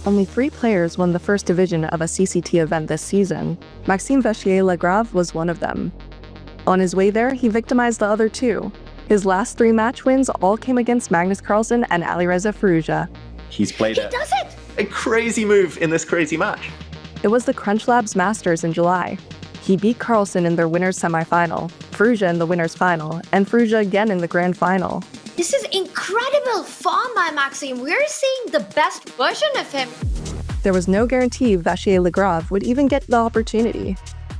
only 3 players won the first division of a CCT event this season. Maxime Vachier-Lagrave was one of them. On his way there, he victimized the other 2. His last 3 match wins all came against Magnus Carlsen and Alireza Firouzja. He does it! A crazy move in this crazy match. It was the Crunch Labs Masters in July. He beat Carlsen in their winner's semifinal, Firouzja in the winner's final, and Firouzja again in the grand final. This is incredible form by Maxime. We're seeing the best version of him. There was no guarantee Vachier-Lagrave would even get the opportunity.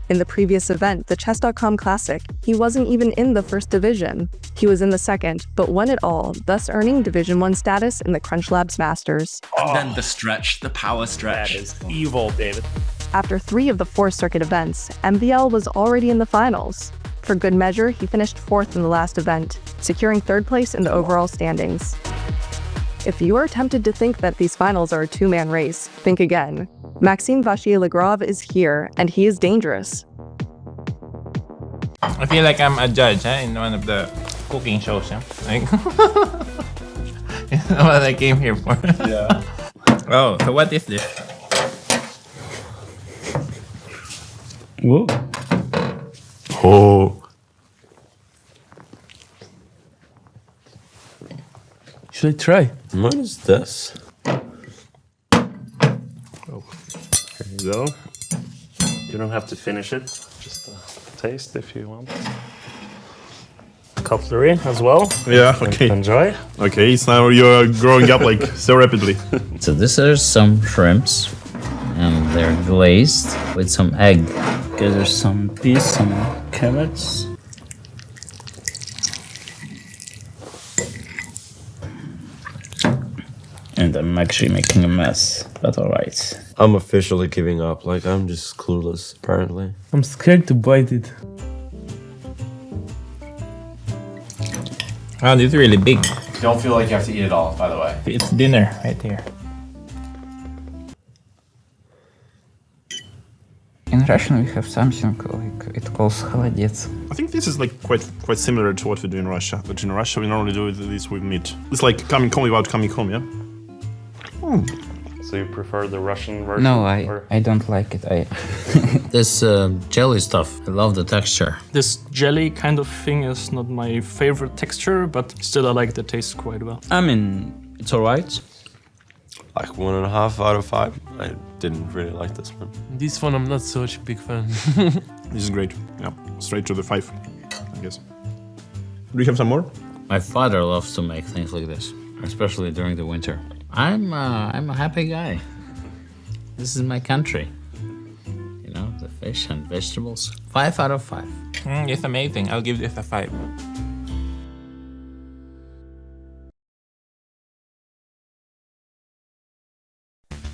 In the previous event, the Chess.com Classic, he wasn't even in the first division. He was in the second, but won it all, thus earning Division 1 status in the Crunch Labs Masters. And then the stretch, the power stretch. That is evil, David. After 3 of the 4 circuit events, MVL was already in the finals. For good measure, he finished 4th in the last event, securing 3rd place in the overall standings. If you are tempted to think that these finals are a 2-man race, think again. Maxime Vachier-Lagrave is here, and he is dangerous. I feel like I'm a judge in one of the cooking shows. Like, you know what I came here for. Yeah. Oh, so what is this? Whoa. Oh. Should I try? What is this? Oh. Here you go. You don't have to finish it. Just a taste if you want. Cutlery as well. Yeah, okay. Enjoy. Okay, so now you're growing up like so rapidly. So these are some shrimps, and they're glazed with some egg. Okay, there's some peas, some carrots. And I'm actually making a mess, but alright. I'm officially giving up, like I'm just clueless, apparently. I'm scared to bite it. Oh, this is really big. Don't feel like you have to eat it all, by the way. It's dinner right here. In Russian we have something like it calls холодец. I think this is like quite similar to what we do in Russia. But in Russia we normally do this with meat. It's like coming home without coming home, yeah? So you prefer the Russian version? No, I don't like it. This jelly stuff, I love the texture. This jelly kind of thing is not my favorite texture, but still I like the taste quite well. I mean, it's alright. Like 1.5 out of 5. I didn't really like this one. This one I'm not such a big fan. This is great. Yeah, straight to the 5, I guess. Do you have some more? My father loves to make things like this, especially during the winter. I'm a happy guy. This is my country. You know, the fish and vegetables. 5 out of 5. It's amazing. I'll give this a 5.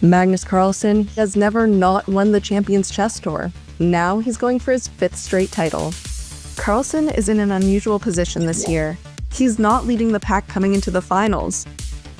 Magnus Carlsen has never not won the Champions Chess Tour. Now he's going for his 5th straight title. Carlsen is in an unusual position this year. He's not leading the pack coming into the finals.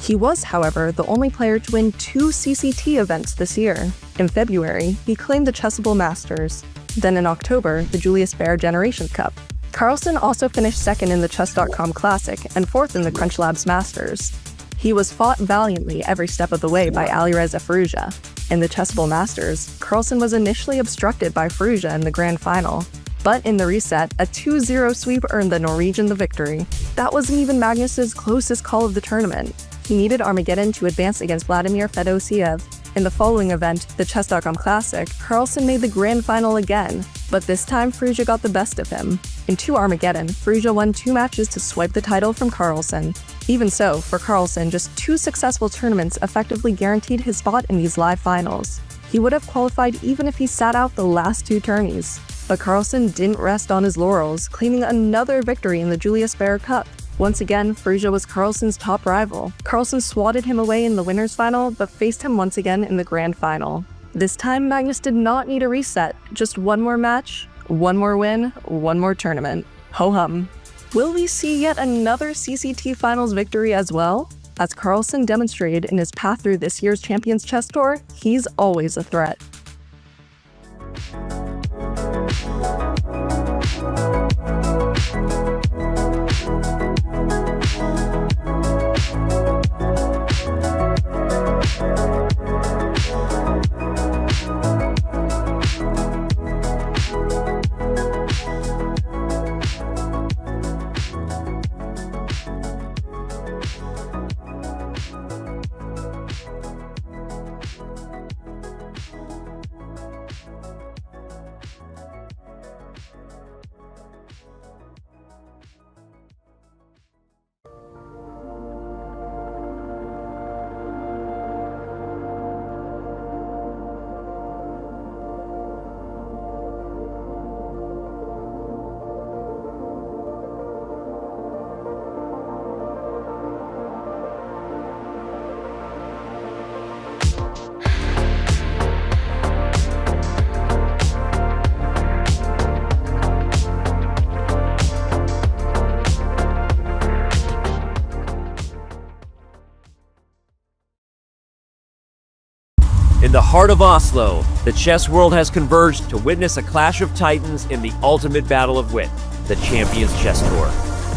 He was, however, the only player to win 2 CCT events this year. In February, he claimed the Chessable Masters. Then in October, the Julius Baer Generation Cup. Carlsen also finished 2nd in the Chess.com Classic and 4th in the Crunch Labs Masters. He was fought valiantly every step of the way by Alireza Firouzja. In the Chessable Masters, Carlsen was initially obstructed by Firouzja in the grand final. But in the reset, a 2-0 sweep earned the Norwegian the victory. That wasn't even Magnus's closest call of the tournament. He needed Armageddon to advance against Vladimir Fedosiev. In the following event, the Chess.com Classic, Carlsen made the grand final again, but this time Firouzja got the best of him. In 2 Armageddon, Firouzja won 2 matches to swipe the title from Carlsen. Even so, for Carlsen, just 2 successful tournaments effectively guaranteed his spot in these live finals. He would have qualified even if he sat out the last 2 tourneys. But Carlsen didn't rest on his laurels, claiming another victory in the Julius Baer Cup. Once again, Firouzja was Carlsen's top rival. Carlsen swatted him away in the winner's final, but faced him once again in the grand final. This time, Magnus did not need a reset, just 1 more match, 1 more win, 1 more tournament. Ho-hum. Will we see yet another CCT Finals victory as well? As Carlsen demonstrated in his path through this year's Champions Chess Tour, he's always a threat. the heart of Oslo, the chess world has converged to witness a clash of titans in the ultimate battle of wit, the Champions Chess Tour.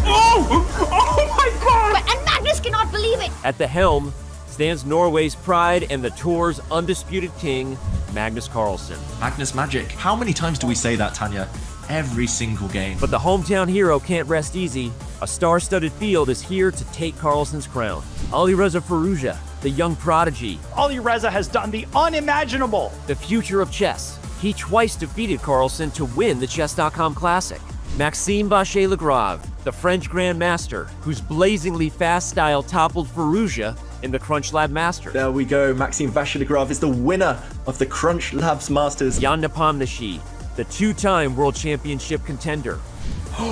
Oh my god! And Magnus cannot believe it! At the helm stands Norway's pride and the tour's undisputed king, Magnus Carlsen. Magnus Magic. How many times do we say that, Tanya? Every single game. But the hometown hero can't rest easy. A star-studded field is here to take Carlsen's crown. Alireza Firouzja, the young prodigy. Alireza has done the unimaginable. The future of chess. He twice defeated Carlsen to win the Chess.com Classic. Maxime Vachier-Lagrave, the French Grandmaster, whose blazingly fast style toppled Firouzja in the Crunch Lab Masters. There we go. Maxime Vachier-Lagrave is the winner of the Crunch Labs Masters. Jan Nepomniachtchi, the two-time world championship contender.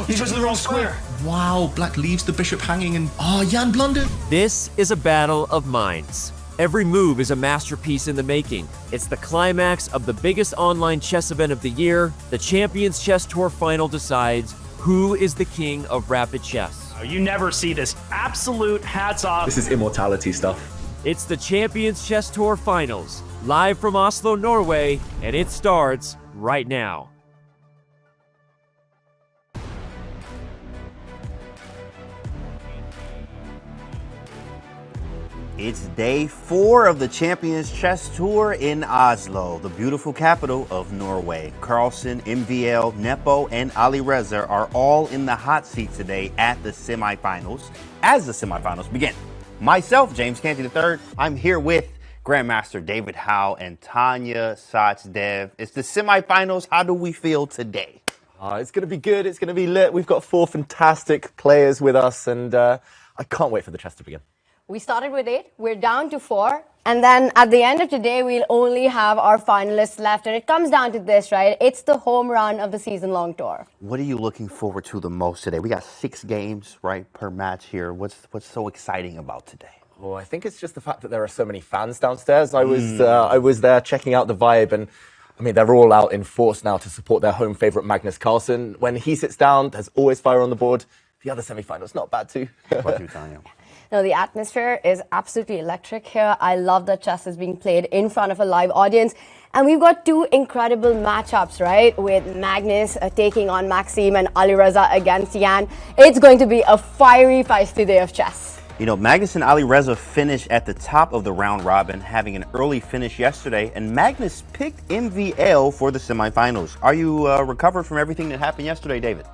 He chose the wrong square. Wow, black leaves the bishop hanging and... Oh, Jan blundered. This is a battle of minds. Every move is a masterpiece in the making. It's the climax of the biggest online chess event of the year. The Champions Chess Tour final decides who is the king of rapid chess. You never see this. Absolute hats off. This is immortality stuff. It's the Champions Chess Tour finals, live from Oslo, Norway, and it starts right now. It's day 4 of the Champions Chess Tour in Oslo, the beautiful capital of Norway. Carlsen, MVL, Nepo, and Alireza are all in the hot seat today at the semifinals, as the semifinals begin. Myself, James Canty III, I'm here with Grandmaster David Howe and Tanya Sachdev. It's the semifinals. How do we feel today? It's going to be good. It's going to be lit. We've got 4 fantastic players with us, and I can't wait for the chess to begin. We started with 8, we're down to 4, and then at the end of today, we'll only have our finalists left. And it comes down to this, right? It's the home run of the season-long tour. What are you looking forward to the most today? We got 6 games, right, per match here. What's so exciting about today? Oh, I think it's just the fact that there are so many fans downstairs. I was there checking out the vibe, and I mean, they're all out in force now to support their home favorite Magnus Carlsen. When he sits down, there's always fire on the board. The other semi-finals, not bad too. What about you, Tanya? No, the atmosphere is absolutely electric here. I love that chess is being played in front of a live audience. And we've got 2 incredible matchups, right? With Magnus taking on Maxime and Alireza against Jan. It's going to be a fiery, feisty day of chess. You know, Magnus and Alireza finished at the top of the round robin, having an early finish yesterday, and Magnus picked MVL for the semifinals. Are you recovered from everything that happened yesterday, David?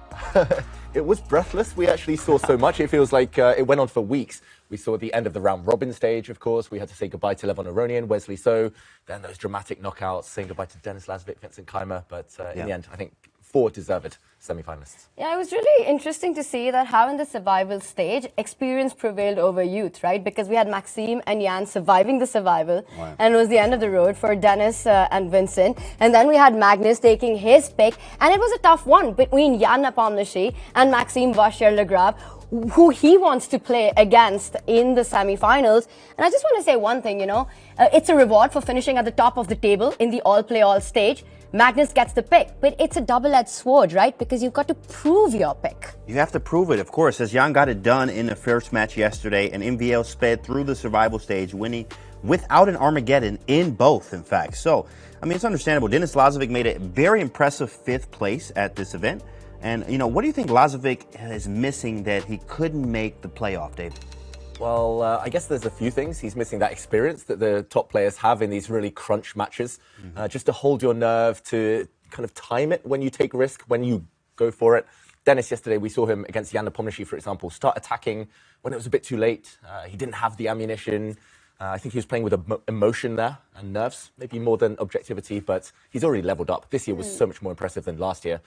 It was breathless. We actually saw so much. It feels like it went on for weeks. We saw the end of the round robin stage, of course. We had to say goodbye to Levon Aronian, Wesley So, then those dramatic knockouts, saying goodbye to Denis Lazavik, Vincent Keymer. But in the end, I think 4 deserved semi-finalists. Yeah, it was really interesting to see that how in the survival stage, experience prevailed over youth, right? Because we had Maxime and Jan surviving the survival, and it was the end of the road for Denis and Vincent. And then we had Magnus taking his pick, and it was a tough one between Jan Nepomniachtchi and Maxime Vachier-Lagrave, who he wants to play against in the semi-finals. And I just want to say one thing, you know, it's a reward for finishing at the top of the table in the all-play-all stage. Magnus gets the pick, but it's a double-edged sword, right? Because you've got to prove your pick. You have to prove it, of course, as Jan got it done in the first match yesterday, and MVL sped through the survival stage, winning without an Armageddon in both, in fact. So, I mean, it's understandable. Denis Lazavik made a very impressive 5th place at this event. And, you know, what do you think Lazavik is missing that he couldn't make the playoff, David? Well, I guess there's a few things. He's missing that experience that the top players have in these really crunch matches. Just to hold your nerve, to kind of time it when you take risk, when you go for it. Denis, yesterday, we saw him against Jan Nepomniachtchi, for example, start attacking when it was a bit too late. He didn't have the ammunition. I think he was playing with emotion there and nerves, maybe more than objectivity, but he's already leveled up. This year was so much more impressive than last year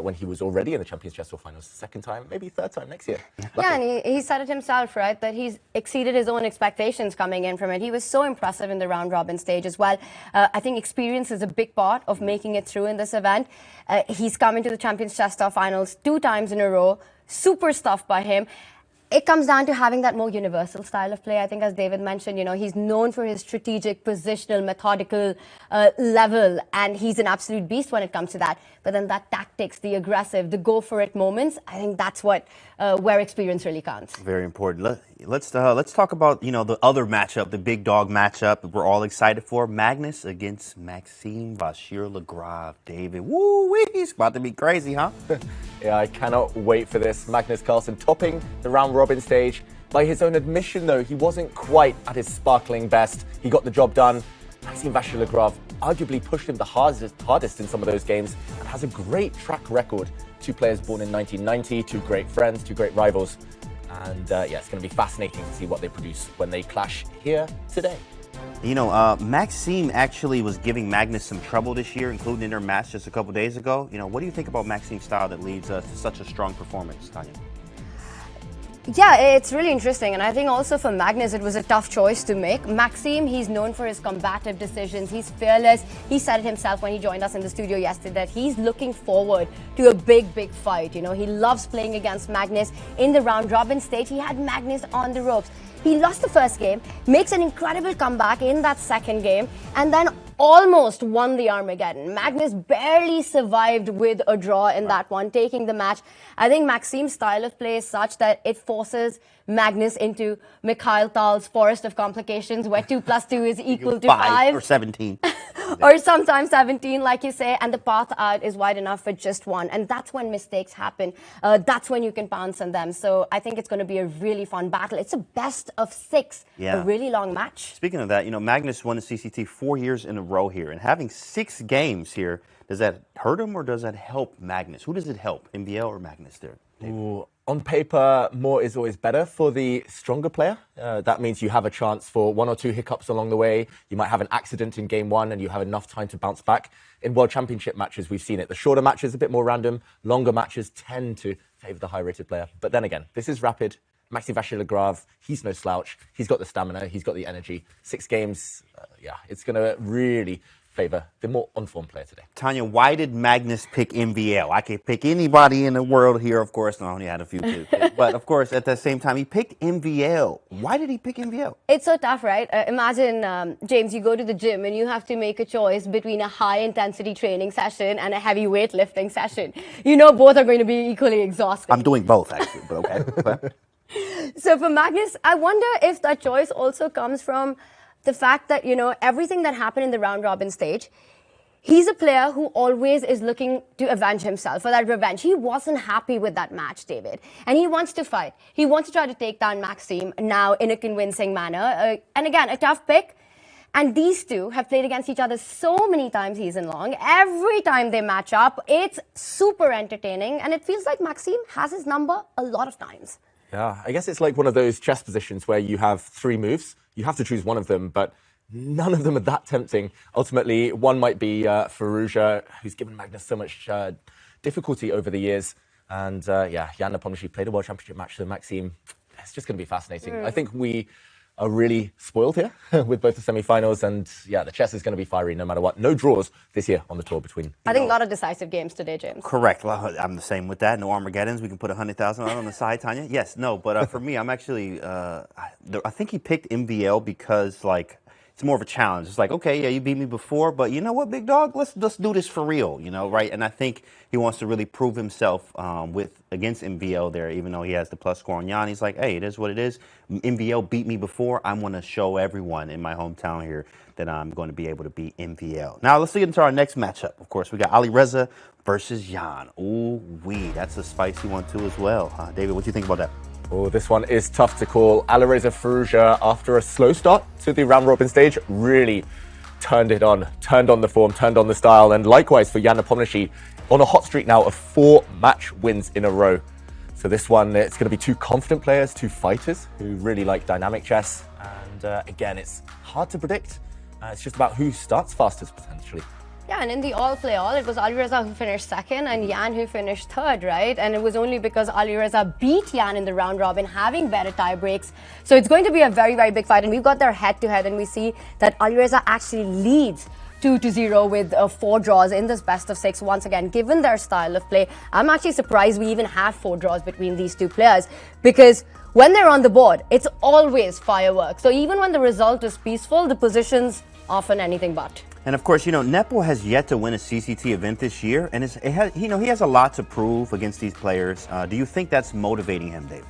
when he was already in the Champions Chess Tour Finals. 2nd time, maybe 3rd time next year. Yeah, and he said it himself, right, that he's exceeded his own expectations coming in from it. He was so impressive in the round-robin stage as well. I think experience is a big part of making it through in this event. He's come into the Champions Chess Tour Finals 2 times in a row. Super stuff by him. it comes down to having that more universal style of play. I think, as David mentioned, you know, he's known for his strategic, positional, methodical level, and he's an absolute beast when it comes to that. But then that tactics, the aggressive, the go-for-it moments, I think that's what where experience really counts. Very important. Let's talk about, you know, the other matchup, the big dog matchup that we're all excited for. Magnus against Maxime Vachier-Lagrave. David, woo-wee, it's about to be crazy, huh? Yeah, I cannot wait for this. Magnus Carlsen topping the round-robin stage. By his own admission, though, he wasn't quite at his sparkling best. He got the job done. Maxime Vachier-Lagrave arguably pushed him the hardest in some of those games and has a great track record. Two players born in 1990, two great friends, two great rivals. And yeah, it's going to be fascinating to see what they produce when they clash here today. You know, Maxime actually was giving Magnus some trouble this year, including in their match just a couple days ago. You know, what do you think about Maxime's style that leads to such a strong performance, Tanya? Yeah, it's really interesting, and I think also for Magnus it was a tough choice to make. Maxime, he's known for his combative decisions, he's fearless. He said it himself when he joined us in the studio yesterday that he's looking forward to a big fight. You know, he loves playing against Magnus. In the round-robin stage, he had Magnus on the ropes. He lost the first game, makes an incredible comeback in that second game, and then almost won the Armageddon. Magnus barely survived with a draw in that one, taking the match. I think Maxime's style of play is such that it forces Magnus into Mikhail Tal's forest of complications, where 2 + 2 is equal to 5. Or 17. Or sometimes 17, like you say, and the path out is wide enough for just one. And that's when mistakes happen. That's when you can pounce on them. So I think it's going to be a really fun battle. It's a best of 6, a really long match. Speaking of that, you know, Magnus won the CCT 4 years in a row here. And having 6 games here, does that hurt him or does that help Magnus? Who does it help, MVL or Magnus there? Ooh, on paper, more is always better for the stronger player. That means you have a chance for 1 or 2 hiccups along the way. You might have an accident in game 1 and you have enough time to bounce back. In World Championship matches, we've seen it. The shorter matches, a bit more random. Longer matches tend to favour the high-rated player. But then again, this is rapid. Maxime Vachier-Lagrave, he's no slouch. He's got the stamina, he's got the energy. 6 games, yeah, it's going to really favour the more on-form player today. Tanya, why did Magnus pick MVL? I could pick anybody in the world here, of course. No, I only had a few too. But of course, at the same time, he picked MVL. Why did he pick MVL? It's so tough, right? Imagine, James, you go to the gym and you have to make a choice between a high-intensity training session and a heavy weightlifting session. You know both are going to be equally exhausting. I'm doing both, actually, but okay. So for Magnus, I wonder if that choice also comes from the fact that, you know, everything that happened in the round-robin stage, he's a player who always is looking to avenge himself, for that revenge. He wasn't happy with that match, David, and he wants to fight. He wants to try to take down Maxime now in a convincing manner. And again, a tough pick. And these two have played against each other so many times season long. Every time they match up, it's super entertaining, and it feels like Maxime has his number a lot of times. Yeah, I guess it's like one of those chess positions where you have 3 moves. You have to choose one of them, but none of them are that tempting. Ultimately, one might be Firouzja, who's given Magnus so much difficulty over the years. And yeah, Jan Nepomniachtchi played a World Championship match, so Maxime, it's just going to be fascinating. I think we are really spoiled here with both the semi-finals, and yeah, the chess is going to be fiery no matter what. No draws this year on the tour between. I think a lot of decisive games today, James. Correct. Well, I'm the same with that. No Armageddons. We can put 100,000 on the side, Tanya. Yes, no, but for me, I'm actually, I think he picked MVL because, like, it's more of a challenge. It's like, okay, yeah, you beat me before, but you know what, big dog? Let's do this for real, you know, right? And I think he wants to really prove himself against MVL there, even though he has the plus score on Jan. He's like, hey, it is what it is. MVL beat me before. I want to show everyone in my hometown here that I'm going to be able to beat MVL. Now, let's get into our next matchup. Of course, we got Alireza versus Jan. Ooh-wee, that's a spicy one too as well. David, what do you think about that? Oh, this one is tough to call. Alireza Firouzja, after a slow start to the round-robin stage, really turned on the form, turned on the style, and likewise for Jan Nepomniachtchi, on a hot streak now of 4 match wins in a row. So this one, it's going to be 2 confident players, 2 fighters who really like dynamic chess. And again, it's hard to predict. It's just about who starts fastest, potentially. Yeah, and in the all-play-all, it was Alireza who finished second and Jan who finished third, right? And it was only because Alireza beat Jan in the round-robin, having better tie breaks. So it's going to be a very, very big fight. And we've got their head-to-head, and we see that Alireza actually leads 2-0 with 4 draws in this best of 6. Once again, given their style of play, I'm actually surprised we even have 4 draws between these two players, because when they're on the board, it's always fireworks. So even when the result is peaceful, the position's often anything but. And of course, Nepo has yet to win a CCT event this year, and he has a lot to prove against these players. Do you think that's motivating him, David?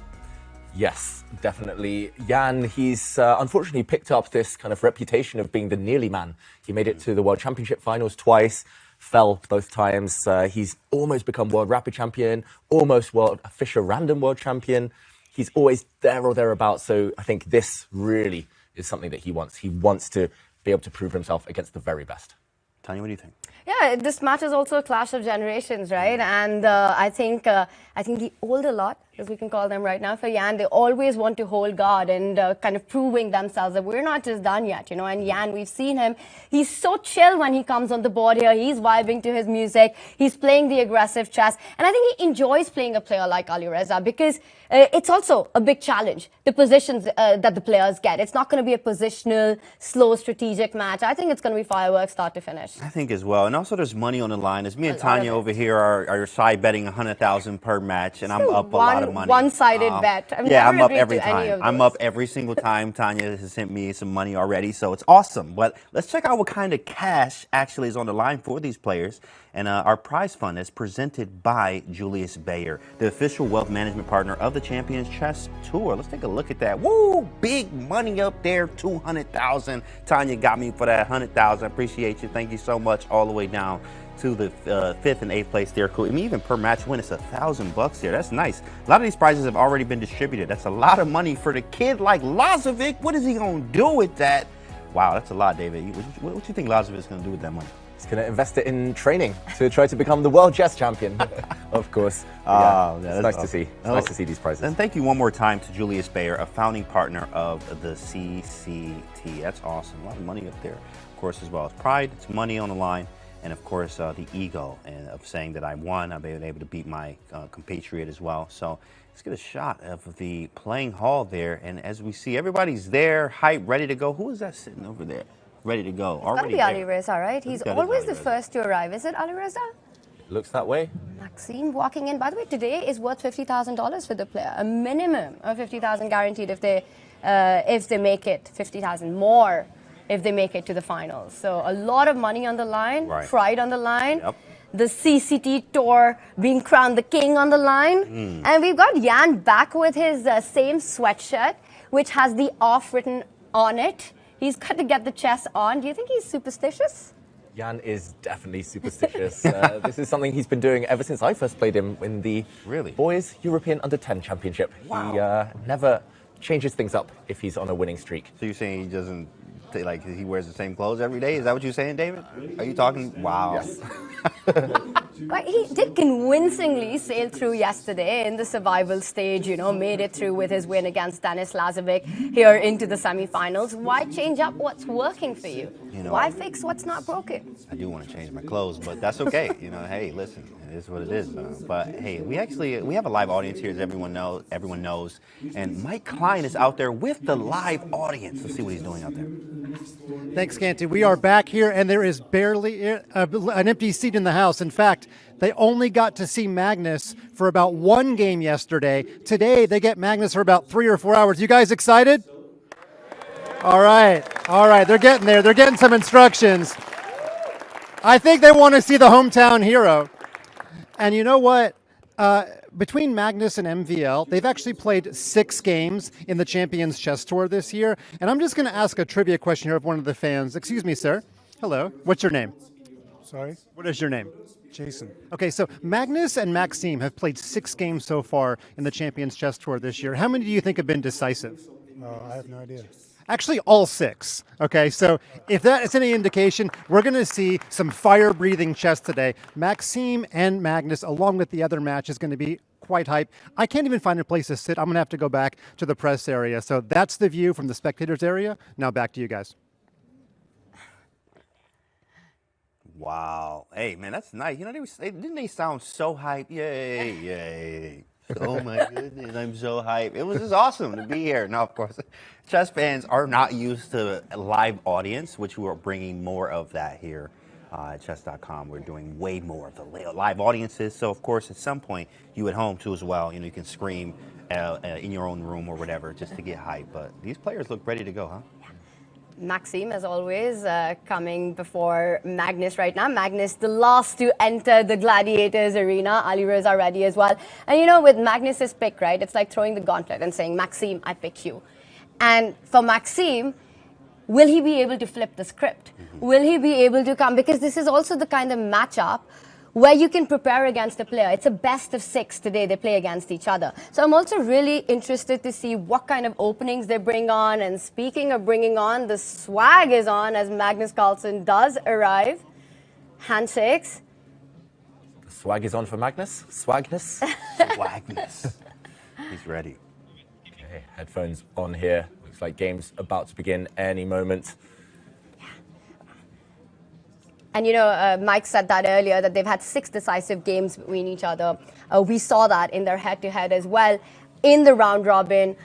Yes, definitely. Jan, he's unfortunately picked up this kind of reputation of being the nearly man. He made it to the World Championship finals twice, fell both times. He's almost become World Rapid Champion, almost World Fischer Random World Champion. He's always there or thereabouts. So I think this really is something that he wants. He wants to be able to prove himself against the very best. Tanya, what do you think? Yeah, this match is also a clash of generations, right? And I think the older lot, as we can call them right now, for Jan, they always want to hold guard and kind of proving themselves that we're not just done yet, And Jan, we've seen him. He's so chill when he comes on the board here. He's vibing to his music. He's playing the aggressive chess. And I think he enjoys playing a player like Alireza because it's also a big challenge, the positions that the players get. It's not going to be a positional, slow, strategic match. I think it's going to be fireworks start to finish. I think as well. And also there's money on the line. As me and Tanya over here are side betting 100,000 per match, and I'm up a lot of money. One-sided bet. I'm up every time. I'm up every single time. Tanya has sent me some money already, so it's awesome. But let's check out what kind of cash actually is on the line for these players. And our prize fund is presented by Julius Baer, the official wealth management partner of the Champions Chess Tour. Let's take a look at that. Woo! Big money up there, 200,000. Tanya got me for that 100,000. I appreciate you. Thank you so much. All the way down to the 5th and 8th place there. Cool. I mean, even per match win, it's $1,000 there. That's nice. A lot of these prizes have already been distributed. That's a lot of money for the kid like Lazavik. What is he going to do with that? Wow, that's a lot, David. What do you think Lazavik's going to do with that money? He's going to invest it in training to try to become the world chess champion, of course. Yeah, it's nice to see. It's nice to see these prizes. And thank you one more time to Julius Baer, a founding partner of the CCT. That's awesome. A lot of money up there, of course, as well. It's pride, it's money on the line. And of course, the ego of saying that I won. I've been able to beat my compatriot as well. So let's get a shot of the playing hall there. And as we see, everybody's there, hype, ready to go. Who is that sitting over there? Ready to go. Already It's got to be Alireza, right? He's always the first to arrive. Is it Alireza? Looks that way. Maxime walking in. By the way, today is worth $50,000 for the player. A minimum of $50,000 guaranteed if they make it. 50,000 more if they make it to the finals. So a lot of money on the line, pride on the line. Yep. The CCT Tour being crowned the king on the line. And we've got Jan back with his same sweatshirt, which has the off written on it. He's got to get the chess on. Do you think he's superstitious? Jan is definitely superstitious. This is something he's been doing ever since I first played him in the Boys European Under-10 Championship. Wow. He never changes things up if he's on a winning streak. So you're saying he doesn't, like, he wears the same clothes every day? Is that what you're saying, David? Are you talking? Wow. Yes. But he did convincingly sail through yesterday in the survival stage, made it through with his win against Denis Lazavik here into the semifinals. Why change up what's working for you? Why fix what's not broken? I do want to change my clothes, but that's okay. Hey, listen, it is what it is. But hey, we have a live audience here, as everyone knows. And Mike Klein is out there with the live audience. Let's see what he's doing out there. Thanks, Canty. We are back here, and there is barely an empty seat in the house. In fact, they only got to see Magnus for about 1 game yesterday. Today, they get Magnus for about 3 or 4 hours. You guys excited? All right. They're getting there. They're getting some instructions. I think they want to see the hometown hero. And you know what? Between Magnus and MVL, they've actually played 6 games in the Champions Chess Tour this year. And I'm just going to ask a trivia question here of one of the fans. Excuse me, sir. Hello. What's your name? Sorry? What is your name? Jason. Okay, so Magnus and Maxime have played 6 games so far in the Champions Chess Tour this year. How many do you think have been decisive? I have no idea. Actually, all 6. Okay, so if that is any indication, we're going to see some fire-breathing chess today. Maxime and Magnus, along with the other match, is going to be quite hype. I can't even find a place to sit. I'm going to have to go back to the press area. So that's the view from the spectators area. Now back to you guys. Wow. Hey, man, that's nice. Didn't they sound so hype? Yay. Oh my goodness, I'm so hyped. It was just awesome to be here. Now, of course, chess fans are not used to a live audience, which we are bringing more of that here at Chess.com. We're doing way more of the live audiences. So, of course, at some point, you at home too as well, you can scream in your own room or whatever just to get hyped. But these players look ready to go, huh? Maxime, as always, coming before Magnus right now. Magnus, the last to enter the Gladiators arena. Alireza ready as well. And with Magnus's pick, right, it's like throwing the gauntlet and saying, Maxime, I pick you. And for Maxime, will he be able to flip the script? Will he be able to come? Because this is also the kind of matchup where you can prepare against a player. It's a best of 6 today. They play against each other. So I'm also really interested to see what kind of openings they bring on. And speaking of bringing on, the swag is on as Magnus Carlsen does arrive. Hand 6. The swag is on for Magnus. Swagness. Swagness. He's ready. Okay, headphones on here. Looks like game's about to begin any moment. And Mike said that earlier, that they've had 6 decisive games between each other. We saw that in their head-to-head as well, in the round robin,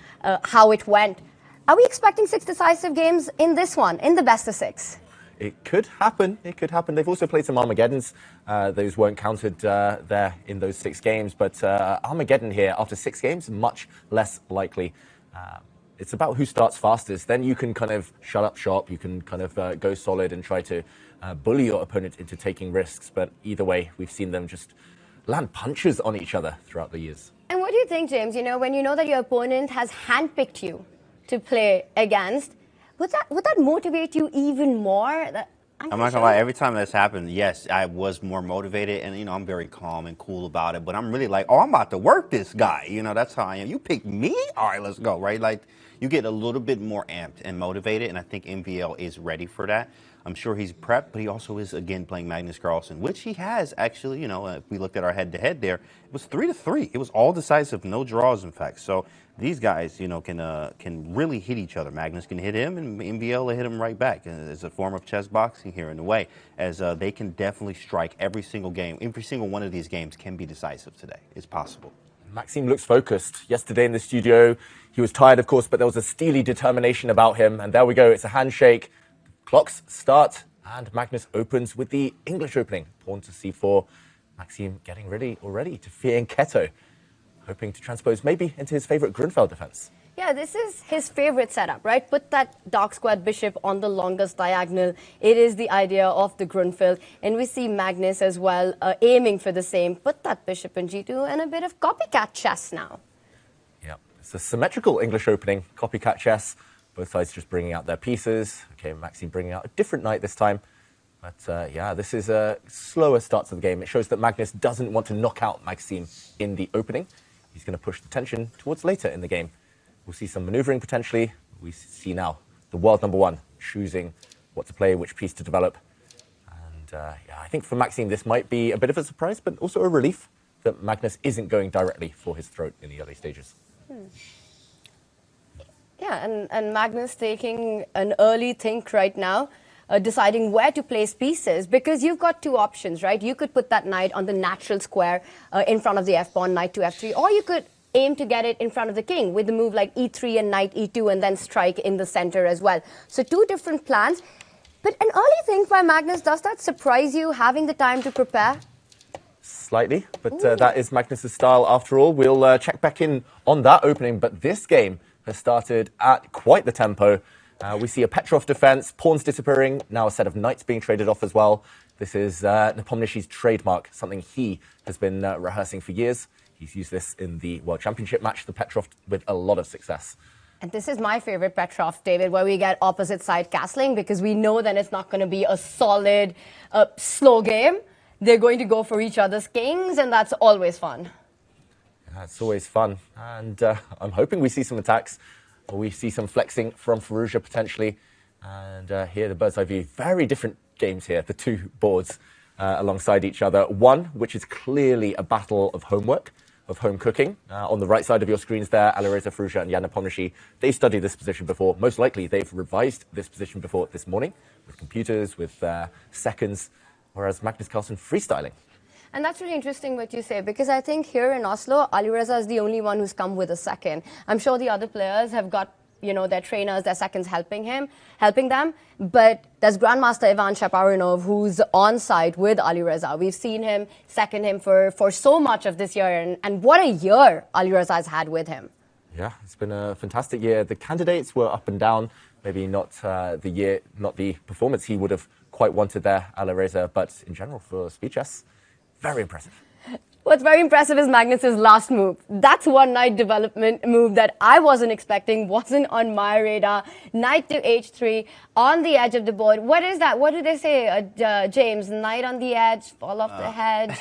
how it went. Are we expecting 6 decisive games in this one, in the best of 6? It could happen. It could happen. They've also played some Armageddons. Those weren't counted there in those 6 games. But Armageddon here, after 6 games, much less likely. It's about who starts fastest. Then you can kind of shut up shop. You can kind of go solid and try to bully your opponent into taking risks. But either way, we've seen them just land punches on each other throughout the years. And what do you think, James? When you know that your opponent has handpicked you to play against, would that motivate you even more? I'm not gonna lie, every time that's happened, yes, I was more motivated, and I'm very calm and cool about it, but I'm really like, oh, I'm about to work this guy. That's how I am. You pick me? All right, let's go, right? Like, you get a little bit more amped and motivated, and I think MVL is ready for that. I'm sure he's prepped, but he also is, again, playing Magnus Carlsen, which he has actually, if we looked at our head-to-head there, it was 3-3. It was all decisive, no draws, in fact. So these guys, can really hit each other. Magnus can hit him, and MVL will hit him right back. And it's a form of chess boxing here in a way, as they can definitely strike every single game. Every single one of these games can be decisive today. It's possible. Maxime looks focused. Yesterday in the studio, he was tired, of course, but there was a steely determination about him. And there we go. It's a handshake. Clocks start, and Magnus opens with the English opening. Pawn to c4. Maxime getting ready already to Fianchetto, hoping to transpose maybe into his favorite Grunfeld defense. Yeah, this is his favorite setup, right? Put that dark squared bishop on the longest diagonal. It is the idea of the Grunfeld. And we see Magnus as well aiming for the same. Put that bishop in g2 and a bit of copycat chess now. Yeah, it's a symmetrical English opening, copycat chess. Both sides just bringing out their pieces. Okay, Maxime bringing out a different knight this time. But yeah, this is a slower start to the game. It shows that Magnus doesn't want to knock out Maxime in the opening. He's going to push the tension towards later in the game. We'll see some maneuvering potentially. We see now the world number 1 choosing what to play, which piece to develop. And yeah, I think for Maxime, this might be a bit of a surprise, but also a relief that Magnus isn't going directly for his throat in the early stages. Yeah, and Magnus taking an early think right now, deciding where to place pieces, because you've got 2 options, right? You could put that knight on the natural square in front of the f-pawn, knight to f3, or you could aim to get it in front of the king with the move like e3 and knight e2 and then strike in the center as well. So 2 different plans. But an early think by Magnus, does that surprise you, having the time to prepare? Slightly, but that is Magnus' style after all. We'll check back in on that opening, but this game has started at quite the tempo. We see a Petrov defense, pawns disappearing, now a set of knights being traded off as well. This is Nepomniachtchi's trademark, something he has been rehearsing for years. He's used this in the World Championship match, the Petrov, with a lot of success. And this is my favorite Petrov, David, where we get opposite side castling, because we know that it's not going to be a solid, slow game. They're going to go for each other's kings, and that's always fun. Yeah, it's always fun. And I'm hoping we see some attacks, or we see some flexing from Firouzja potentially. And here, the bird's eye view. Very different games here, the 2 boards alongside each other. One, which is clearly a battle of homework, of home cooking. On the right side of your screens there, Alireza Firouzja and Jan Nepomniachtchi, they've studied this position before. Most likely, they've revised this position before this morning with computers, with seconds, whereas Magnus Carlsen freestyling. And that's really interesting what you say, because I think here in Oslo, Alireza is the only one who's come with a second. I'm sure the other players have got, you know, their trainers, their seconds helping them. But there's Grandmaster Ivan Shapovalov, who's on site with Alireza. We've seen him second him for so much of this year, and what a year Alireza has had with him. Yeah, it's been a fantastic year. The candidates were up and down. Maybe not the performance he would have quite wanted there, Alireza, but in general for speed chess, very impressive. What's very impressive is Magnus's last move. That's one knight development move that I wasn't expecting, wasn't on my radar. Knight to h3 on the edge of the board. What is that? What do they say, James? Knight on the edge, fall off the hedge.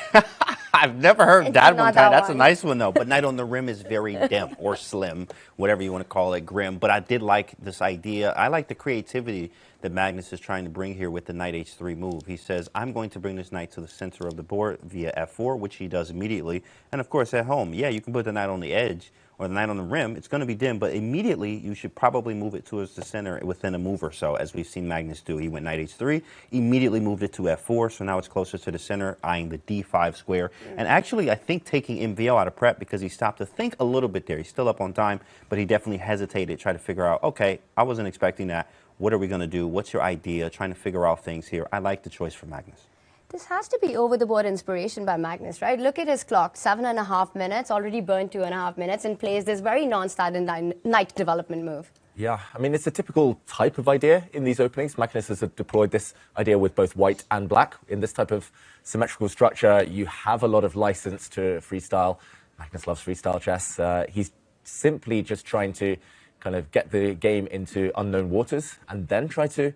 I've never heard that one. That's a one. nice one, though. But Knight on the rim is very dim or slim, whatever you want to call it, grim. But I did like this idea. I like the creativity that Magnus is trying to bring here with the Knight h3 move. He says, I'm going to bring this knight to the center of the board via f4, which he does immediately. And, of course, at home, yeah, you can put the knight on the edge or the knight on the rim. It's going to be dim, but immediately you should probably move it towards the center within a move or so, as we've seen Magnus do. He went knight h3, immediately moved it to f4, so now it's closer to the center, eyeing the d5 square. And actually, I think taking MVL out of prep because he stopped to think a little bit there. He's still up on time, but he definitely hesitated, tried to figure out, okay, I wasn't expecting that. What are we going to do? What's your idea? Trying to figure out things here. I like the choice for Magnus. This has to be over-the-board inspiration by Magnus, right? Look at his clock, 7.5 minutes, already burned 2.5 minutes, and plays this very non-standard knight development move. Yeah, I mean, it's a typical type of idea in these openings. Magnus has deployed this idea with both white and black. In this type of symmetrical structure, you have a lot of license to freestyle. Magnus loves freestyle chess. He's simply just trying to kind of get the game into unknown waters and then try to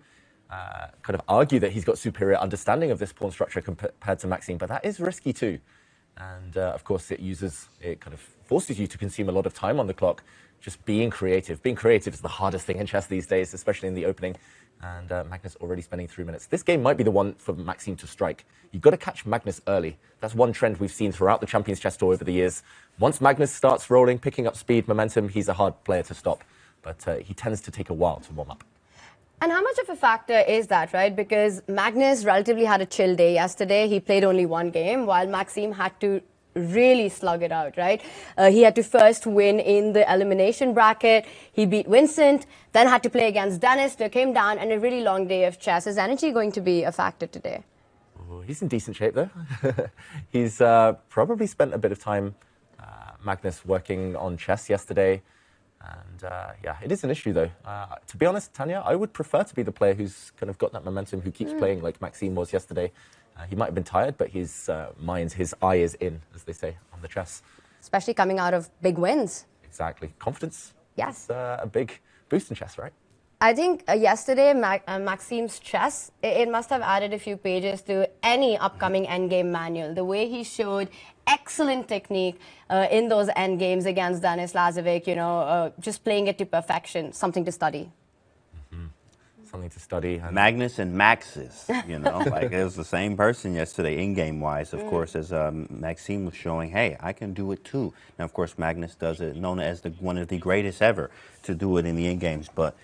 kind of argue that he's got superior understanding of this pawn structure compared to Maxime, but that is risky too. And of course, it kind of forces you to consume a lot of time on the clock, just being creative. Being creative is the hardest thing in chess these days, especially in the opening. And Magnus already spending 3 minutes. This game might be the one for Maxime to strike. You've got to catch Magnus early. That's one trend we've seen throughout the Champions Chess Tour over the years. Once Magnus starts rolling, picking up speed, momentum, he's a hard player to stop. But he tends to take a while to warm up. And how much of a factor is that, right? Because Magnus relatively had a chill day yesterday. He played only one game, while Maxime had to really slug it out, right? He had to first win in the elimination bracket. He beat Vincent, then had to play against Denis, took him down, and a really long day of chess. Is energy going to be a factor today? Oh, he's in decent shape, though. He's probably spent a bit of time, Magnus, working on chess yesterday. And yeah, it is an issue, though. To be honest, Tanya, I would prefer to be the player who's kind of got that momentum, who keeps playing like Maxime was yesterday. He might have been tired, but his eye is in, as they say, on the chess. Especially coming out of big wins. Exactly. Confidence. Yes. It's a big boost in chess, right? I think yesterday, Maxime's chess, it must have added a few pages to any upcoming endgame manual. The way he showed excellent technique in those endgames against Denis Lazavik, you know, just playing it to perfection, something to study. Something to study. Magnus and Maxis, you know, like it was the same person yesterday, in-game wise, of course, as Maxime was showing, hey, I can do it too. Now, of course, Magnus does it, known as one of the greatest ever to do it in the in-games, but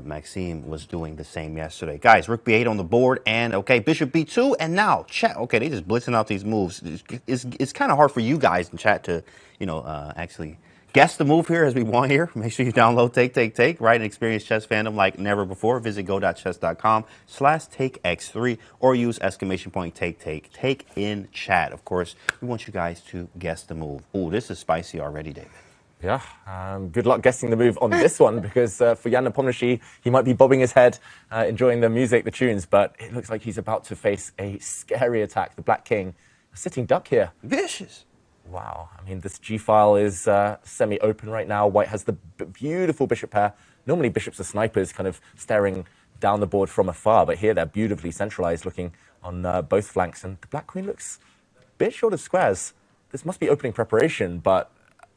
Maxime was doing the same yesterday. Guys, rook b8 on the board, and okay, bishop b2, and now chat. Okay, they just blitzing out these moves. It's kind of hard for you guys in chat to, you know, actually guess the move here as we want here. Make sure you download Take, right? An experienced chess fandom like never before. Visit go.chess.com/takex3 or use !take in chat. Of course, we want you guys to guess the move. Ooh, this is spicy already, David. Yeah, good luck guessing the move on this one, because for Jan Nepomniachtchi, he might be bobbing his head, enjoying the music, the tunes, but it looks like he's about to face a scary attack. The Black King, a sitting duck here. Vicious. Wow, I mean, this G-file is semi-open right now. White has the beautiful bishop pair. Normally, bishops are snipers, kind of staring down the board from afar, but here they're beautifully centralized, looking on both flanks, and the Black Queen looks a bit short of squares. This must be opening preparation, but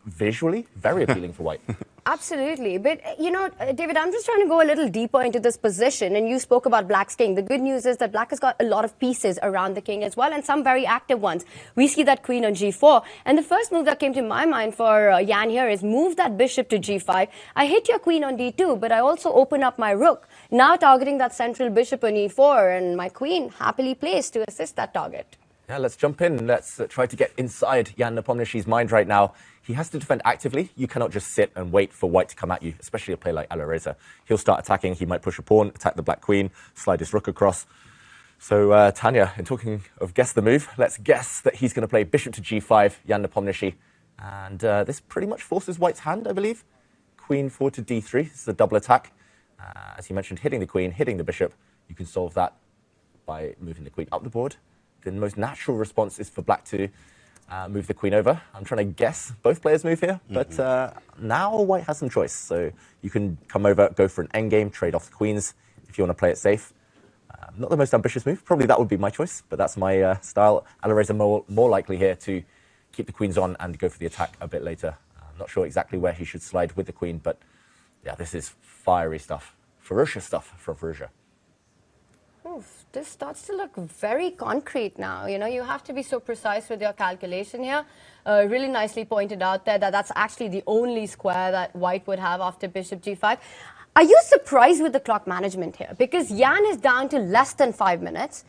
visually, very appealing for White. Absolutely. But, you know, David, I'm just trying to go a little deeper into this position. And you spoke about Black's king. The good news is that Black has got a lot of pieces around the king as well, and some very active ones. We see that queen on g4. And the first move that came to my mind for Jan here is move that bishop to g5. I hit your queen on d2, but I also open up my rook, now targeting that central bishop on e4, and my queen happily placed to assist that target. Yeah, let's jump in. Let's try to get inside Jan Nepomniachtchi's mind right now. He has to defend actively. You cannot just sit and wait for white to come at you, especially a player like Alireza. He'll start attacking. He might push a pawn, attack the black queen, slide his rook across. So, Tanya, in talking of guess the move, let's guess that he's going to play bishop to g5, Jan Nepomniachtchi. And this pretty much forces white's hand, I believe. Queen forward to d3. This is a double attack. As you mentioned, hitting the queen, hitting the bishop. You can solve that by moving the queen up the board. The most natural response is for black to move the queen over. I'm trying to guess both players' move here, but now white has some choice. So you can come over, go for an endgame, trade off the queens if you want to play it safe. Not the most ambitious move. Probably that would be my choice, but that's my style. Alireza more likely here to keep the queens on and go for the attack a bit later. I'm not sure exactly where he should slide with the queen, but yeah, this is fiery stuff. Ferocious stuff from Firouzja. Oof, this starts to look very concrete now. You know, you have to be so precise with your calculation here. Really nicely pointed out there that that's actually the only square that white would have after bishop g5. Are you surprised with the clock management here? Because Jan is down to less than 5 minutes.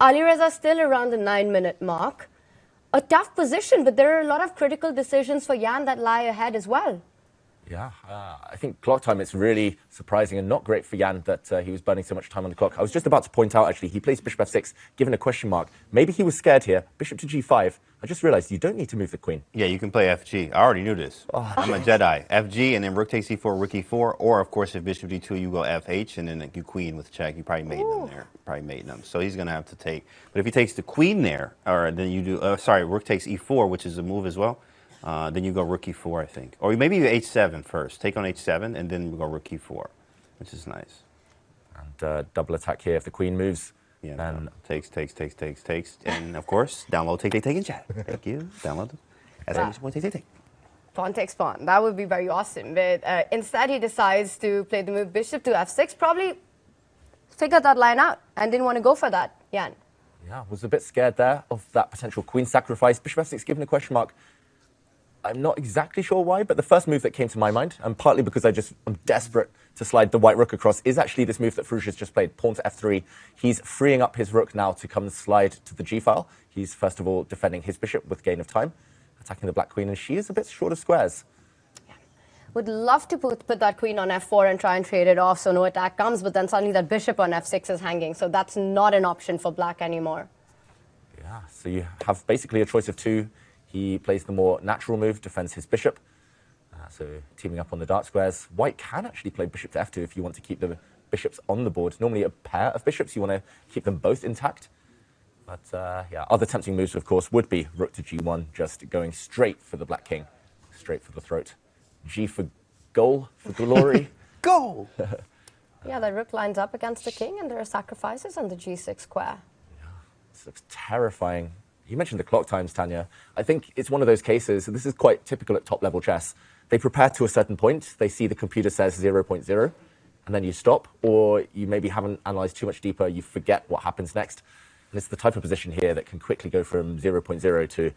Alireza still around the 9-minute mark. A tough position, but there are a lot of critical decisions for Jan that lie ahead as well. Yeah, I think clock time, it's really surprising and not great for Jan that he was burning so much time on the clock. I was just about to point out, actually, he plays bishop f6, given a question mark. Maybe he was scared here. Bishop to g5. I just realized you don't need to move the queen. Yeah, you can play FG. I already knew this. Oh, I'm a Jedi. FG, and then rook takes c4, rook e4, or, of course, if bishop d2, you go FH, and then you queen with check. You probably mating them there. Probably mating them. So he's going to have to take. But if he takes the queen there, or then you do, rook takes e4, which is a move as well. Then you go rook e4, I think. Or maybe you h7 first. Take on h7, and then we go rook e4, which is nice. And double attack here if the queen moves. Yeah, then takes. And, of course, download take in chat. Thank you. Download them. Take. Pawn takes pawn. That would be very awesome. But instead, he decides to play the move bishop to f6. Probably figured that line out and didn't want to go for that, Jan. Yeah, was a bit scared there of that potential queen sacrifice. Bishop f6 given a question mark. I'm not exactly sure why, but the first move that came to my mind, and partly because I'm desperate to slide the white rook across, is actually this move that Firouzja's just played, pawn to f3. He's freeing up his rook now to come and slide to the g file. He's first of all defending his bishop with gain of time, attacking the black queen, and she is a bit short of squares. Yeah. Would love to put that queen on f4 and try and trade it off so no attack comes, but then suddenly that bishop on f6 is hanging, so that's not an option for black anymore. Yeah, so you have basically a choice of two. He plays the more natural move, defends his bishop. So teaming up on the dark squares. White can actually play bishop to f2 if you want to keep the bishops on the board. Normally a pair of bishops, you want to keep them both intact. But yeah, other tempting moves, of course, would be rook to g1, just going straight for the black king, straight for the throat. G for goal, for glory. Goal! Yeah, the rook lines up against the king, and there are sacrifices on the g6 square. Yeah, this looks terrifying. You mentioned the clock times, Tanya. I think it's one of those cases, and this is quite typical at top-level chess. They prepare to a certain point, they see the computer says 0.0, and then you stop, or you maybe haven't analyzed too much deeper, you forget what happens next. And it's the type of position here that can quickly go from 0.0 to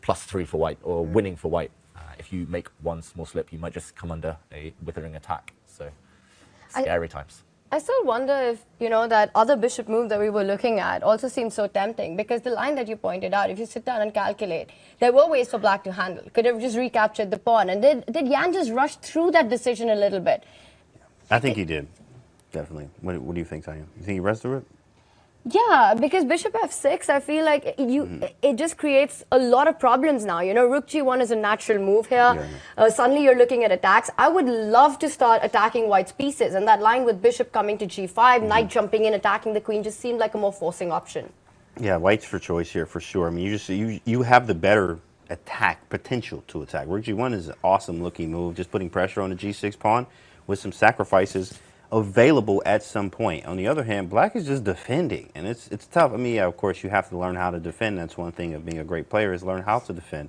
+3 for white, or winning for white. If you make one small slip, you might just come under a withering attack. So, scary times. I still wonder if, that other bishop move that we were looking at also seems so tempting, because the line that you pointed out, if you sit down and calculate, there were ways for black to handle. Could have just recaptured the pawn. And did Jan just rush through that decision a little bit? I think he did, definitely. What do you think, Tanya? You think he rushed through it? Yeah, because bishop f6, I feel like it just creates a lot of problems now. Rook g1 is a natural move here. Yeah. Suddenly you're looking at attacks. I would love to start attacking white's pieces, and that line with bishop coming to g5, knight jumping in, attacking the queen just seemed like a more forcing option. Yeah, white's for choice here for sure. I mean, you have the better attack potential to attack. Rook g1 is an awesome looking move, just putting pressure on the g6 pawn with some sacrifices available at some point. On the other hand, black is just defending, and it's tough. I mean, yeah, of course, you have to learn how to defend. That's one thing of being a great player, is learn how to defend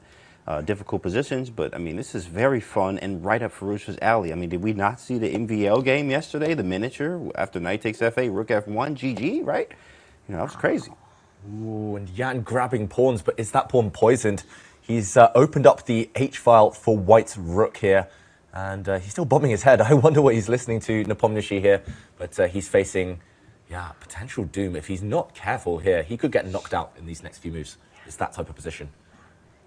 difficult positions. But I mean, this is very fun and right up Firouzja's alley. I mean, did we not see the MVL game yesterday, the miniature after knight takes f8, rook f1, GG, right? That was crazy. Ooh, and Jan grabbing pawns, but is that pawn poisoned? He's opened up the H file for white's rook here. And he's still bobbing his head. I wonder what he's listening to Nepomniachtchi here. But he's facing Yeah, potential doom. If he's not careful here, he could get knocked out in these next few moves. It's that type of position.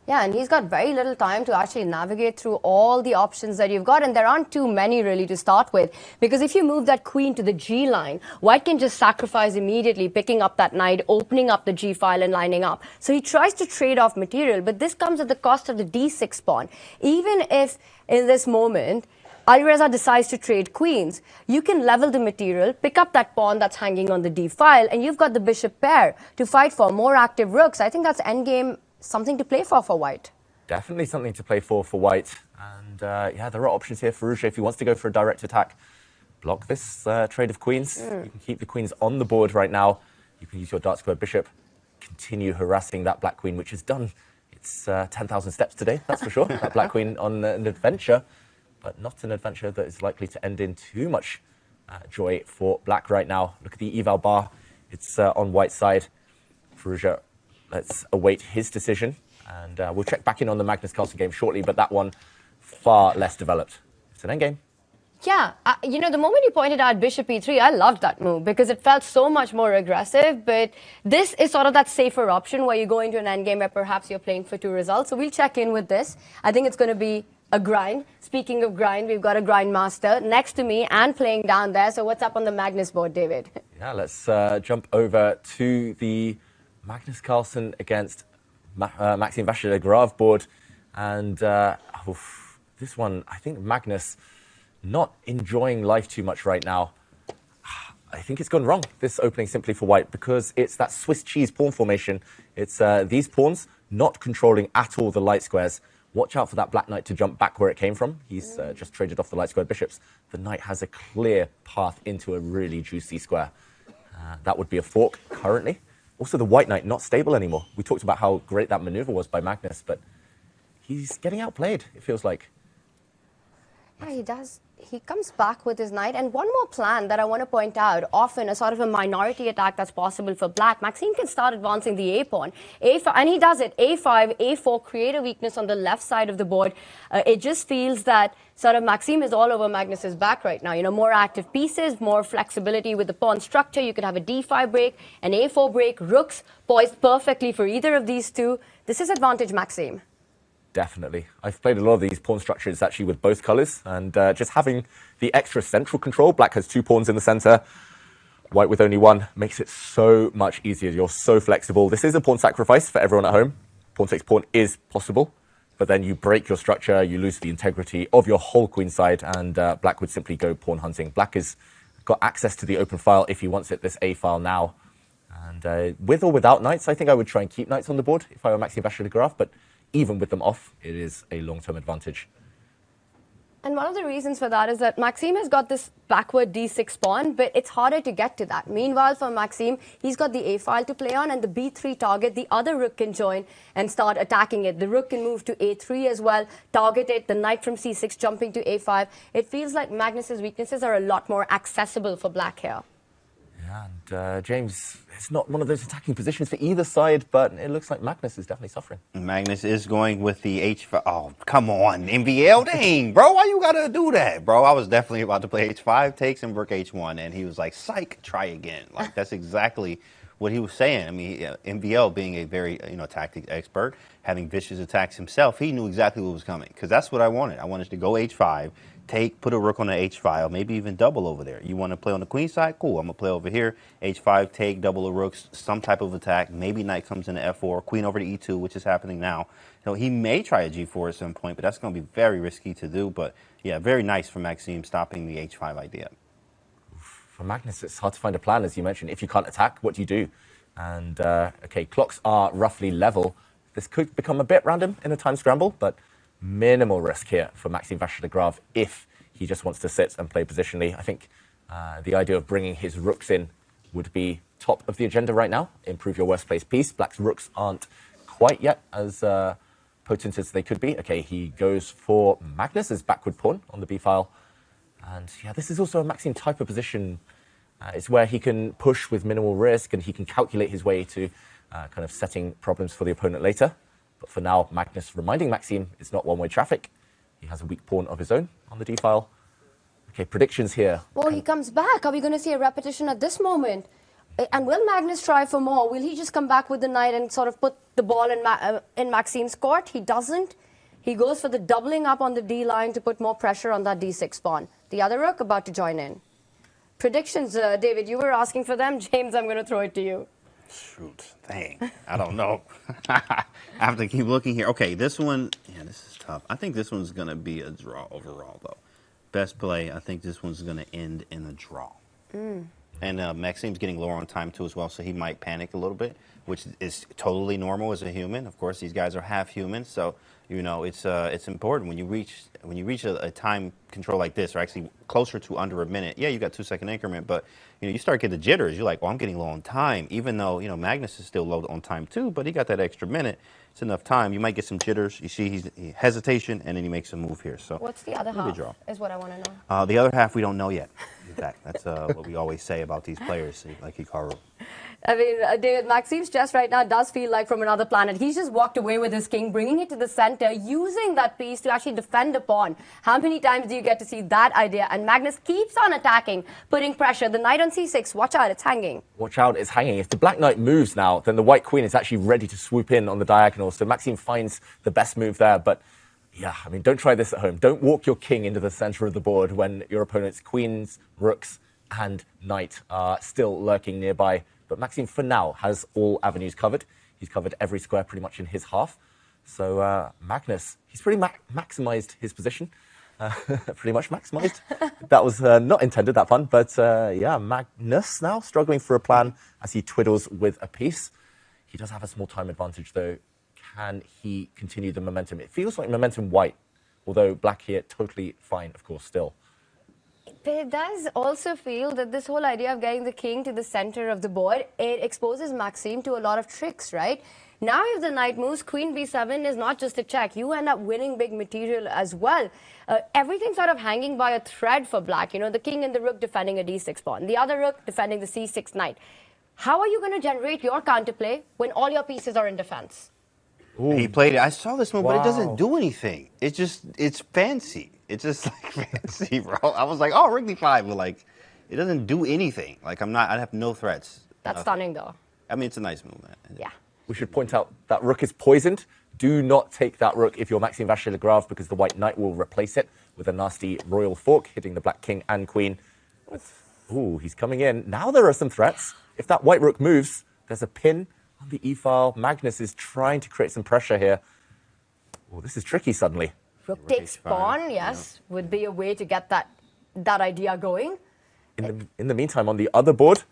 Yeah, and he's got very little time to actually navigate through all the options that you've got, and there aren't too many really to start with, because if you move that queen to the G line, white can just sacrifice immediately, picking up that knight, opening up the G file and lining up. So he tries to trade off material, but this comes at the cost of the D6 pawn. Even if in this moment Alireza decides to trade queens, you can level the material, pick up that pawn that's hanging on the D file, and you've got the bishop pair to fight for more active rooks. I think that's endgame, something to play for white. Definitely something to play for white. And yeah, there are options here for Firouzja if he wants to go for a direct attack. Block this trade of queens. You can keep the queens on the board right now. You can use your dark square bishop, continue harassing that black queen, which has done its 10,000 steps today, that's for sure. That black queen on an adventure, but not an adventure that is likely to end in too much joy for black right now. Look at the eval bar. It's on white's side. Firouzja, let's await his decision, and we'll check back in on the Magnus Carlsen game shortly, but that one far less developed. It's an endgame. Yeah, you know, the moment you pointed out bishop e3, I loved that move because it felt so much more aggressive, but this is sort of that safer option where you go into an endgame where perhaps you're playing for 2 results. So we'll check in with this. I think it's going to be a grind. Speaking of grind, we've got a grind master next to me and playing down there. So what's up on the Magnus board, David? Yeah, let's jump over to the Magnus Carlsen against Maxime Vachier-Lagrave board. And this one, I think Magnus not enjoying life too much right now. I think it's gone wrong, this opening simply for white, because it's that Swiss cheese pawn formation. It's these pawns not controlling at all the light squares. Watch out for that black knight to jump back where it came from. He's just traded off the light square bishops. The knight has a clear path into a really juicy square. That would be a fork currently. Also, the white knight not stable anymore. We talked about how great that maneuver was by Magnus, but he's getting outplayed, it feels like. Yeah, he does. He comes back with his knight. And one more plan that I want to point out, often a sort of a minority attack that's possible for black. Maxime can start advancing the A-pawn. A5, and he does it. A5, A4, create a weakness on the left side of the board. It just feels that sort of Maxime is all over Magnus's back right now. You know, more active pieces, more flexibility with the pawn structure. You could have a D5 break, an A4 break, rooks poised perfectly for either of these two. This is advantage Maxime. Definitely. I've played a lot of these pawn structures actually with both colors, and just having the extra central control, black has 2 pawns in the center, white with only 1, makes it so much easier. You're so flexible. This is a pawn sacrifice for everyone at home. Pawn takes pawn is possible, but then you break your structure, you lose the integrity of your whole queen side, and black would simply go pawn hunting. Black has got access to the open file if he wants it, this A file now. And with or without knights, I think I would try and keep knights on the board if I were Maxime Vachier-Lagrave, but even with them off, it is a long-term advantage. And one of the reasons for that is that Maxime has got this backward D6 pawn, but it's harder to get to that. Meanwhile, for Maxime, he's got the A file to play on, and the B3 target, the other rook can join and start attacking it. The rook can move to A3 as well, target it, the knight from C6 jumping to A5. It feels like Magnus's weaknesses are a lot more accessible for black here. Yeah, and James, it's not one of those attacking positions for either side, but it looks like Magnus is definitely suffering. Magnus is going with the H5. Oh, come on, MVL, dang, bro, why you gotta do that, bro? I was definitely about to play H5 takes and rook H1, and he was like, psych, try again. Like, that's exactly what he was saying. I mean, MVL being a very, tactic expert, having vicious attacks himself, he knew exactly what was coming, because that's what I wanted. I wanted to go H5, take, put a rook on the H file, maybe even double over there. You want to play on the queen side? Cool, I'm going to play over here. H5, take, double the rooks, some type of attack. Maybe knight comes into F4, queen over to E2, which is happening now. He may try a G4 at some point, but that's going to be very risky to do. But yeah, very nice for Maxime stopping the H5 idea. For Magnus, it's hard to find a plan, as you mentioned. If you can't attack, what do you do? And, okay, clocks are roughly level. This could become a bit random in a time scramble, but minimal risk here for Maxime Vachier-Lagrave if he just wants to sit and play positionally. I think the idea of bringing his rooks in would be top of the agenda right now. Improve your worst place piece. Black's rooks aren't quite yet as potent as they could be. Okay, he goes for Magnus's backward pawn on the B file. And yeah, this is also a Maxime type of position. It's where he can push with minimal risk and he can calculate his way to kind of setting problems for the opponent later. But for now, Magnus reminding Maxime it's not one-way traffic. He has a weak pawn of his own on the D file. Okay, predictions here. Well, he comes back. Are we going to see a repetition at this moment? And will Magnus try for more? Will he just come back with the knight and sort of put the ball in Maxime's court? He doesn't. He goes for the doubling up on the D line to put more pressure on that D6 pawn. The other rook about to join in. Predictions, David, you were asking for them. James, I'm going to throw it to you. Shoot, dang, I don't know. I have to keep looking here. Okay, this one, yeah, this is tough. I think this one's going to be a draw overall, though. Best play, I think this one's going to end in a draw. And Maxime's getting lower on time, too, as well, so he might panic a little bit, which is totally normal as a human. Of course, these guys are half human, so, you know, it's important when you reach a time control like this, or actually closer to under a minute. Yeah, you got 2-second increment, but, you know, you start getting the jitters. You're like, oh, I'm getting low on time, even though, you know, Magnus is still low on time, too, but he got that extra minute. It's enough time. You might get some jitters. You see he hesitation, and then he makes a move here. So what's the other half is what I want to know. The other half we don't know yet. In fact, that's what we always say about these players, like Hikaru. I mean, David, Maxime's chess right now does feel like from another planet. He's just walked away with his king, bringing it to the center, using that piece to actually defend a pawn. How many times do you get to see that idea? And Magnus keeps on attacking, putting pressure. The knight on c6, watch out, it's hanging. Watch out, it's hanging. If the black knight moves now, then the white queen is actually ready to swoop in on the diagonal. So Maxime finds the best move there. But yeah, I mean, don't try this at home. Don't walk your king into the center of the board when your opponent's queens, rooks, and knight are still lurking nearby. But Maxime, for now, has all avenues covered. He's covered every square pretty much in his half. So Magnus, he's pretty maximized his position. Pretty much maximized. That was not intended, that pun. But yeah, Magnus now struggling for a plan as he twiddles with a piece. He does have a small time advantage, though. Can he continue the momentum? It feels like momentum white, although black here totally fine, of course, still. But it does also feel that this whole idea of getting the king to the center of the board, it exposes Maxime to a lot of tricks, right? Now if the knight moves, queen b7 is not just a check. You end up winning big material as well. Everything's sort of hanging by a thread for black. You know, the king and the rook defending a d6 pawn. The other rook defending the c6 knight. How are you going to generate your counterplay when all your pieces are in defense? Ooh. He played it. I saw this one, but it doesn't do anything. It's fancy. It's just like fancy, bro. I was like, oh, rook d5, but like, it doesn't do anything. Like, I have no threats. That's stunning, though. I mean, it's a nice move, man. Yeah. We should point out that rook is poisoned. Do not take that rook if you're Maxime Vachier-Lagrave, because the white knight will replace it with a nasty royal fork, hitting the black king and queen. Ooh, he's coming in. Now there are some threats. If that white rook moves, there's a pin on the e-file. Magnus is trying to create some pressure here. Oh, this is tricky suddenly. Rook takes pawn, yes, would be a way to get that idea going. In the meantime, on the other board,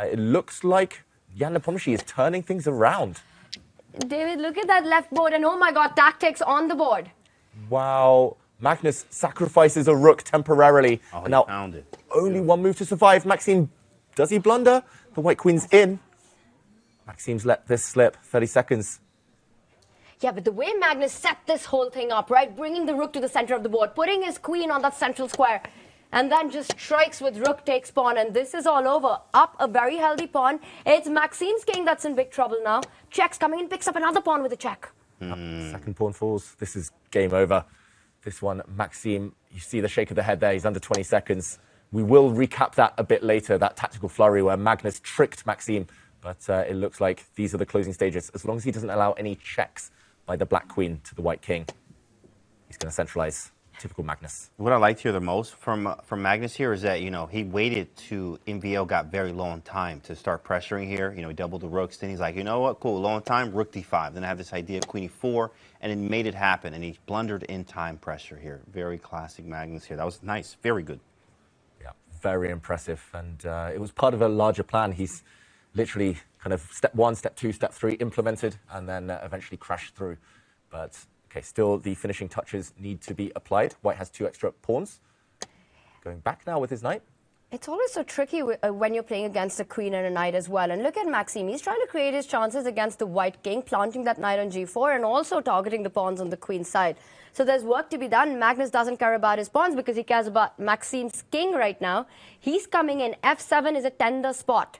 it looks like Nepomniachtchi is turning things around. David, look at that left board, and oh my god, tactics on the board. Wow. Magnus sacrifices a rook temporarily. Oh, and now found it. Only one move to survive. Maxime, does he blunder? The white queen's in. Maxime's let this slip. 30 seconds. Yeah, but the way Magnus set this whole thing up, right? Bringing the rook to the center of the board, putting his queen on that central square, and then just strikes with rook takes pawn, and this is all over. Up a very healthy pawn. It's Maxime's king that's in big trouble now. Checks coming in, picks up another pawn with a check. Second pawn falls. This is game over. This one, Maxime, you see the shake of the head there. He's under 20 seconds. We will recap that a bit later, that tactical flurry where Magnus tricked Maxime. But it looks like these are the closing stages. As long as he doesn't allow any checks by the black queen to the white king, he's going to centralize. Typical Magnus. What I liked here the most from Magnus here is that, you know, he waited to MVL got very low on time to start pressuring here. You know, he doubled the rooks. Then he's like, you know what, cool, low on time, rook d5. Then I have this idea of queen e4, and it made it happen. And he blundered in time pressure here. Very classic Magnus here. That was nice. Very good. Yeah, very impressive. And it was part of a larger plan. He's literally kind of step 1, step 2, step 3 implemented, and then eventually crashed through. But okay, still the finishing touches need to be applied. White has 2 extra pawns. Going back now with his knight. It's always so tricky when you're playing against a queen and a knight as well. And look at Maxime. He's trying to create his chances against the white king, planting that knight on g4 and also targeting the pawns on the queen's side. So there's work to be done. Magnus doesn't care about his pawns because he cares about Maxime's king right now. He's coming in. f7 is a tender spot.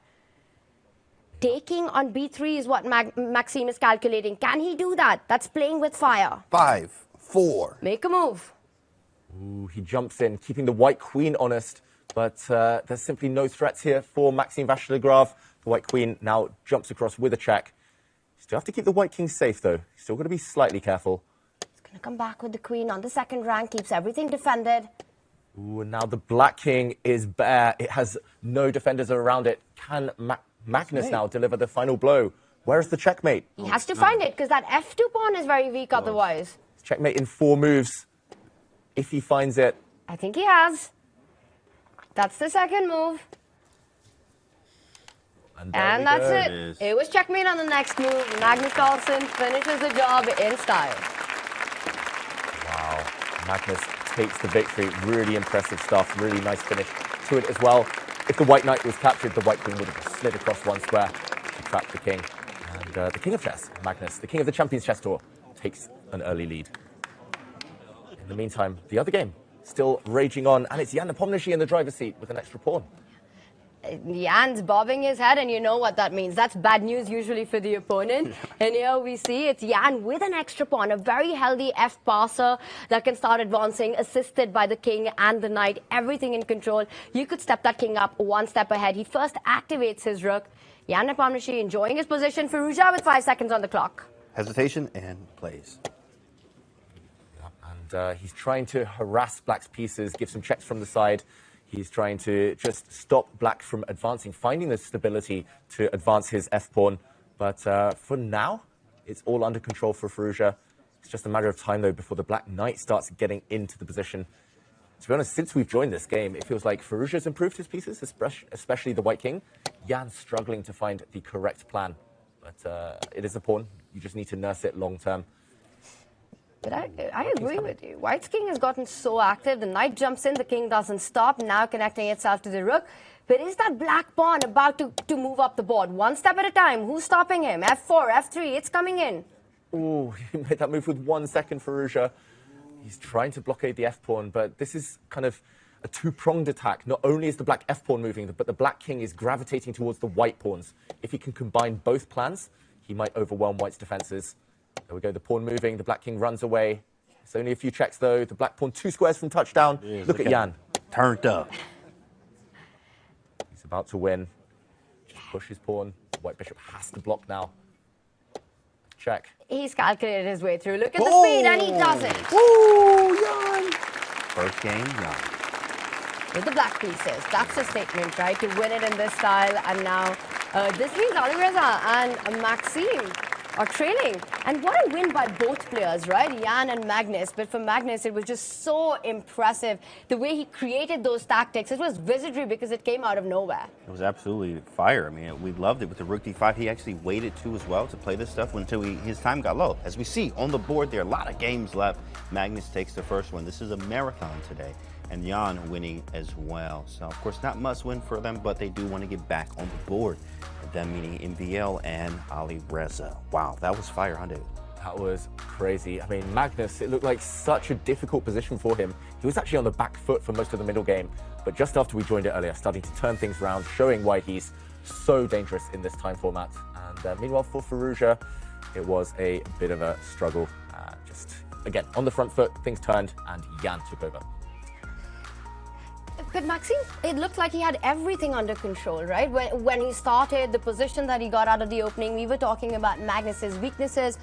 Taking on b3 is what Maxime is calculating. Can he do that? That's playing with fire. 5, 4. Make a move. Ooh, he jumps in, keeping the white queen honest, but there's simply no threats here for Maxime Vachier-Lagrave. The white queen now jumps across with a check. Still have to keep the white king safe, though. Still got to be slightly careful. He's going to come back with the queen on the second rank, keeps everything defended. Ooh, and now the black king is bare. It has no defenders around it. Can Magnus now deliver the final blow? Where's the checkmate? He has to find it, because that f2 pawn is very weak otherwise. Checkmate in 4 moves. If he finds it. I think he has. That's the second move. And that's it. It was checkmate on the next move. Magnus Carlsen finishes the job in style. Wow. Magnus takes the victory. Really impressive stuff. Really nice finish to it as well. If the white knight was captured, the white queen would have slid across one square to trap the king. And the king of chess, Magnus, the king of the Champions Chess Tour, takes an early lead. In the meantime, the other game still raging on, and it's Jan Nepomniachtchi in the driver's seat with an extra pawn. Jan's bobbing his head, and you know what that means. That's bad news usually for the opponent. And here we see it's Jan with an extra pawn, a very healthy F passer that can start advancing, assisted by the king and the knight, everything in control. You could step that king up one step ahead. He first activates his rook. Jan Nepomniachtchi enjoying his position. Firouzja with 5 seconds on the clock. Hesitation and plays. And he's trying to harass black's pieces, give some checks from the side. He's trying to just stop black from advancing, finding the stability to advance his f-pawn. But for now, it's all under control for Firouzja. It's just a matter of time, though, before the black knight starts getting into the position. To be honest, since we've joined this game, it feels like Firouzja's improved his pieces, especially the white king. Jan's struggling to find the correct plan. But it is a pawn. You just need to nurse it long term. But I agree with you. White's king has gotten so active. The knight jumps in, the king doesn't stop, now connecting itself to the rook. But is that black pawn about to move up the board? One step at a time. Who's stopping him? F4, F3, it's coming in. Ooh, he made that move with 1 second, Firouzja. He's trying to blockade the f-pawn, but this is kind of a two-pronged attack. Not only is the black f-pawn moving, but the black king is gravitating towards the white pawns. If he can combine both plans, he might overwhelm white's defenses. There we go, the pawn moving, the black king runs away. It's only a few checks, though. The black pawn 2 squares from touchdown. Look at Jan. Turned up. He's about to win. Just push his pawn. White bishop has to block now. Check. He's calculated his way through. Look at the speed, and he doesn't. Ooh, Jan. First game, Jan. With the black pieces. That's a statement, right? To win it in this style. And now this means Alireza and Maxime are trailing. And what a win by both players, right? Jan and Magnus. But for Magnus, it was just so impressive. The way he created those tactics. It was wizardry because it came out of nowhere. It was absolutely fire. I mean, we loved it with the rook d5. He actually waited too as well to play this stuff until his time got low. As we see on the board, there are a lot of games left. Magnus takes the first one. This is a marathon today. And Jan winning as well. So, of course, not must win for them, but they do want to get back on the board. Them meaning MVL and Alireza. Wow, that was fire, huh, David? That was crazy. I mean, Magnus, it looked like such a difficult position for him. He was actually on the back foot for most of the middle game, but just after we joined it earlier, starting to turn things around, showing why he's so dangerous in this time format. And meanwhile, for Firouzja, it was a bit of a struggle. Just, again, on the front foot, things turned, and Jan took over. But Maxime, it looked like he had everything under control, right? When he started, the position that he got out of the opening, we were talking about Magnus's weaknesses,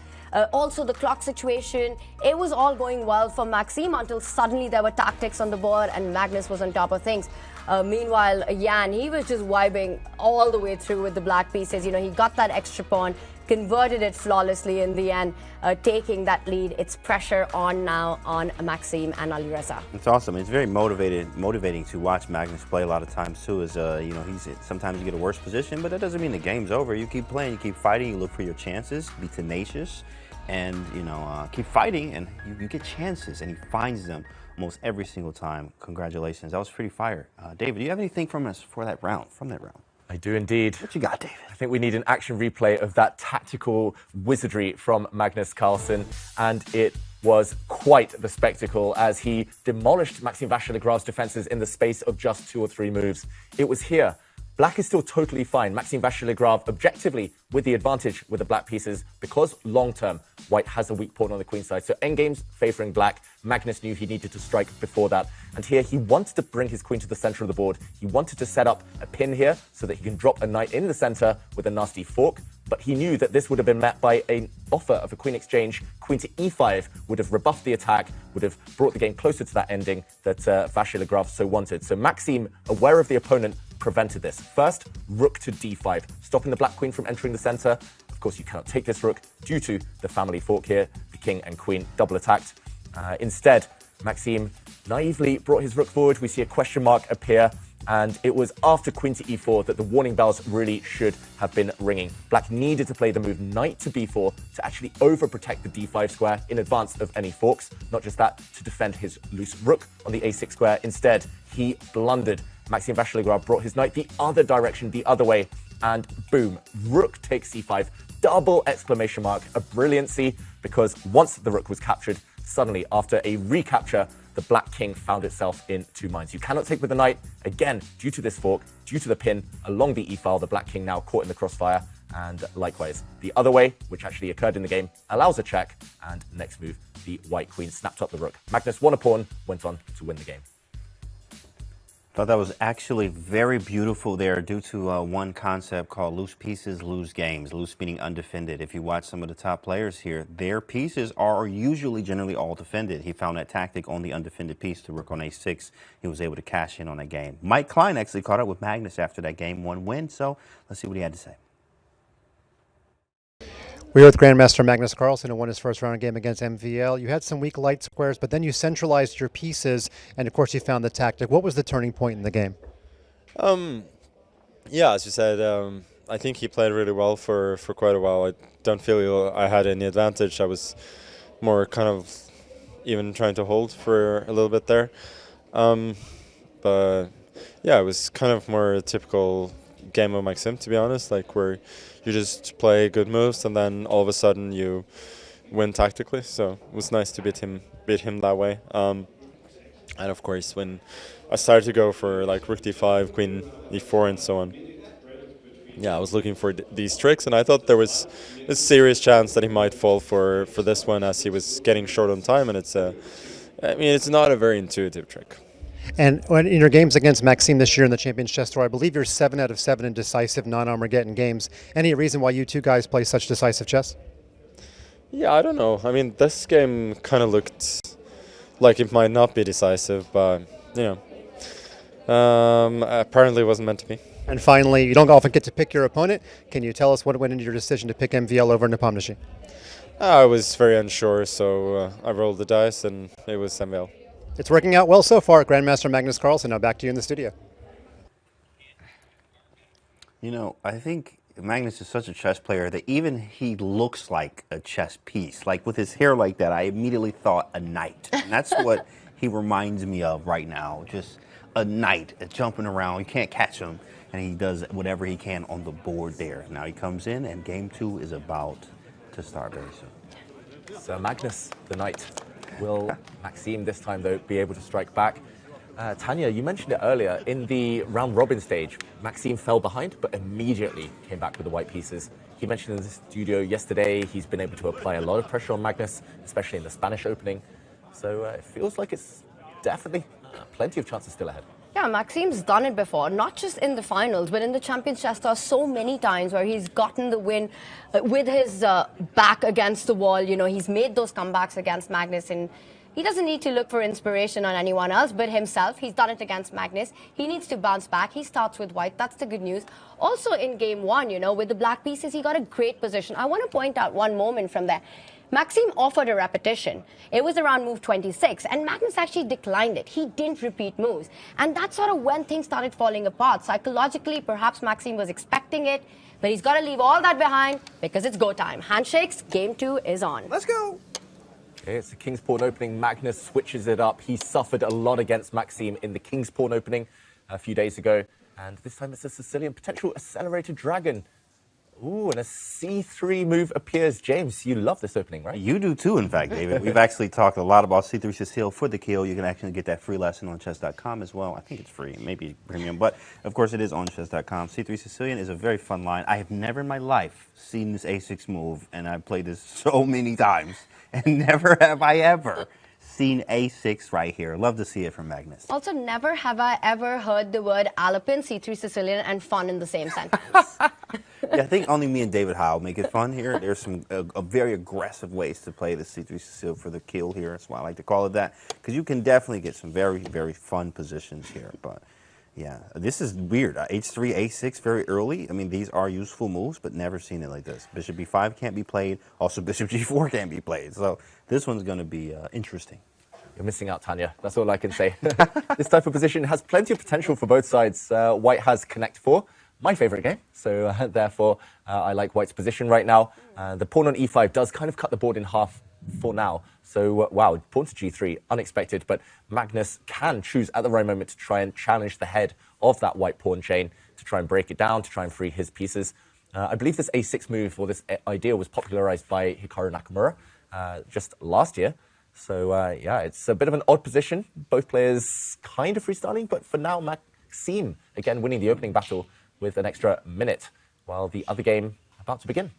also the clock situation. It was all going well for Maxime until suddenly there were tactics on the board and Magnus was on top of things. Meanwhile, Jan, he was just vibing all the way through with the black pieces. You know, he got that extra pawn, converted it flawlessly in the end, taking that lead. It's pressure on now on Maxime and Alireza. It's awesome. It's very motivating to watch Magnus play a lot of times too. Is you know, sometimes you get a worse position, but that doesn't mean the game's over. You keep playing, you keep fighting, you look for your chances, be tenacious, and you know, keep fighting, and you get chances, and he finds them almost every single time. Congratulations. That was pretty fire. David, do you have anything from us for that round? I do indeed. What you got, David? I think we need an action replay of that tactical wizardry from Magnus Carlsen, and it was quite the spectacle as he demolished Maxime Vachier-Lagrave's defenses in the space of just 2 or 3 moves. It was here, Black is still totally fine. Maxime Vachier-Lagrave objectively with the advantage with the black pieces because long-term, white has a weak pawn on the queen side. So endgame's favoring black. Magnus knew he needed to strike before that. And here he wanted to bring his queen to the center of the board. He wanted to set up a pin here so that he can drop a knight in the center with a nasty fork. But he knew that this would have been met by an offer of a queen exchange. Queen to e5 would have rebuffed the attack, would have brought the game closer to that ending that Vachier-Lagrave so wanted. So Maxime, aware of the opponent, prevented this. First, rook to d5, stopping the black queen from entering the center. Of course, you cannot take this rook due to the family fork here. The king and queen double attacked. Instead, Maxime naively brought his rook forward. We see a question mark appear, and it was after queen to e4 that the warning bells really should have been ringing. Black needed to play the move knight to b4 to actually overprotect the d5 square in advance of any forks. Not just that, to defend his loose rook on the a6 square. Instead, he blundered. Maxime Vachier-Lagrave brought his knight the other direction, the other way, and boom, rook takes c5. Double exclamation mark, a brilliancy, because once the rook was captured, suddenly after a recapture, the black king found itself in two minds. You cannot take with the knight. Again, due to this fork, due to the pin along the e-file, the black king now caught in the crossfire. And likewise, the other way, which actually occurred in the game, allows a check. And next move, the white queen snapped up the rook. Magnus won a pawn, went on to win the game. Thought that was actually very beautiful there due to one concept called loose pieces, lose games. Loose meaning undefended. If you watch some of the top players here, their pieces are usually generally all defended. He found that tactic on the undefended piece, the rook on a6. He was able to cash in on that game. Mike Klein actually caught up with Magnus after that game, 1 win. So let's see what he had to say. We're with Grandmaster Magnus Carlsen, who won his first round game against MVL. You had some weak light squares, but then you centralized your pieces, and of course you found the tactic. What was the turning point in the game? Yeah, as you said, I think he played really well for quite a while. I don't feel I had any advantage. I was more kind of even trying to hold for a little bit there. But yeah, it was kind of more a typical game of Maxime, to be honest, like where you just play good moves and then all of a sudden you win tactically. So it was nice to beat him that way. And of course, when I started to go for like rook d5, queen e4, and so on, yeah, I was looking for these tricks, and I thought there was a serious chance that he might fall for this one as he was getting short on time, and it's not a very intuitive trick. And in your games against Maxime this year in the Champions Chess Tour, I believe you're 7 out of 7 in decisive non-Armageddon games. Any reason why you two guys play such decisive chess? Yeah, I don't know. I mean, this game kind of looked like it might not be decisive, but, you know, apparently it wasn't meant to be. And finally, you don't often get to pick your opponent. Can you tell us what went into your decision to pick MVL over Nepomniachtchi? I was very unsure, so I rolled the dice and it was MVL. It's working out well so far. Grandmaster Magnus Carlsen, now back to you in the studio. You know, I think Magnus is such a chess player that even he looks like a chess piece. Like with his hair like that, I immediately thought a knight. And that's what he reminds me of right now. Just a knight jumping around. You can't catch him. And he does whatever he can on the board there. Now he comes in and game 2 is about to start very soon. So Magnus, the knight. Will Maxime this time, though, be able to strike back? Tanya, you mentioned it earlier. In the round-robin stage, Maxime fell behind, but immediately came back with the white pieces. He mentioned in the studio yesterday he's been able to apply a lot of pressure on Magnus, especially in the Spanish opening. So it feels like it's definitely plenty of chances still ahead. Yeah, Maxime's done it before, not just in the finals, but in the Champions Chess Tour so many times where he's gotten the win with his back against the wall. You know, he's made those comebacks against Magnus, and he doesn't need to look for inspiration on anyone else but himself. He's done it against Magnus. He needs to bounce back. He starts with white. That's the good news. Also in game 1, you know, with the black pieces, he got a great position. I want to point out one moment from there. Maxime offered a repetition. It was around move 26, and Magnus actually declined it. He didn't repeat moves. And that's sort of when things started falling apart. Psychologically, perhaps Maxime was expecting it, but he's got to leave all that behind because it's go time. Handshakes, game 2 is on. Let's go. Okay, it's the King's Pawn opening. Magnus switches it up. He suffered a lot against Maxime in the King's Pawn opening a few days ago. And this time it's a Sicilian potential accelerated dragon. Ooh, and a c3 move appears. James, you love this opening, right? You do too, in fact, David. We've actually talked a lot about c3 Sicile for the kill. You can actually get that free lesson on Chess.com as well. I think it's free, maybe premium, but of course it is on Chess.com. c3 Sicilian is a very fun line. I have never in my life seen this a6 move, and I've played this so many times, and never have I ever seen a6 right here. Love to see it from Magnus. Also, never have I ever heard the word Alapin, C3 Sicilian, and fun in the same sentence. Yeah, I think only me and David Howe make it fun here. There's some very aggressive ways to play the c3 Sicile for the kill here. That's why I like to call it that, because you can definitely get some very, very fun positions here. But yeah, this is weird. H3, A6 very early. I mean, these are useful moves, but never seen it like this. Bishop B5 can't be played. Also, Bishop G4 can't be played. So this one's going to be interesting. You're missing out, Tanya. That's all I can say. This type of position has plenty of potential for both sides. White has Connect 4, my favorite game. So therefore, I like White's position right now. The pawn on E5 does kind of cut the board in half for now. So, wow, pawn to G3, unexpected. But Magnus can choose at the right moment to try and challenge the head of that white pawn chain, to try and break it down, to try and free his pieces. I believe this A6 move, or this idea, was popularized by Hikaru Nakamura just last year. So, yeah, it's a bit of an odd position. Both players kind of freestyling, but for now, Maxime, again, winning the opening battle with an extra minute, while the other game about to begin.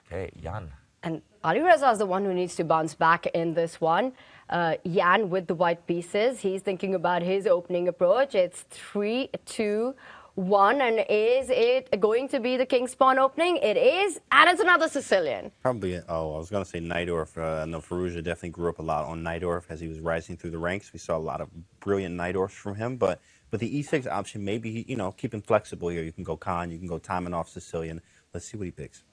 Okay, Jan. And Alireza is the one who needs to bounce back in this one. Jan with the white pieces, he's thinking about his opening approach. It's 3, 2, 1, and is it going to be the King's Pawn opening? It is, and it's another Sicilian. Probably, I was going to say Najdorf. No, Firouzja definitely grew up a lot on Najdorf as he was rising through the ranks. We saw a lot of brilliant Najdorfs from him, but the E6 option, maybe, you know, keep him flexible here. You can go Khan, you can go Taimanov Sicilian. Let's see what he picks.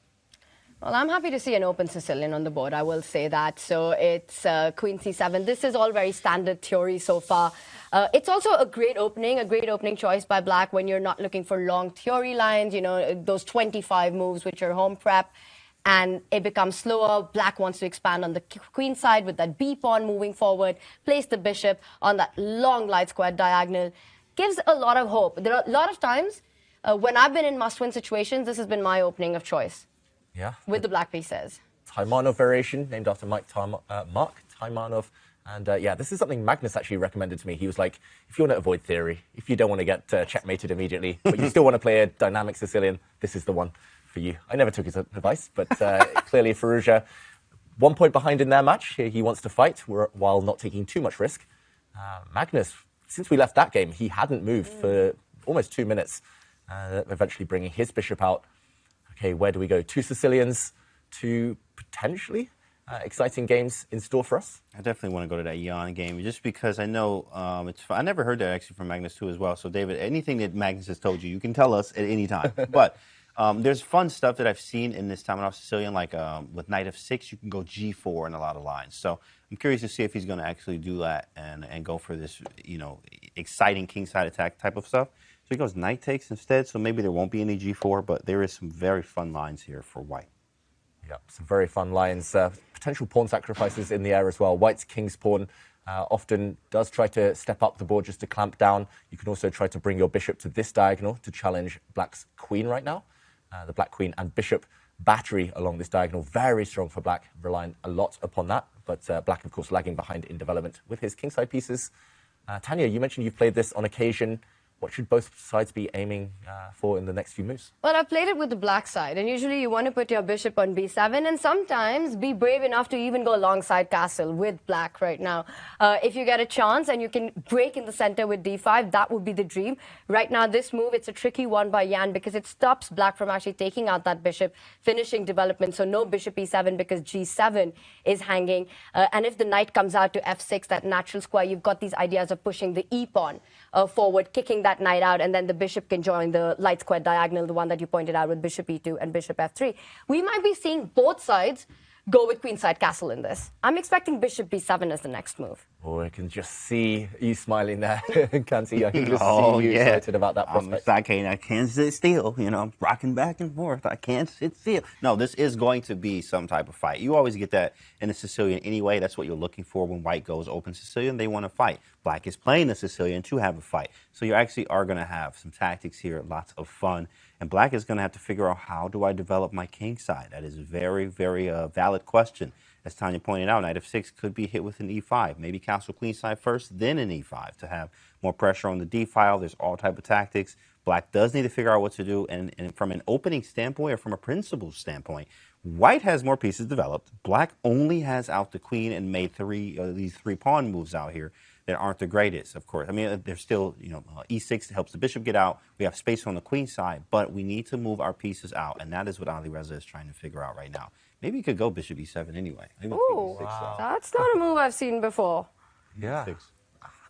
Well, I'm happy to see an open Sicilian on the board, I will say that. So it's Queen C7. This is all very standard theory so far. It's also a great opening choice by Black when you're not looking for long theory lines, you know, those 25 moves which are home prep, and it becomes slower. Black wants to expand on the queen side with that B pawn moving forward, place the bishop on that long light square diagonal. Gives a lot of hope. There are a lot of times when I've been in must-win situations, this has been my opening of choice. Yeah. With the black pieces. Taimanov variation, named after Mark Taimanov. And yeah, this is something Magnus actually recommended to me. He was like, if you want to avoid theory, if you don't want to get checkmated immediately, but you still want to play a dynamic Sicilian, this is the one for you. I never took his advice, but clearly Firouzja, 1 point behind in their match. He wants to fight while not taking too much risk. Magnus, since we left that game, he hadn't moved for almost 2 minutes, eventually bringing his bishop out. Okay, where do we go? 2 Sicilians, 2 potentially exciting games in store for us. I definitely want to go to that Jan game, just because I know it's fun. I never heard that actually from Magnus too as well. So David, anything that Magnus has told you, you can tell us at any time. But there's fun stuff that I've seen in this Taimanov Sicilian, like with Knight f6, you can go G4 in a lot of lines. So I'm curious to see if he's going to actually do that and go for this, you know, exciting kingside attack type of stuff. So he goes knight takes instead, so maybe there won't be any G4, but there is some very fun lines here for White. Yeah, some very fun lines. Potential pawn sacrifices in the air as well. White's king's pawn often does try to step up the board just to clamp down. You can also try to bring your bishop to this diagonal to challenge Black's queen right now. The Black queen and bishop battery along this diagonal, very strong for Black, relying a lot upon that. But Black, of course, lagging behind in development with his kingside pieces. Tanya, you mentioned you've played this on occasion. What should both sides be aiming for in the next few moves? Well, I've played it with the black side, and usually you want to put your bishop on b7, and sometimes be brave enough to even go alongside castle with black right now. If you get a chance and you can break in the center with d5, that would be the dream. Right now, this move, it's a tricky one by Jan because it stops Black from actually taking out that bishop, finishing development. So no bishop e7 because g7 is hanging. And if the knight comes out to f6, that natural square, you've got these ideas of pushing the e-pawn forward, kicking that knight out, and then the bishop can join the light square diagonal, the one that you pointed out with bishop e2 and bishop f3. We might be seeing both sides go with queenside castle in this. I'm expecting bishop b7 as the next move. Oh, I can just see you smiling there. Can't see you. I can just see you excited about that prospect. I can't sit still. You know, I'm rocking back and forth. I can't sit still. No, this is going to be some type of fight. You always get that in a Sicilian anyway. That's what you're looking for when White goes open Sicilian. They want to fight. Black is playing the Sicilian to have a fight. So you actually are going to have some tactics here, lots of fun. And Black is going to have to figure out, how do I develop my king side? That is a very, very valid question. As Tanya pointed out, knight f6 could be hit with an e5. Maybe castle queen side first, then an e5 to have more pressure on the d file. There's all type of tactics. Black does need to figure out what to do. And from an opening standpoint, or from a principle standpoint, White has more pieces developed. Black only has out the queen and made these three pawn moves out here that aren't the greatest, of course. I mean, there's still, e6 helps the bishop get out. We have space on the queen side, but we need to move our pieces out, and that is what Alireza is trying to figure out right now. Maybe he could go bishop e7 anyway. Ooh, that's not a move I've seen before. Yeah,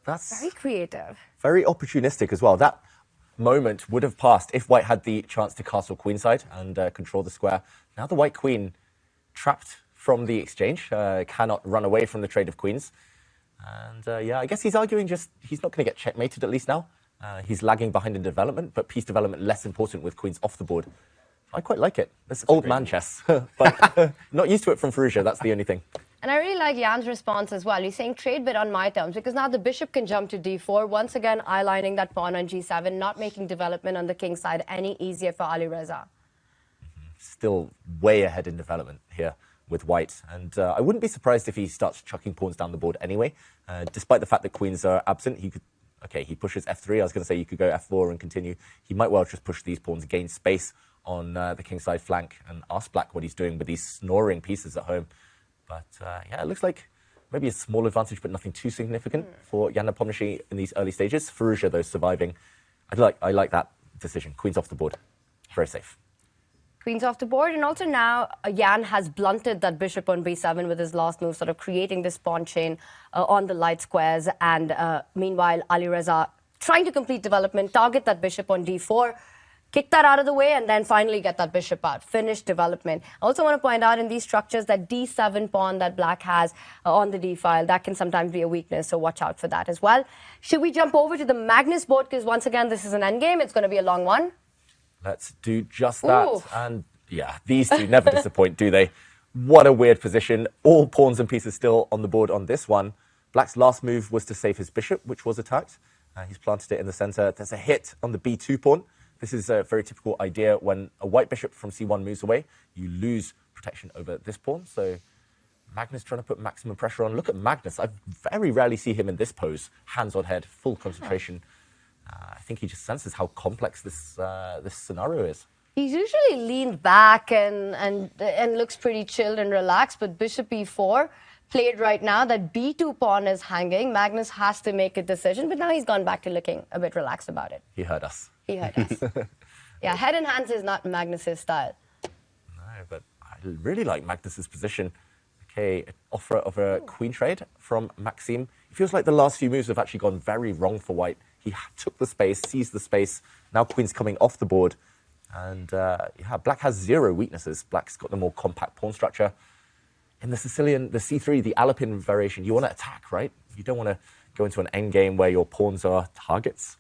that's Very creative. very opportunistic as well. That moment would have passed if White had the chance to castle queenside and control the square. Now the White queen, trapped from the exchange, cannot run away from the trade of queens. And yeah, I guess he's arguing he's not going to get checkmated, at least now. He's lagging behind in development, but piece development less important with queens off the board. I quite like it. That's old man chess, but not used to it from Firouzja, that's the only thing. And I really like Jan's response as well. He's saying trade bit on my terms, because now the bishop can jump to d4, once again eyelining that pawn on g7, not making development on the king side any easier for Alireza. Still way ahead in development here with White, and I wouldn't be surprised if he starts chucking pawns down the board anyway. Despite the fact that queens are absent, he pushes f3. I was going to say you could go f4 and continue. He might well just push these pawns, gain space on the kingside flank, and ask Black what he's doing with these snoring pieces at home. But yeah, it looks like maybe a small advantage, but nothing too significant for Jan Nepomniachtchi in these early stages. Firouzja, though, surviving. I like that decision. Queens off the board, very safe. Queens off the board, and also now Jan has blunted that bishop on b7 with his last move, sort of creating this pawn chain on the light squares. And meanwhile, Alireza trying to complete development, target that bishop on d4, kick that out of the way, and then finally get that bishop out. Finish development. I also want to point out in these structures that d7 pawn that Black has on the d file, that can sometimes be a weakness, so watch out for that as well. Should we jump over to the Magnus board? Because once again, this is an endgame. It's going to be a long one. Let's do just that. Ooh. And yeah, these two never disappoint, do they? What a weird position. All pawns and pieces still on the board on this one. Black's last move was to save his bishop, which was attacked. He's planted it in the center. There's a hit on the b2 pawn. This is a very typical idea. When a white bishop from c1 moves away, you lose protection over this pawn. So Magnus trying to put maximum pressure on. Look at Magnus. I very rarely see him in this pose. Hands on head, full concentration. I think he just senses how complex this scenario is. He's usually leaned back and looks pretty chilled and relaxed, but bishop e4 played right now. That b2 pawn is hanging. Magnus has to make a decision, but now he's gone back to looking a bit relaxed about it. He heard us. He heard us. Yeah, head and hands is not Magnus's style. No, but I really like Magnus's position. Okay, offer of a queen trade from Maxime. It feels like the last few moves have actually gone very wrong for White. He took the space, seized the space. Now queen's coming off the board. And yeah, Black has zero weaknesses. Black's got the more compact pawn structure. In the Sicilian, the c3, the Alpin variation, you want to attack, right? You don't want to go into an endgame where your pawns are targets.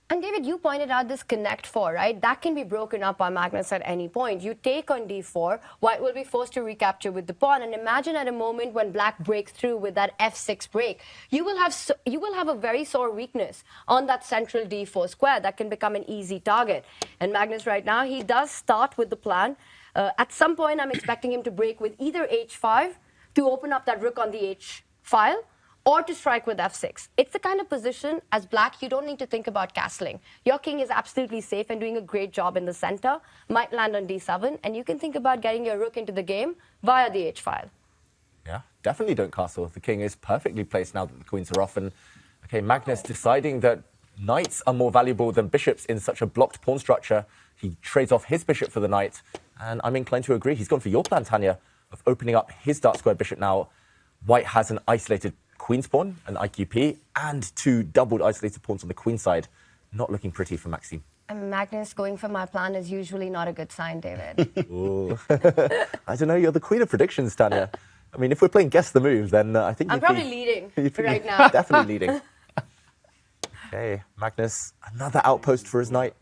And David, you pointed out this connect 4, right? That can be broken up by Magnus at any point. You take on d4, White will be forced to recapture with the pawn. And imagine at a moment when Black breaks through with that f6 break, you will have a very sore weakness on that central d4 square that can become an easy target. And Magnus right now, he does start with the plan. At some point, I'm expecting him to break with either h5 to open up that rook on the h file, or to strike with f6. It's the kind of position, as Black, you don't need to think about castling. Your king is absolutely safe and doing a great job in the center, might land on d7, and you can think about getting your rook into the game via the h file. Yeah, definitely don't castle. The king is perfectly placed now that the queens are off. And okay, Magnus deciding that knights are more valuable than bishops in such a blocked pawn structure. He trades off his bishop for the knight, and I'm inclined to agree. He's gone for your plan, Tanya, of opening up his dark square bishop now. White has an isolated queen's pawn, an IQP, and two doubled isolated pawns on the queen side. Not looking pretty for Maxime. And Magnus going for my plan is usually not a good sign, David. Ooh. I don't know, you're the queen of predictions, Tanya. I mean, if we're playing Guess the Move, then I think I'm probably leading right now. Definitely leading. Okay, Magnus, another outpost for his knight.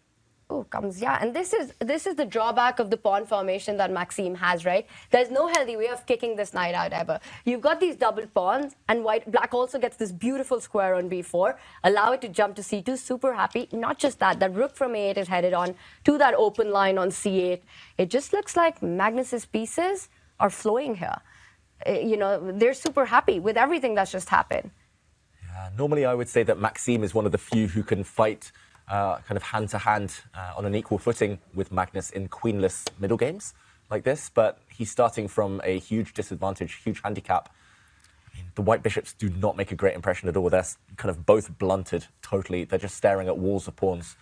Oh, comes, yeah. And this is the drawback of the pawn formation that Maxime has, right? There's no healthy way of kicking this knight out ever. You've got these double pawns, and black also gets this beautiful square on b4. Allow it to jump to c2, super happy. Not just that, that rook from a8 is headed on to that open line on c8. It just looks like Magnus's pieces are flowing here. You know, they're super happy with everything that's just happened. Normally, I would say that Maxime is one of the few who can fight kind of hand-to-hand on an equal footing with Magnus in queenless middle games like this, but he's starting from a huge disadvantage, huge handicap. I mean, the white bishops do not make a great impression at all. They're kind of both blunted totally. They're just staring at walls of pawns.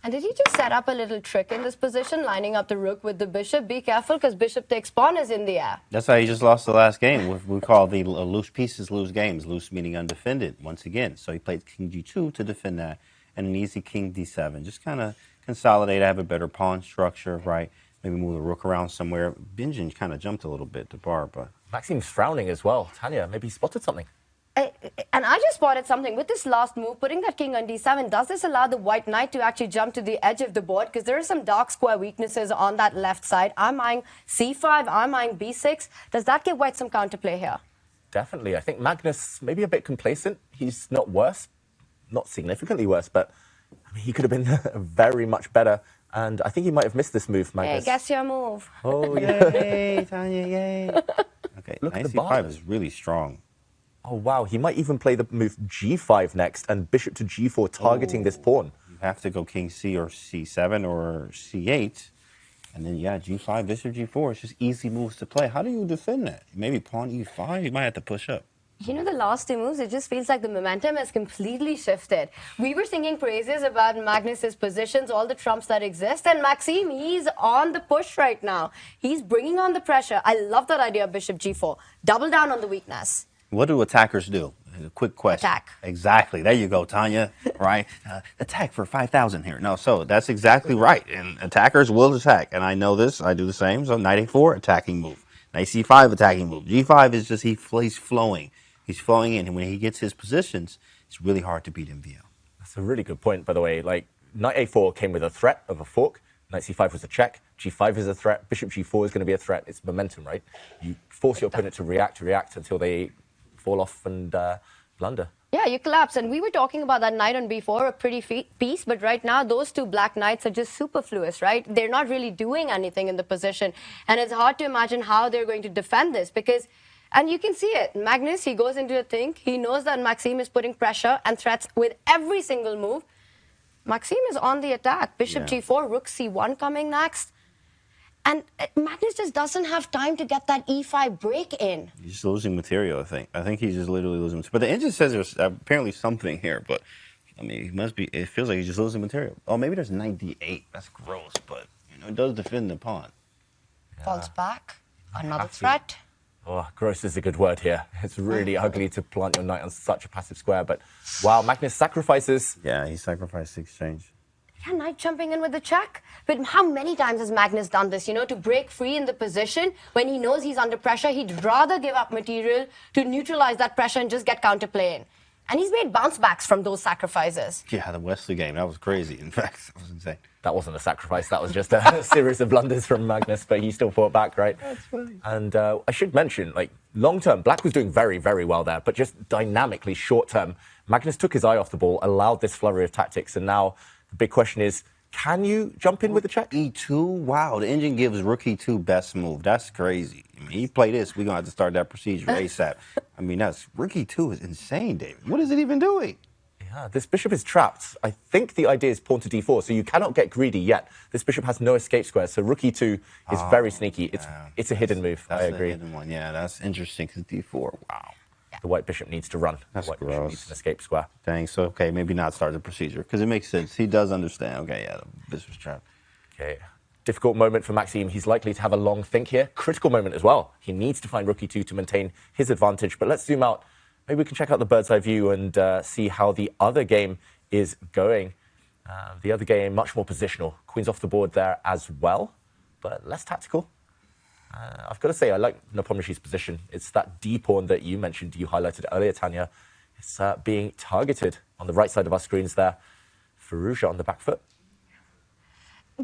And did he just set up a little trick in this position, lining up the rook with the bishop? Be careful, because bishop takes pawn is in the air. That's how he just lost the last game. We call the loose pieces lose games. Loose meaning undefended, once again. So he played king g2 to defend that, and an easy king d7. Just kind of consolidate, have a better pawn structure, right? Maybe move the rook around somewhere. Benjamin kind of jumped a little bit to bar, but... Maxime's frowning as well. Tanya, maybe he spotted something. And I just spotted something. With this last move, putting that king on d7, does this allow the white knight to actually jump to the edge of the board? Because there are some dark square weaknesses on that left side. I'm eyeing c5, I'm eyeing b6. Does that give white some counterplay here? Definitely. I think Magnus maybe a bit complacent. He's not worse, not significantly worse, but I mean, he could have been very much better. And I think he might have missed this move, Magnus. Hey, guess your move. Oh, yeah. Yay, Tanya, yay. Okay, Look at the c5 bar. is really strong. Oh, wow. He might even play the move g5 next and bishop to g4, targeting this pawn. You have to go king c or c7 or c8. And then, yeah, g5, bishop g4. It's just easy moves to play. How do you defend that? Maybe pawn e5? You might have to push up. You know, the last two moves, it just feels like the momentum has completely shifted. We were singing praises about Magnus's positions, all the trumps that exist, and Maxime, he's on the push right now. He's bringing on the pressure. I love that idea of bishop g4. Double down on the weakness. What do attackers do? A quick question. Attack. Exactly. There you go, Tanya. Right? Attack for 5,000 here. No, so that's exactly right. And attackers will attack. And I know this. I do the same. So knight a4, attacking move. Knight c5, attacking move. g5 is just he's flowing. He's flowing in. And when he gets his positions, it's really hard to beat MVL. That's a really good point, by the way. Like, knight a4 came with a threat of a fork. Knight c5 was a check. g5 is a threat. Bishop g4 is going to be a threat. It's momentum, right? You force your opponent to react until they fall off and blunder. Yeah, you collapse. And we were talking about that knight on b4, a pretty piece, but right now those two black knights are just superfluous, right? They're not really doing anything in the position. And it's hard to imagine how they're going to defend this because, and you can see it, Magnus, he goes into a think. He knows that Maxime is putting pressure and threats with every single move. Maxime is on the attack. Bishop g4, rook c1 coming next. And Magnus just doesn't have time to get that e5 break in. He's just losing material, I think. I think he's just literally losing material. But the engine says there's apparently something here. But, I mean, he must be, it feels like he's just losing material. Oh, maybe there's knight d8. That's gross, but, you know, it does defend the pawn. Falls back. Another threat. Oh, gross is a good word here. It's really ugly to plant your knight on such a passive square. But, wow, Magnus sacrifices. Yeah, he sacrificed the exchange. Yeah, knight jumping in with the check. But how many times has Magnus done this, you know, to break free in the position when he knows he's under pressure? He'd rather give up material to neutralize that pressure and just get counterplay in. And he's made bounce backs from those sacrifices. Yeah, the Wesley game, that was crazy. In fact, that was insane. That wasn't a sacrifice. That was just a series of blunders from Magnus, but he still fought back, right? That's funny. And I should mention, like, long-term, Black was doing very, very well there, but just dynamically short-term, Magnus took his eye off the ball, allowed this flurry of tactics, and now the big question is, can you jump in with the check? E2? Wow, the engine gives rook e2 best move. That's crazy. I mean, he play this, we're going to have to start that procedure ASAP. I mean, that's rook e2 is insane, David. What is it even doing? Yeah, this bishop is trapped. I think the idea is pawn to d4, so you cannot get greedy yet. This bishop has no escape square, so rook e2 is very sneaky. It's a hidden move, I agree. That's a hidden one, yeah, that's interesting, because d4, wow. The white bishop needs to run. That's the white gross. bishop needs an escape square. Dang, so, okay, maybe not start the procedure, because it makes sense. He does understand. Okay, yeah, the bishop's trapped. Okay, difficult moment for Maxime. He's likely to have a long think here. Critical moment as well. He needs to find rook e2 to maintain his advantage. But let's zoom out. Maybe we can check out the bird's eye view and see how the other game is going. The other game, much more positional. Queen's off the board there as well, but less tactical. I've got to say, I like Nepomniachtchi's position. It's that D pawn that you mentioned, you highlighted earlier, Tanya. It's being targeted on the right side of our screens there. Firouzja on the back foot.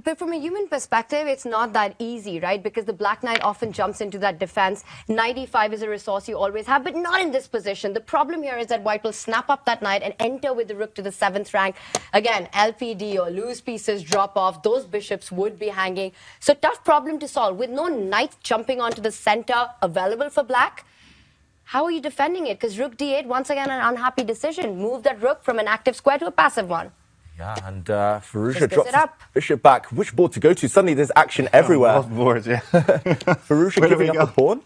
But from a human perspective, it's not that easy, right? Because the black knight often jumps into that defense. Knight e5 is a resource you always have, but not in this position. The problem here is that white will snap up that knight and enter with the rook to the 7th rank. Again, LPD or loose pieces drop off. Those bishops would be hanging. So tough problem to solve. With no knight jumping onto the center available for black, how are you defending it? Because rook d8, once again, an unhappy decision. Move that rook from an active square to a passive one. Yeah, and Firouzja drops his bishop back. Which board to go to? Suddenly there's action everywhere. Both boards, yeah. Firouzja giving up a pawn.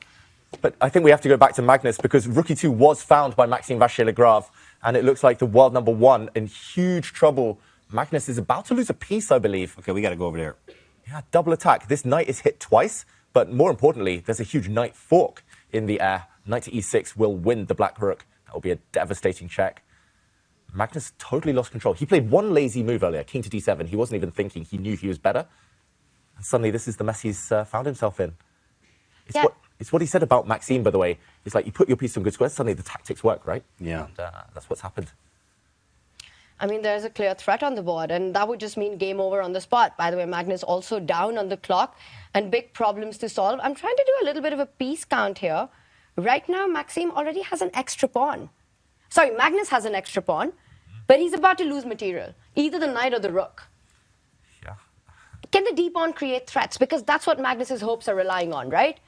But I think we have to go back to Magnus because rook e2 was found by Maxime Vachier-Lagrave. And it looks like the world number 1 in huge trouble. Magnus is about to lose a piece, I believe. Okay, we got to go over there. Yeah, double attack. This knight is hit twice. But more importantly, there's a huge knight fork in the air. Knight to e6 will win the black rook. That will be a devastating check. Magnus totally lost control. He played one lazy move earlier, king to d7. He wasn't even thinking. He knew he was better. And suddenly this is the mess he's found himself in. It's what he said about Maxime, by the way. It's like you put your piece on good squares, suddenly the tactics work, right? Yeah. And, that's what's happened. I mean, there's a clear threat on the board, and that would just mean game over on the spot. By the way, Magnus also down on the clock, and big problems to solve. I'm trying to do a little bit of a piece count here. Right now, Maxime already has an extra pawn. Sorry, Magnus has an extra pawn, but he's about to lose material, either the knight or the rook. Yeah. Can the d-pawn create threats? Because that's what Magnus's hopes are relying on, right?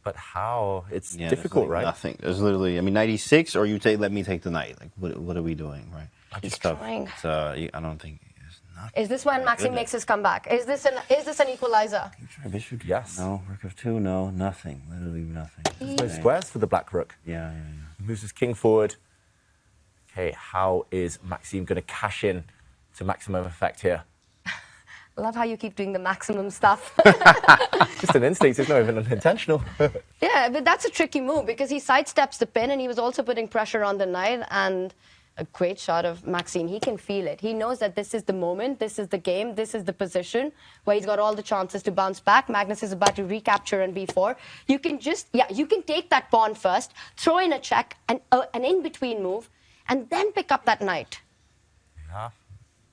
But how? It's difficult, right? Nothing. There's literally, I mean, knight e6, or you take, let me take the knight. Like, what are we doing, right? He's trying. It's, I don't think it's not. Is this when Maxime makes his comeback? Is this an equalizer? Bishop, yes. No, rook f2, no, nothing. Literally nothing. There's no squares for the black rook. Yeah. Moves his king forward. Okay, how is Maxime going to cash in to maximum effect here? I love how you keep doing the maximum stuff. Just an instinct, it's not even intentional. Yeah, but that's a tricky move because he sidesteps the pin and he was also putting pressure on the knight, and a great shot of Maxime. He can feel it. He knows that this is the moment, this is the game, this is the position where he's got all the chances to bounce back. Magnus is about to recapture on b4. You can you can take that pawn first, throw in a check, an in-between move, and then pick up that knight. Yeah.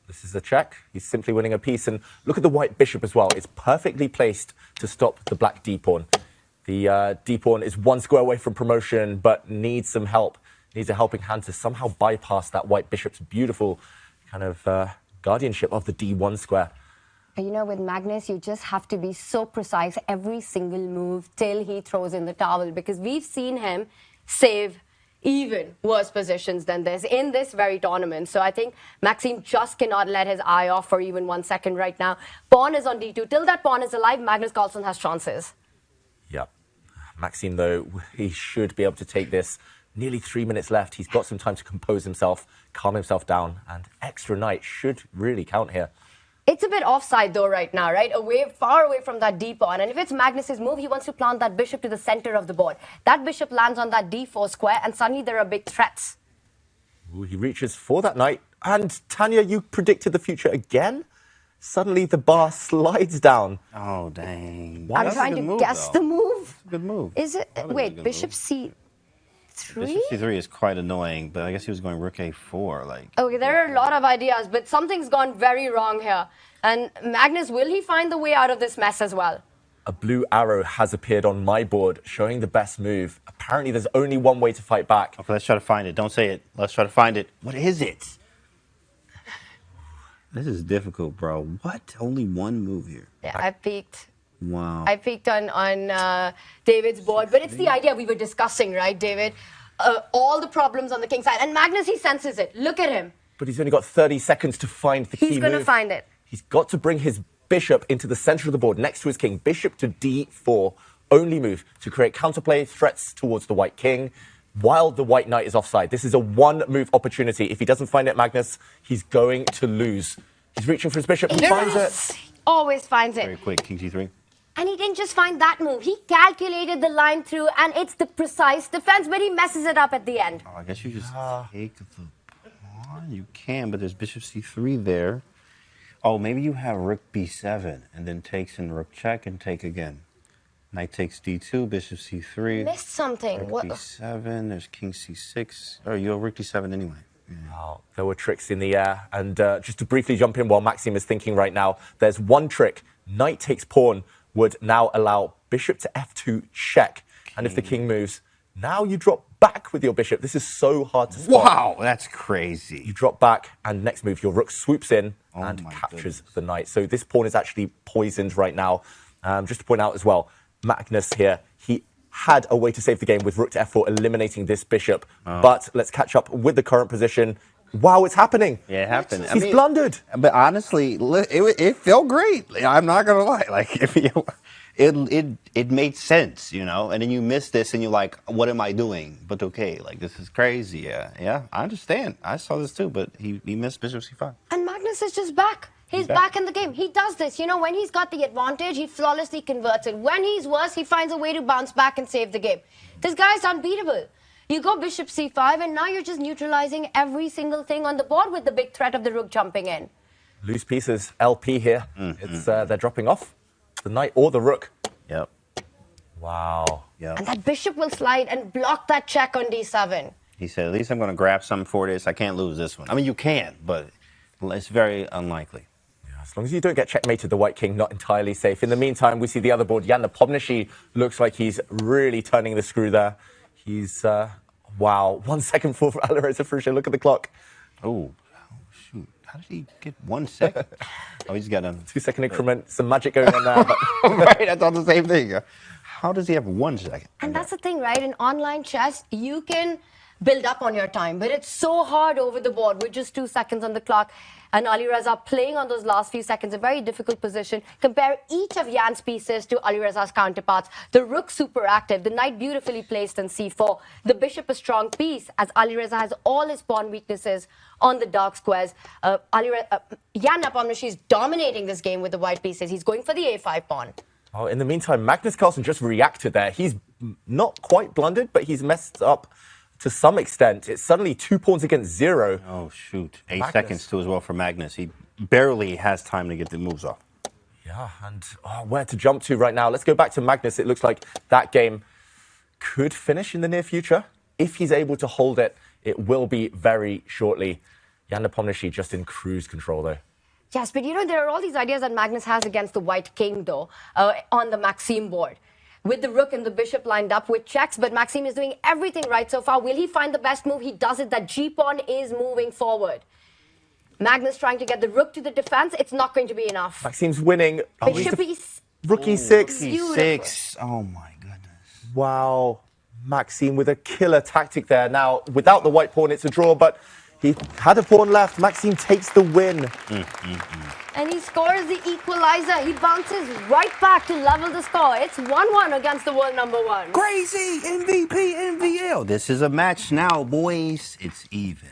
This is a check. He's simply winning a piece. And look at the white bishop as well. It's perfectly placed to stop the black d-pawn. The d-pawn is one square away from promotion, but needs some help. Needs a helping hand to somehow bypass that white bishop's beautiful kind of guardianship of the d1 square. You know, with Magnus, you just have to be so precise every single move till he throws in the towel, because we've seen him save even worse positions than this in this very tournament. So I think Maxime just cannot let his eye off for even 1 second right now. Pawn is on d2. Till that pawn is alive, Magnus Carlsen has chances. Yep. Maxime, though, he should be able to take this. Nearly 3 minutes left. He's got some time to compose himself, calm himself down, and extra knight should really count here. It's a bit offside though right now, right? Far away from that d-pawn. And if it's Magnus's move, he wants to plant that bishop to the center of the board. That bishop lands on that d4 square, and suddenly there are big threats. Ooh, he reaches for that knight. And Tanya, you predicted the future again? Suddenly the bar slides down. Oh, dang. I'm trying to guess the move. Good move. Is it? Wait, bishop c3? Bishop c3 is quite annoying, but I guess he was going rook a4. Like. Okay, there are a lot of ideas, but something's gone very wrong here. And Magnus, will he find the way out of this mess as well? A blue arrow has appeared on my board, showing the best move. Apparently, there's only one way to fight back. Okay, let's try to find it. Don't say it. Let's try to find it. What is it? This is difficult, bro. What? Only one move here. Yeah, I peeked. Wow. I peeked on David's board, but it's the idea we were discussing, right, David? All the problems on the king side. And Magnus, he senses it. Look at him. But he's only got 30 seconds to find the key move. He's going to find it. He's got to bring his bishop into the center of the board next to his king. Bishop to d4. Only move to create counterplay, threats towards the white king, while the white knight is offside. This is a one-move opportunity. If he doesn't find it, Magnus, he's going to lose. He's reaching for his bishop. He finds it. Always finds it. Very quick, king g3. And he didn't just find that move. He calculated the line through, and it's the precise defense, but he messes it up at the end. Oh, I guess you just take the pawn. You can, but there's bishop c3 there. Oh, maybe you have rook b7, and then takes in rook check and take again. Knight takes d2, bishop c3. Missed something. Rook What? b7, there's king c6. Oh, you have rook d7 anyway. Wow, there were tricks in the air. And just to briefly jump in while Maxime is thinking right now, there's one trick. Knight takes pawn would now allow bishop to f2 check. And if the king moves, now you drop back with your bishop. This is so hard to spot. Wow, that's crazy. You drop back, and next move, your rook swoops in and captures the knight. So this pawn is actually poisoned right now. Just to point out as well, Magnus here, he had a way to save the game with rook to f4, eliminating this bishop. But let's catch up with the current position. Wow, it's happening. Yeah, it happened. He's blundered. But honestly, it felt great. I'm not gonna lie. Like, if it made sense, you know. And then you miss this, and you're like, "What am I doing?" But okay, like, this is crazy. Yeah, I understand. I saw this too, but he missed bishop c5. And Magnus is just back. He's back in the game. He does this. You know, when he's got the advantage, he flawlessly converts it. When he's worse, he finds a way to bounce back and save the game. This guy's unbeatable. You go bishop c5, and now you're just neutralizing every single thing on the board with the big threat of the rook jumping in. Loose pieces, LP here. It's they're dropping off the knight or the rook. Yep. Wow. Yep. And that bishop will slide and block that check on d7. He said, "At least I'm gonna grab something for this. I can't lose this one." I mean, you can, but it's very unlikely. As long as you don't get checkmated, the white king not entirely safe. In the meantime, we see the other board. Jan Nepomniachtchi looks like he's really turning the screw there. He's, wow, 1 second for Alireza Firouzja. Look at the clock. Oh, shoot. How did he get 1 second? He's got a 2 second increment. Some magic going on there. But right, I thought the same thing. How does he have 1 second? And that's the thing, right? In online chess, you can build up on your time, but it's so hard over the board with just 2 seconds on the clock. And Alireza playing on those last few seconds, a very difficult position. Compare each of Jan's pieces to Alireza's counterparts. The rook super active, the knight beautifully placed in c4. The bishop a strong piece, as Alireza has all his pawn weaknesses on the dark squares. Jan Nepomniachtchi is dominating this game with the white pieces. He's going for the a5 pawn. oh, in the meantime, Magnus Carlsen just reacted there. He's not quite blundered, but he's messed up to some extent. It's suddenly 2 pawns against 0. Oh, shoot. 8 Magnus. seconds too as well for Magnus. He barely has time to get the moves off. Yeah, and where to jump to right now? Let's go back to Magnus. It looks like that game could finish in the near future. If he's able to hold it, it will be very shortly. Jan Nepomniachtchi just in cruise control, though. Yes, but you know, there are all these ideas that Magnus has against the white king, though, on the Maxime board. With the rook and the bishop lined up with checks, but Maxime is doing everything right so far. Will he find the best move? He does it. That g-pawn is moving forward. Magnus trying to get the rook to the defense. It's not going to be enough. Maxime's winning. Bishop Rook e6. e6. Oh, my goodness. Wow. Maxime with a killer tactic there. Now, without the white pawn, it's a draw, but he had a pawn left. Maxime takes the win. And he scores the equalizer. He bounces right back to level the score. It's 1-1 against the world #1. Crazy! MVP, MVL. This is a match now, boys. It's even.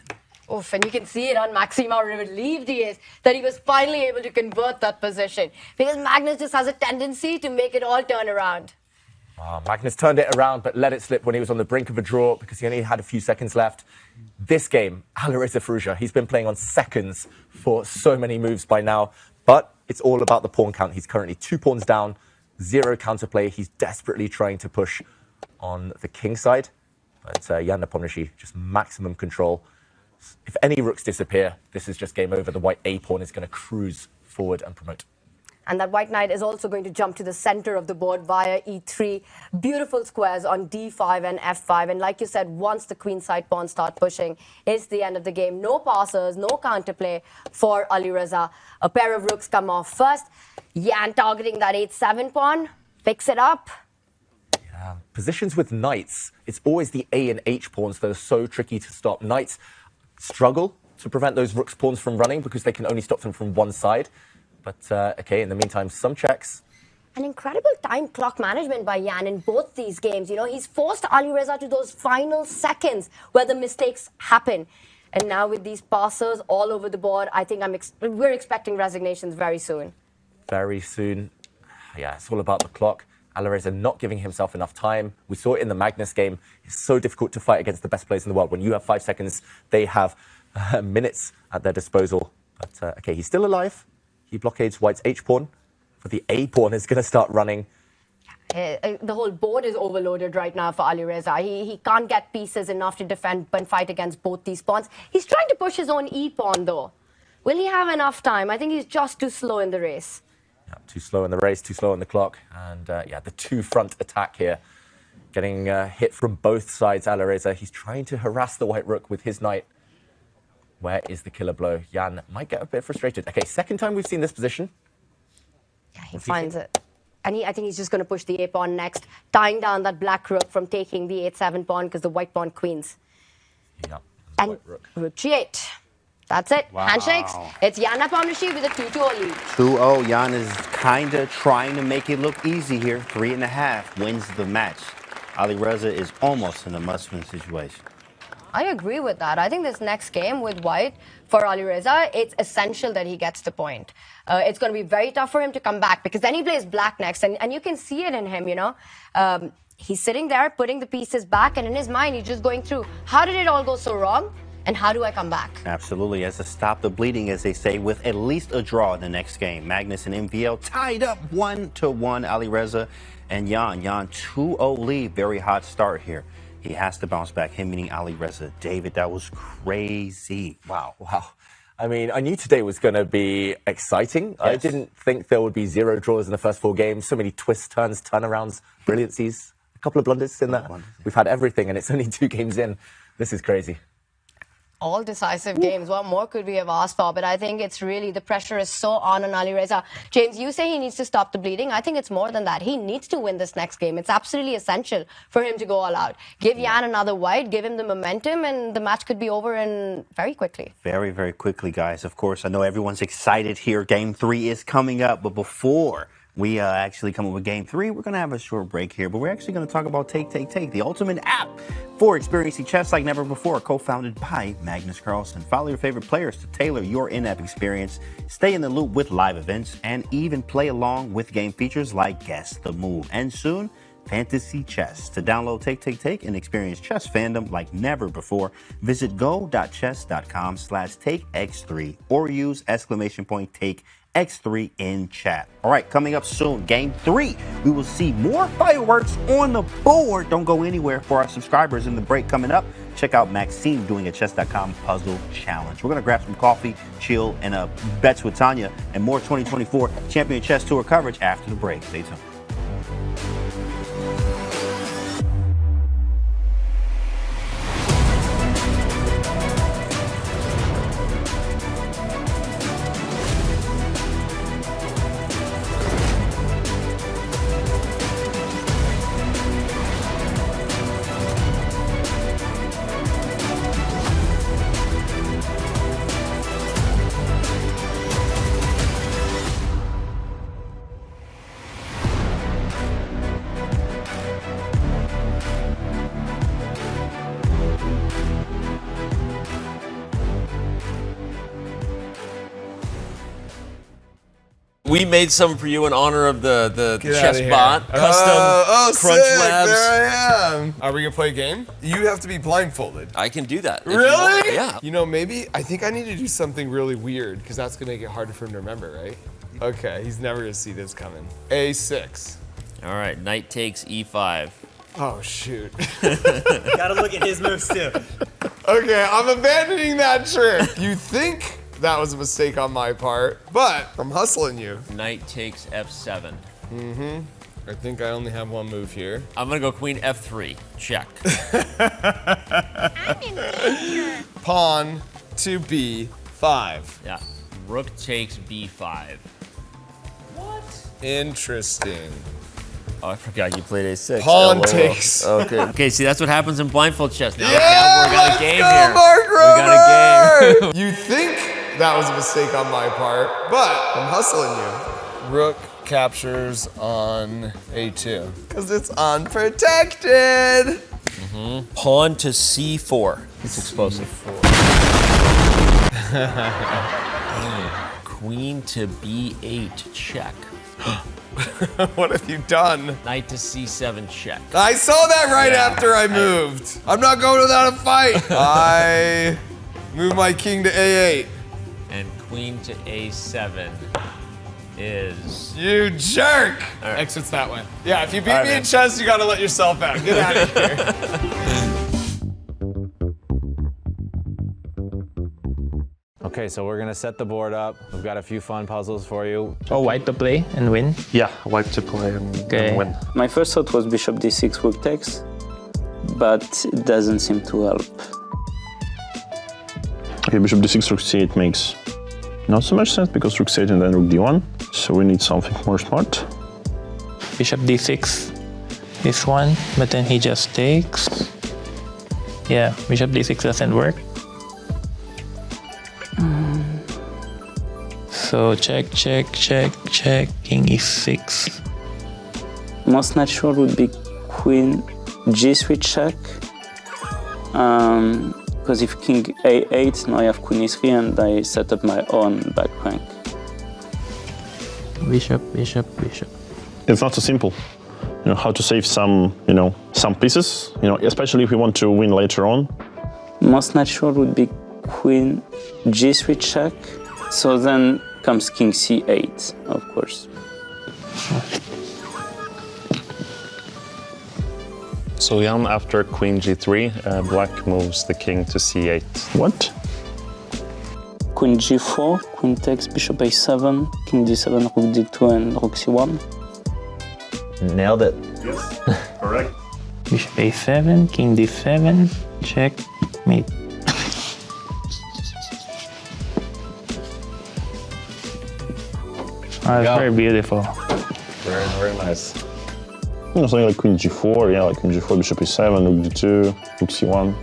Oof, and you can see it on Maxime how relieved he is that he was finally able to convert that position. Because Magnus just has a tendency to make it all turn around. Magnus turned it around, but let it slip when he was on the brink of a draw because he only had a few seconds left. This game, Alireza Firouzja, he's been playing on seconds for so many moves by now, but it's all about the pawn count. He's currently 2 pawns down, 0 counterplay. He's desperately trying to push on the king side, but Jan Nepomniachtchi, just maximum control. If any rooks disappear, this is just game over. The white A pawn is going to cruise forward and promote. And that white knight is also going to jump to the center of the board via e3. Beautiful squares on d5 and f5. And like you said, once the queenside pawns start pushing, it's the end of the game. No passers, no counterplay for Alireza. A pair of rooks come off first. Jan targeting that 8-7 pawn. Picks it up. Yeah. Positions with knights, it's always the A and H pawns that are so tricky to stop. Knights struggle to prevent those rooks pawns from running because they can only stop them from one side. But, okay, in the meantime, some checks. An incredible time clock management by Jan in both these games. You know, he's forced Alireza to those final seconds where the mistakes happen. And now with these passers all over the board, I think we're expecting resignations very soon. Very soon. Yeah, it's all about the clock. Alireza not giving himself enough time. We saw it in the Magnus game. It's so difficult to fight against the best players in the world. When you have 5 seconds, they have minutes at their disposal. But, okay, he's still alive. He blockades white's H-pawn, but the A-pawn is going to start running. The whole board is overloaded right now for Alireza. He can't get pieces enough to defend and fight against both these pawns. He's trying to push his own e-pawn, though. Will he have enough time? I think he's just too slow in the race. Yeah, too slow in the race, too slow on the clock. And yeah, the two-front attack here. Getting hit from both sides, Alireza. He's trying to harass the white rook with his knight. Where is the killer blow? Jan might get a bit frustrated. Okay, second time we've seen this position. Yeah, he finds it. And I think he's just going to push the a-pawn next, tying down that black rook from taking the 8-7 pawn because the white pawn queens. Yeah, and rook g8. That's it. Wow. Handshakes. It's Jan Nepomniachtchi with a 2-2 lead. 2-0. Jan is kind of trying to make it look easy here. 3.5 wins the match. Alireza is almost in a must-win situation. I agree with that. I think this next game with white for Alireza, it's essential that he gets the point. It's going to be very tough for him to come back because then he plays black next, and you can see it in him, you know. He's sitting there putting the pieces back, and in his mind, he's just going through, how did it all go so wrong? And how do I come back? Absolutely. As to stop the bleeding, as they say, with at least a draw in the next game. Magnus and MVL tied up 1-1. Alireza and Jan. Jan 2-0 lead. Very hot start here. He has to bounce back. Him meaning Alireza. David, that was crazy. Wow. I mean, I knew today was going to be exciting. Yes. I didn't think there would be 0 draws in the first 4 games. So many twists, turns, turnarounds, brilliancies. A couple of blunders in there. We've had everything, and it's only 2 games in. This is crazy. All decisive games. What more could we have asked for? But I think it's really, the pressure is so on Alireza. James, you say he needs to stop the bleeding. I think it's more than that. He needs to win this next game. It's absolutely essential for him to go all out. Give Jan another white, give him the momentum, and the match could be over in very quickly. Very, very quickly, guys. Of course, I know everyone's excited here. Game 3 is coming up, but before we actually come up with Game 3, we're going to have a short break here, but we're actually going to talk about Take, the ultimate app for experiencing chess like never before, co-founded by Magnus Carlsen. Follow your favorite players to tailor your in-app experience, stay in the loop with live events, and even play along with game features like Guess the Move. And soon, Fantasy Chess. To download Take and experience chess fandom like never before, visit go.chess.com/takex3 or use !take X3 in chat. All right, coming up soon, Game 3. We will see more fireworks on the board. Don't go anywhere. For our subscribers in the break coming up, check out Maxime doing a Chess.com puzzle challenge. We're going to grab some coffee, chill, and bets with Tanya, and more 2024 Champion Chess Tour coverage after the break. Stay tuned. We made some for you in honor of the Get chess outta here. bot, custom Crunch sick. Labs. There I am. Are we gonna play a game? You have to be blindfolded. I can do that. if you Really? want. Yeah. You know, maybe I think I need to do something really weird because that's gonna make it harder for him to remember, right? Okay, he's never gonna see this coming. A6. All right, knight takes E5. Oh shoot. Gotta look at his moves too. Okay, I'm abandoning that trick. You think that was a mistake on my part, but I'm hustling you. Knight takes F7. Mm-hmm. I think I only have one move here. I'm gonna go queen F3. Check. Pawn to B5. Yeah. Rook takes B5. What? Interesting. Oh, I forgot you played A6. Pawn LOL. takes. Okay. Okay, see, that's what happens in blindfold chess. Now, Yeah, we got a game here. Mark We got a game. You think that was a mistake on my part, but I'm hustling you. Rook captures on A2. Because it's unprotected. Pawn to C4. It's explosive. Queen to B8. Check. What have you done? Knight to C7. Check. I saw that right after I moved. I'm not going without a fight. I move my king to A8. And queen to A7. is... You jerk! Right. Exit's that way. Yeah, if you beat me in chess, you gotta let yourself out. Get out of here. Okay, so we're gonna set the board up. We've got a few fun puzzles for you. Oh, white to play and win? Yeah, white to play and win. My first thought was bishop d6 rook takes, but it doesn't seem to help. Okay, bishop d6, rook c8 makes not so much sense because rook c8 and then rook d1. So we need something more smart. Bishop d6 this one, but then he just takes. Yeah, bishop d6 doesn't work. So check, check, check, check, king e6. Most natural would be queen g3 check. Because if king a8, now I have queen e3 and I set up my own back rank. Bishop, bishop, bishop. It's not so simple. You know, how to save some, some pieces, especially if we want to win later on. Most natural would be queen g3 check. So then comes king c8, of course. So Jan, after queen g3, black moves the king to c8. What? Queen g4, queen takes bishop a7, king d7, rook d2, and rook c1. Nailed it. Yes, correct. Bishop a7, king d7, check, mate. Very beautiful. Very, very nice. Something like queen g4, yeah, like queen g4, bishop e7, rook d2, rook c1.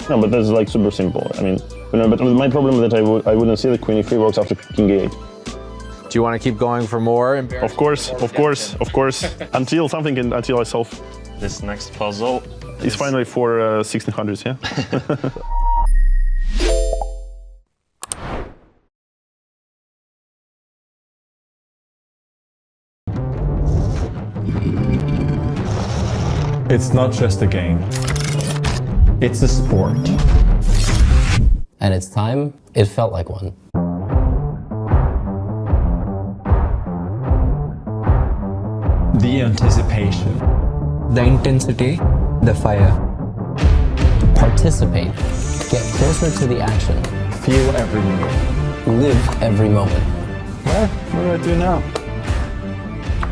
No, but that's like super simple. I mean, but my problem is that I wouldn't see the queen e3 works after king a8. Do you want to keep going for more? Of course. until I solve. This next puzzle is finally for 1600s, yeah? It's not just a game. It's a sport. And it's time, it felt like one. The anticipation. The intensity, the fire. Participate. Get closer to the action. Feel every minute. Live every moment. Well, what do I do now?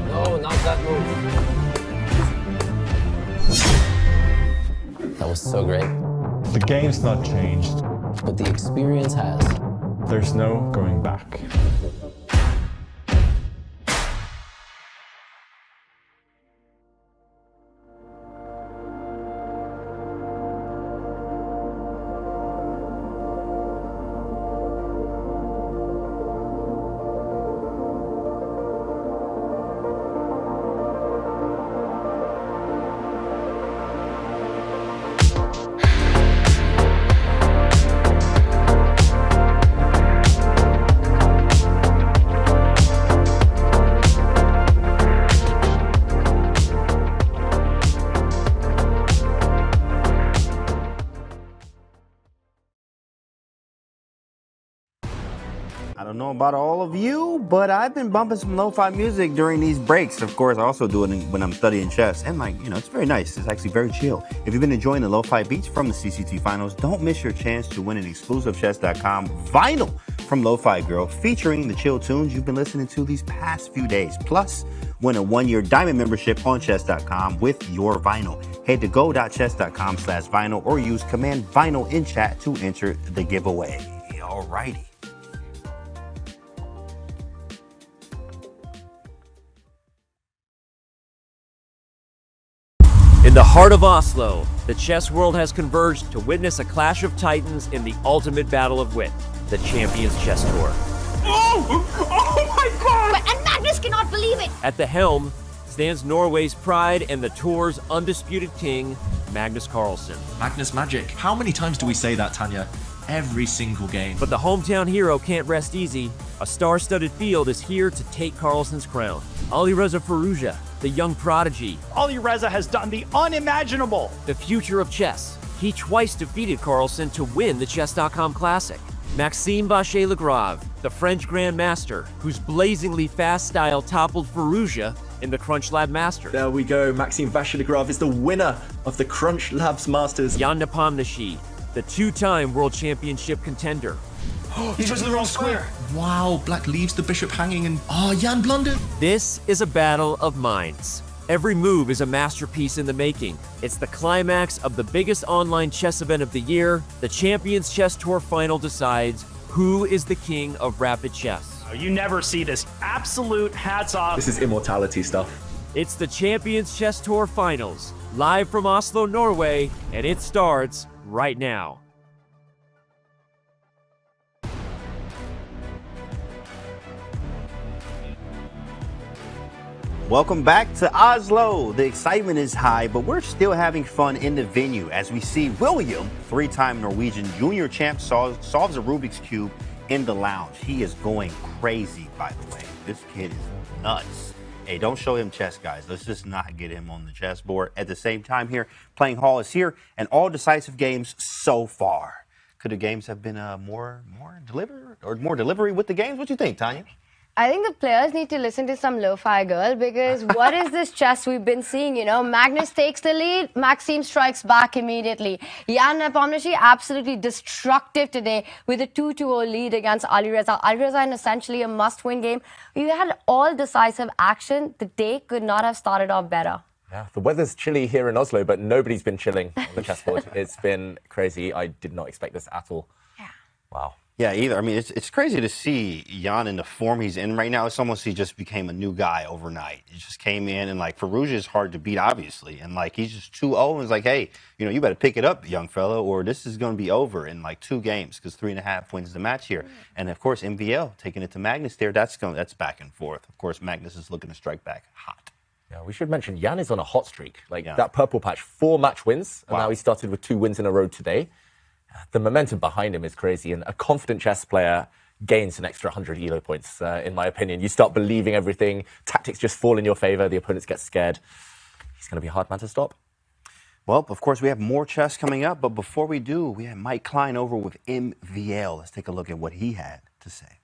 No, not that move. That was so great. The game's not changed. But the experience has. There's no going back. I don't know about all of you, but I've been bumping some lo-fi music during these breaks. Of course, I also do it when I'm studying chess. And it's very nice. It's actually very chill. If you've been enjoying the lo-fi beats from the CCT Finals, don't miss your chance to win an exclusive Chess.com vinyl from Lo-Fi Girl featuring the chill tunes you've been listening to these past few days. Plus, win a 1-year diamond membership on Chess.com with your vinyl. Head to go.chess.com/vinyl or use command vinyl in chat to enter the giveaway. Alrighty. In the heart of Oslo, the chess world has converged to witness a clash of titans in the ultimate battle of wit, the Champions Chess Tour. Oh my God! And Magnus cannot believe it! At the helm stands Norway's pride and the tour's undisputed king, Magnus Carlsen. Magnus Magic. How many times do we say that, Tanya? Every single game. But the hometown hero can't rest easy. A star-studded field is here to take Carlsen's crown. Alireza Firouzja, the young prodigy. Alireza has done the unimaginable. The future of chess. He twice defeated Carlsen to win the Chess.com Classic. Maxime Vachier-Lagrave, the French Grandmaster, whose blazingly fast style toppled Firouzja in the Crunch Lab Masters. There we go. Maxime Vachier-Lagrave is the winner of the Crunch Labs Masters. Jan Nepomniachtchi, the two-time World Championship contender. He chose the wrong square. Wow, black leaves the bishop hanging and... Oh, Jan blundered. This is a battle of minds. Every move is a masterpiece in the making. It's the climax of the biggest online chess event of the year. The Champions Chess Tour final decides who is the king of rapid chess. You never see this. Absolute hats off. This is immortality stuff. It's the Champions Chess Tour finals, live from Oslo, Norway, and it starts right now. Welcome back to Oslo. The excitement is high, but we're still having fun in the venue as we see William, three-time Norwegian junior champ, solves a Rubik's Cube in the lounge. He is going crazy, by the way. This kid is nuts. Hey, don't show him chess, guys. Let's just not get him on the chessboard. At the same time here, Playing Hall is here, and all decisive games so far. Could the games have been more delivery with the games? What do you think, Tanya? I think the players need to listen to some lo-fi girl, because what is this chess we've been seeing? You know, Magnus takes the lead, Maxime strikes back immediately. Jan Nepomniachtchi absolutely destructive today with a 2-0 lead against Alireza. Alireza in essentially a must-win game. We had all decisive action. The day could not have started off better. Yeah, the weather's chilly here in Oslo, but nobody's been chilling on the chessboard. It's been crazy. I did not expect this at all. Yeah. Wow. Yeah, either. I mean, it's crazy to see Jan in the form he's in right now. It's almost he just became a new guy overnight. He just came in, and like Firouzja is hard to beat, obviously, and like he's just 2-0, and it's like, hey, you know, you better pick it up, young fella, or this is going to be over in like 2 games, because 3.5 wins the match here. And of course, MVL taking it to Magnus there. That's back and forth. Of course, Magnus is looking to strike back hot. Yeah, we should mention Jan is on a hot streak. Like that purple patch, 4 match wins, and now he started with 2 wins in a row today. The momentum behind him is crazy, and a confident chess player gains an extra 100 elo points, in my opinion. You start believing everything, tactics just fall in your favor, the opponents get scared. He's going to be a hard man to stop. Well, of course, we have more chess coming up, but before we do, we have Mike Klein over with MVL. Let's take a look at what he had to say.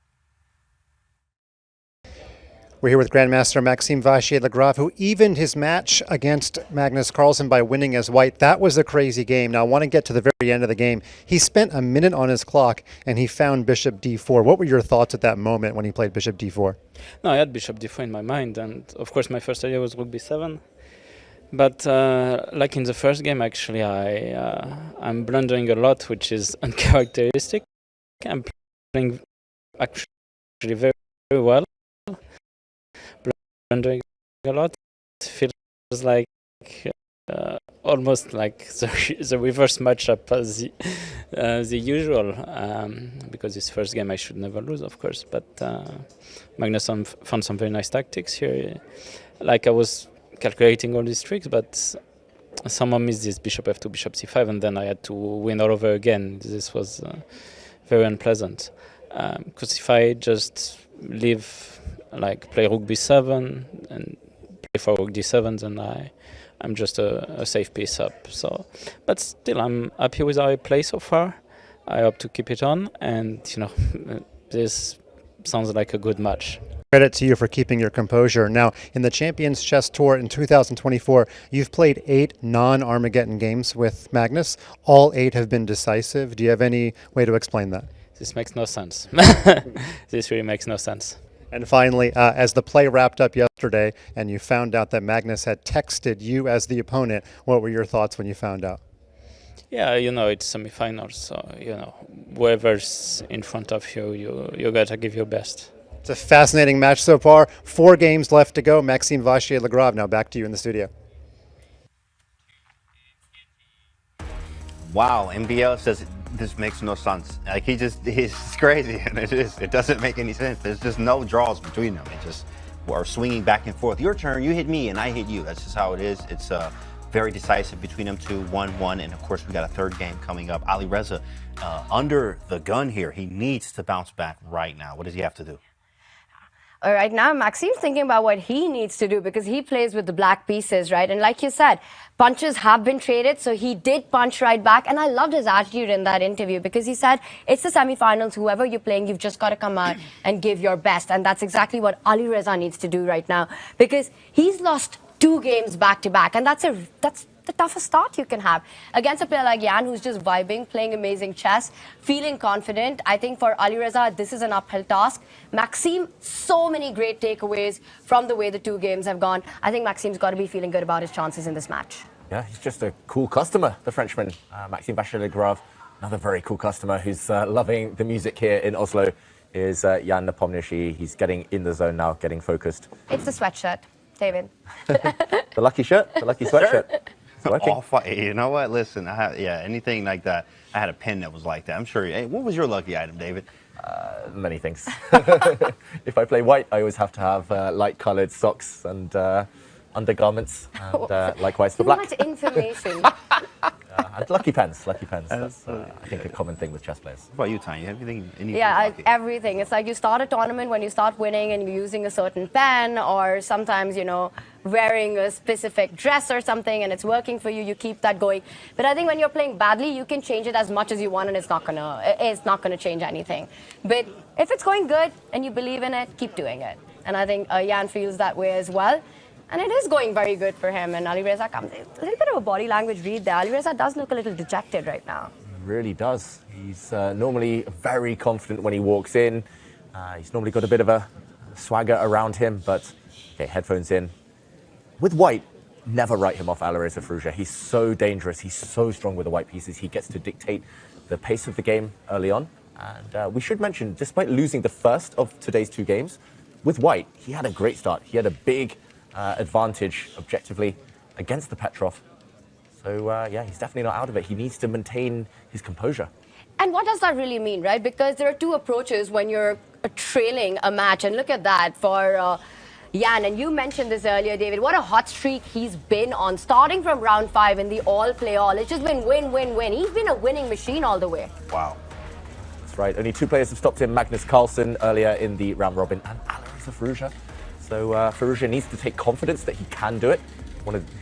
We're here with Grandmaster Maxime Vachier-Lagrave, who evened his match against Magnus Carlsen by winning as white. That was a crazy game. Now, I want to get to the very end of the game. He spent a minute on his clock, and he found bishop d4. What were your thoughts at that moment when he played bishop d4? No, I had bishop d4 in my mind, and of course my first idea was rook b7. But like in the first game, actually, I'm blundering a lot, which is uncharacteristic. I'm playing actually very, very well. Blundering a lot. It feels like almost like the reverse matchup as the usual, because this first game I should never lose, of course. But Magnus found some very nice tactics here. Like I was calculating all these tricks, but someone missed this bishop f2, bishop c5, and then I had to win all over again. This was very unpleasant, because if I just leave, like play rook b7 and play for rook d7, then I'm just a safe piece up. So, but still, I'm happy with how I play so far. I hope to keep it on, and you know, this sounds like a good match. Credit to you for keeping your composure. Now, in the Champions Chess Tour in 2024, you've played 8 non-Armageddon games with Magnus. All 8 have been decisive. Do you have any way to explain that? This makes no sense. This really makes no sense. And finally, as the play wrapped up yesterday and you found out that Magnus had texted you as the opponent, what were your thoughts when you found out? Yeah, you know, it's semifinals, so, you know, whoever's in front of you, you gotta give your best. It's a fascinating match so far. 4 games left to go. Maxime Vachier-Lagrave, now back to you in the studio. Wow, MVL says this makes no sense. Like he's crazy, and it doesn't make any sense. There's just no draws between them. It just are swinging back and forth. Your turn, you hit me, and I hit you. That's just how it is. It's very decisive between them two, 1-1, and of course we got a third game coming up. Alireza under the gun here. He needs to bounce back right now. What does he have to do? right now, Maxime's thinking about what he needs to do because he plays with the black pieces, right? And like you said, punches have been traded, so he did punch right back. And I loved his attitude in that interview because he said, it's the semifinals, whoever you're playing, you've just got to come out and give your best. And that's exactly what Alireza needs to do right now because he's lost 2 games back-to-back, and that's the toughest start you can have against a player like Jan, who's just vibing, playing amazing chess, feeling confident. I think for Alireza, this is an uphill task. Maxime, so many great takeaways from the way the 2 games have gone. I think Maxime's got to be feeling good about his chances in this match. Yeah, he's just a cool customer, the Frenchman, Maxime Vachier-Lagrave. Another very cool customer who's loving the music here in Oslo is Jan Nepomniachtchi. He's getting in the zone now, getting focused. It's the sweatshirt, David. The lucky shirt, the lucky sweatshirt. You know what? Listen, anything like that. I had a pen that was like that. I'm sure. Hey, what was your lucky item, David? Many things. If I play white, I always have to have light-coloured socks and undergarments, and likewise for black. Too much information. And lucky pens. That's, I think, a common thing with chess players. What about you, Tanya? Everything? Everything. It's like you start a tournament when you start winning and you're using a certain pen, or sometimes, wearing a specific dress or something and it's working for you, you keep that going. But I think when you're playing badly, you can change it as much as you want and it's not gonna change anything. But if it's going good and you believe in it, keep doing it. And I think Jan feels that way as well. And it is going very good for him. And Alireza comes in. A little bit of a body language read there. Alireza does look a little dejected right now. He really does. He's normally very confident when he walks in. He's normally got a bit of a swagger around him, but okay, headphones in. With white, never write him off, Alireza Firouzja. He's so dangerous. He's so strong with the white pieces. He gets to dictate the pace of the game early on. And we should mention, despite losing the first of today's 2 games, with white, he had a great start. He had a big advantage, objectively, against the Petrov. So, he's definitely not out of it. He needs to maintain his composure. And what does that really mean, right? Because there are 2 approaches when you're trailing a match. And look at that for Jan. And you mentioned this earlier, David. What a hot streak he's been on, starting from round 5 in the all-play-all. It's just been win, win, win. He's been a winning machine all the way. Wow. That's right. Only 2 players have stopped him. Magnus Carlsen earlier in the round robin and Alireza Firouzja. So Firouzja needs to take confidence that he can do it.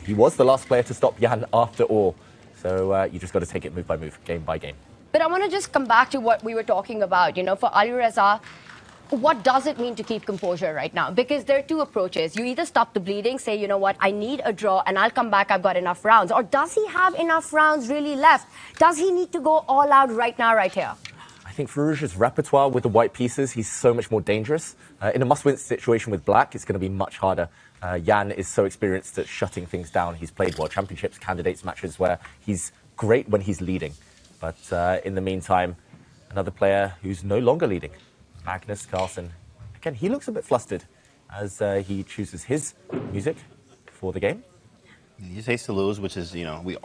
He was the last player to stop Jan after all. So you just got to take it move by move, game by game. But I want to just come back to what we were talking about. For Alireza, what does it mean to keep composure right now? Because there are 2 approaches. You either stop the bleeding, say, you know what, I need a draw and I'll come back, I've got enough rounds. Or does he have enough rounds really left? Does he need to go all out right now, right here? I think Firouzja's repertoire with the white pieces, he's so much more dangerous. In a must-win situation with black, it's going to be much harder. Jan is so experienced at shutting things down. He's played World Championships, candidates matches where he's great when he's leading. But in the meantime, another player who's no longer leading, Magnus Carlsen. Again, he looks a bit flustered as he chooses his music for the game. He hates to lose, which is, we're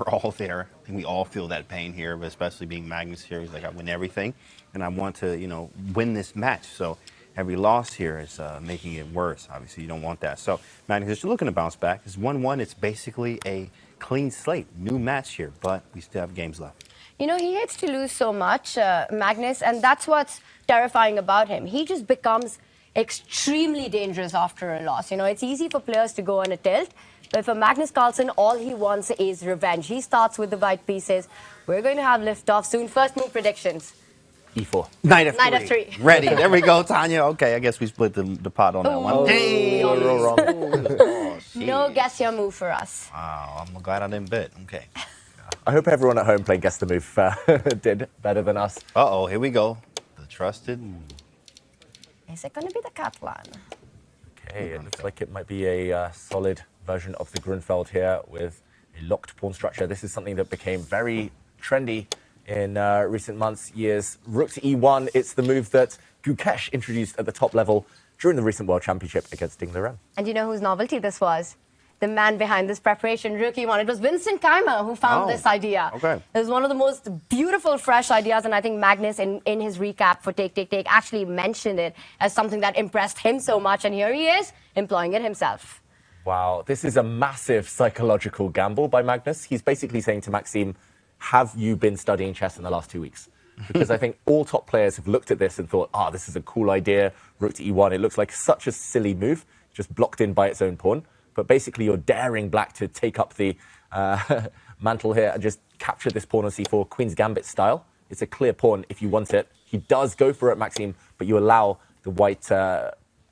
all there. I think we all feel that pain here, but especially being Magnus here. He's like, I win everything, and I want to, win this match. So every loss here is making it worse. Obviously, you don't want that. So Magnus, you're looking to bounce back. It's 1-1. It's basically a clean slate. New match here, but we still have games left. He hates to lose so much, Magnus, and that's what's terrifying about him. He just becomes extremely dangerous after a loss. It's easy for players to go on a tilt, but for Magnus Carlsen, all he wants is revenge. He starts with the white pieces. We're going to have liftoff soon. First move predictions. E4. Knight of 3. Knight of 3. Ready. There we go, Tanya. Okay, I guess we split the pot on that one. Hey! No guess your move for us. Wow, I'm glad I didn't bet. Okay. I hope everyone at home playing Guess the Move did better than us. Uh-oh, here we go. The trusted. Is it going to be the Catalan? Okay, it looks like it might be a solid version of the Grunfeld here with a locked pawn structure. This is something that became very trendy in recent months, years. Rook to E1, it's the move that Gukesh introduced at the top level during the recent World Championship against Ding Liren. And you know whose novelty this was? The man behind this preparation, Rook E1. It was Vincent Keymer who found this idea. Okay. It was one of the most beautiful, fresh ideas, and I think Magnus, in his recap for Take, actually mentioned it as something that impressed him so much, and here he is, employing it himself. Wow, this is a massive psychological gamble by Magnus. He's basically saying to Maxime, have you been studying chess in the last 2 weeks? because I think all top players have looked at this and thought, this is a cool idea, rook to e1. It looks like such a silly move, just blocked in by its own pawn. But basically, you're daring black to take up the mantle here and just capture this pawn on c4, Queen's Gambit style. It's a clear pawn if you want it. He does go for it, Maxime, but you allow the white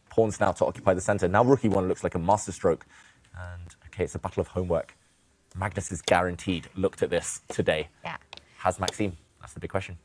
pawns now to occupy the center. Now rook e1 looks like a masterstroke. And, okay, it's a battle of homework. Magnus is guaranteed looked at this today. Yeah. Has Maxime? That's the big question.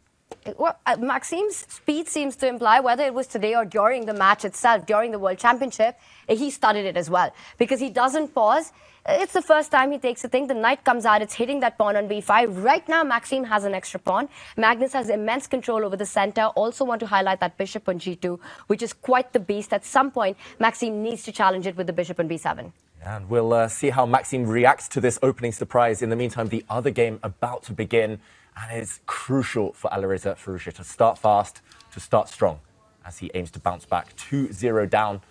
Well, Maxime's speed seems to imply, whether it was today or during the match itself, during the World Championship, he studied it as well. Because he doesn't pause. It's the first time he takes a thing. The knight comes out. It's hitting that pawn on b5. Right now, Maxime has an extra pawn. Magnus has immense control over the center. Also want to highlight that bishop on g2, which is quite the beast. At some point, Maxime needs to challenge it with the bishop on b7. And we'll see how Maxime reacts to this opening surprise. In the meantime, the other game about to begin. And it's crucial for Alireza Firouzja to start fast, to start strong, as he aims to bounce back 2-0 down.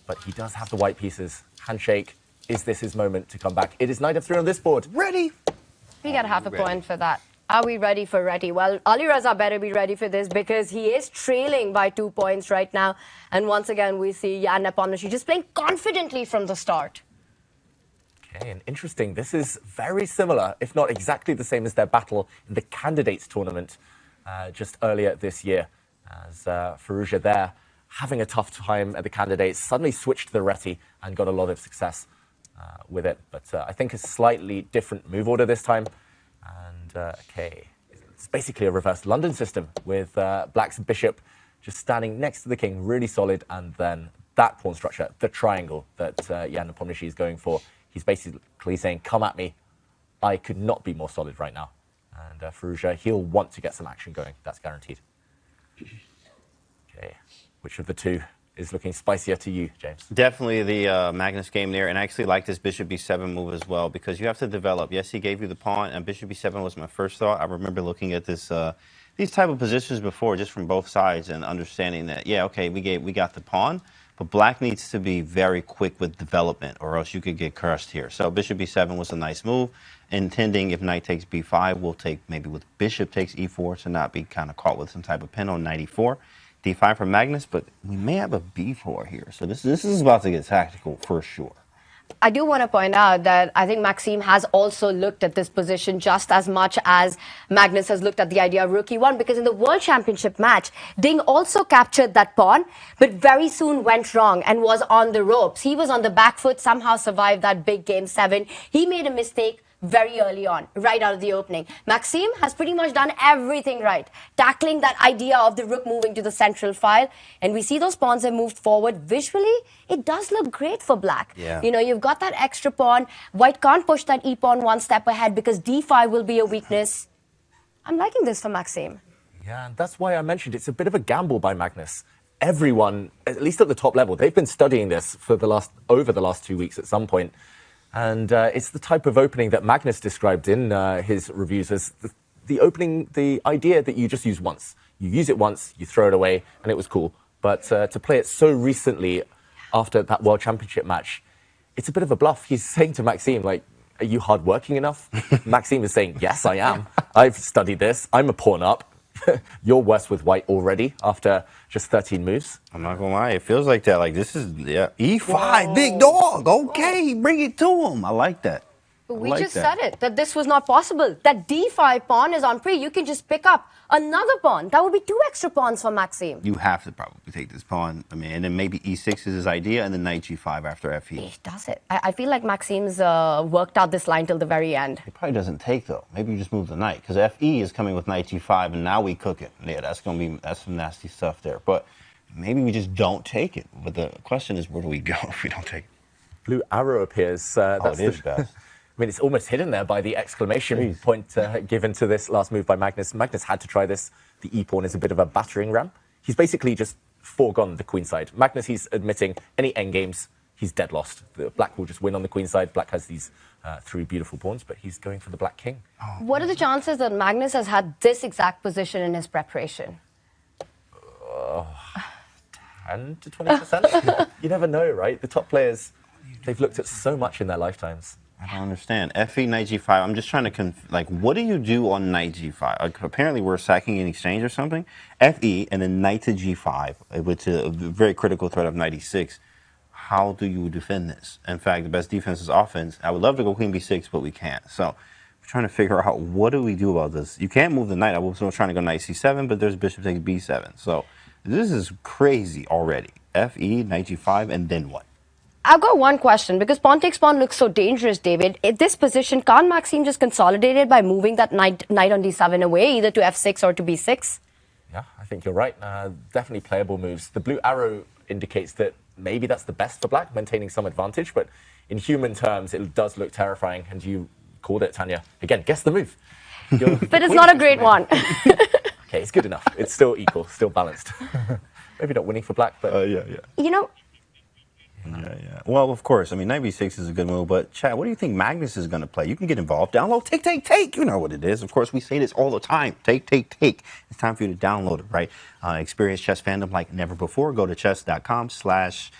But he does have the white pieces. Handshake. Is this his moment to come back? It is knight f3 on this board. Ready. We got half a point for that. Are we ready for ready? Well, Alireza better be ready for this because he is trailing by 2 points right now. And once again, we see Jan Nepomniachtchi just playing confidently from the start. Okay, and interesting. This is very similar, if not exactly the same as their battle in the candidates tournament just earlier this year. As Firouzja there, having a tough time at the candidates, suddenly switched to the Reti and got a lot of success with it. But I think a slightly different move order this time. And okay, it's basically a reverse London system with Black's bishop just standing next to the king, really solid. And then that pawn structure, the triangle that Jan Nepomniachtchi is going for. He's basically saying, come at me. I could not be more solid right now. And Firouzja, he'll want to get some action going. That's guaranteed. Okay, which of the two is looking spicier to you, James? Definitely the Magnus game there, and I actually like this bishop b7 move as well because you have to develop. Yes, he gave you the pawn, and bishop b7 was my first thought. I remember looking at this these type of positions before, just from both sides, and understanding that, yeah, okay, we got the pawn, but black needs to be very quick with development, or else you could get crushed here. So bishop b7 was a nice move, intending if knight takes b5, we'll take maybe with bishop takes e4 to not be kind of caught with some type of pin on knight e4. d5 for Magnus, but we may have a b4 here. So this is about to get tactical for sure. I do want to point out that I think Maxime has also looked at this position just as much as Magnus has looked at the idea of rook e1, because in the World Championship match, Ding also captured that pawn, but very soon went wrong and was on the ropes. He was on the back foot, somehow survived that big game 7. He made a mistake very early on, right out of the opening. Maxime has pretty much done everything right, tackling that idea of the rook moving to the central file. And we see those pawns have moved forward. Visually, it does look great for black. Yeah. You know, you've got that extra pawn. White can't push that e-pawn one step ahead because d5 will be a weakness. I'm liking this for Maxime. Yeah, and that's why I mentioned it's a bit of a gamble by Magnus. Everyone, at least at the top level, they've been studying this for over the last 2 weeks at some point. And it's the type of opening that Magnus described in his reviews as the opening, the idea that you just use once. You use it once, you throw it away, and it was cool. But to play it so recently after that World Championship match, it's a bit of a bluff. He's saying to Maxime, like, are you hardworking enough? Maxime is saying, yes, I am. I've studied this. I'm a pawn up. You're worse with white already after just 13 moves. I'm not gonna lie, it feels like that. Like this is e5, whoa, big dog. Okay, bring it to him. I like that. But we just said it, that this was not possible. That d5 pawn is on pre. You can just pick up another pawn. That would be 2 extra pawns for Maxime. You have to probably take this pawn. I mean, and then maybe e6 is his idea, and then knight g5 after fe. He does it. I feel like Maxime's worked out this line till the very end. He probably doesn't take, though. Maybe you just move the knight, because fe is coming with knight g5, and now we cook it. Yeah, that's some nasty stuff there. But maybe we just don't take it. But the question is, where do we go if we don't take it? Blue arrow appears. It is best. I mean, it's almost hidden there by the exclamation point given to this last move by Magnus. Magnus had to try this. The e-pawn is a bit of a battering ram. He's basically just foregone the queen side. Magnus, he's admitting any endgames, he's dead lost. The black will just win on the queen side. Black has these 3 beautiful pawns, but he's going for the black king. What are the chances that Magnus has had this exact position in his preparation? 10 to 20%? You never know, right? The top players, they've looked at so much in their lifetimes. I don't understand. Fe knight g5. I'm just trying to like, what do you do on knight g5? Like, apparently, we're sacking in exchange or something. Fe and then knight to g5, which is a very critical threat of knight e6. How do you defend this? In fact, the best defense is offense. I would love to go queen b6, but we can't. So we're trying to figure out what do we do about this. You can't move the knight. I was trying to go knight c7, but there's bishop takes b7. So this is crazy already. Fe, knight g5, and then what? I've got one question, because pawn takes pawn looks so dangerous, David. In this position, can't Maxime just consolidate it by moving that knight on d7 away, either to f6 or to b6? Yeah, I think you're right. Definitely playable moves. The blue arrow indicates that maybe that's the best for black, maintaining some advantage, but in human terms, it does look terrifying, and you called it, Tanya. Again, guess the move. But it's not a great one. Okay, it's good enough. It's still equal, still balanced. Maybe not winning for black, but... yeah. You know... Yeah. Well, of course. I mean, knight b6 is a good move, but Chad, what do you think Magnus is going to play? You can get involved. Download Take, Take, Take. You know what it is. Of course, we say this all the time. Take, Take, Take. It's time for you to download it, right? Experience chess fandom like never before. Go to chess.com/take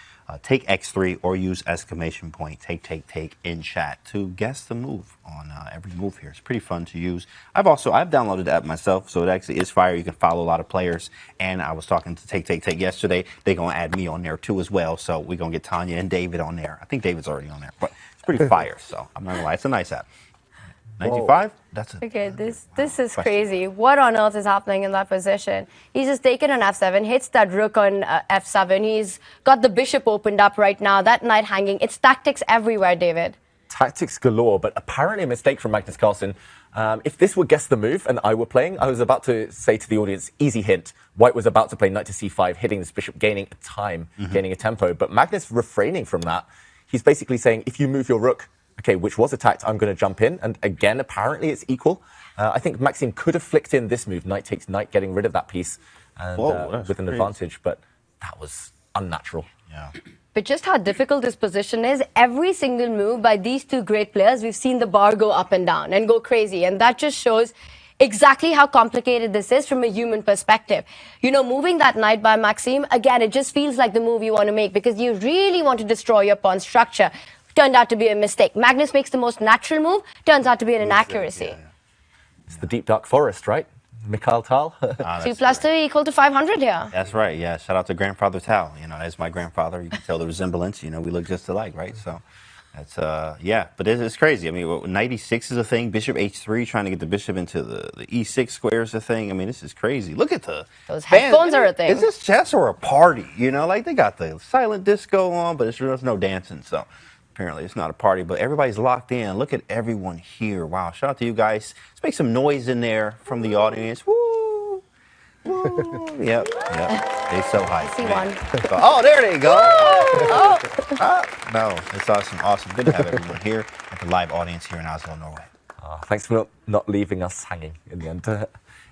x3 or use exclamation point take, take, take in chat to guess the move on every move here. It's pretty fun to use. I've downloaded the app myself, so it actually is fire. You can follow a lot of players, and I was talking to Take, Take, Take yesterday. They're going to add me on there too as well, so we're going to get Tanya and David on there. I think David's already on there, but it's pretty fire, so I'm not going to lie. It's a nice app. 95? That's it. Okay, this is crazy. What on earth is happening in that position? He's just taken on f7, hits that rook on f7. He's got the bishop opened up right now, that knight hanging. It's tactics everywhere, David. Tactics galore, but apparently a mistake from Magnus Carlsen. If this were Guess the Move and I were playing, I was about to say to the audience, easy hint. White was about to play knight to c5, hitting this bishop, gaining a time, gaining a tempo. But Magnus refraining from that. He's basically saying, if you move your rook, okay, which was attacked, I'm going to jump in. And again, apparently it's equal. I think Maxime could have flicked in this move, knight takes knight, getting rid of that piece and with an advantage. But that was unnatural. Yeah. But just how difficult this position is, every single move by these two great players, we've seen the bar go up and down and go crazy. And that just shows exactly how complicated this is from a human perspective. You know, moving that knight by Maxime, again, it just feels like the move you want to make because you really want to destroy your pawn structure. Turned out to be a mistake. Magnus makes the most natural move, turns out to be an inaccuracy. Yeah. It's the deep dark forest, right? Mikhail Tal. 2 + 2 = 500 here. That's right, yeah. Shout out to Grandfather Tal. You know, as my grandfather, you can tell the resemblance. You know, we look just alike, right? So that's, yeah. But it's crazy. I mean, knight e6 is a thing. Bishop h3, trying to get the bishop into the e6 square is a thing. I mean, this is crazy. Look at those headphones are a thing. Is this chess or a party? You know, like they got the silent disco on, but there's no dancing, so... Apparently, it's not a party, but everybody's locked in. Look at everyone here. Wow, shout out to you guys. Let's make some noise in there from the audience. Woo! Woo! Yep. They so hyped. I see one. Oh, there they go. No, it's awesome. Good to have everyone here at the live audience here in Oslo, Norway. Thanks for not leaving us hanging in the end.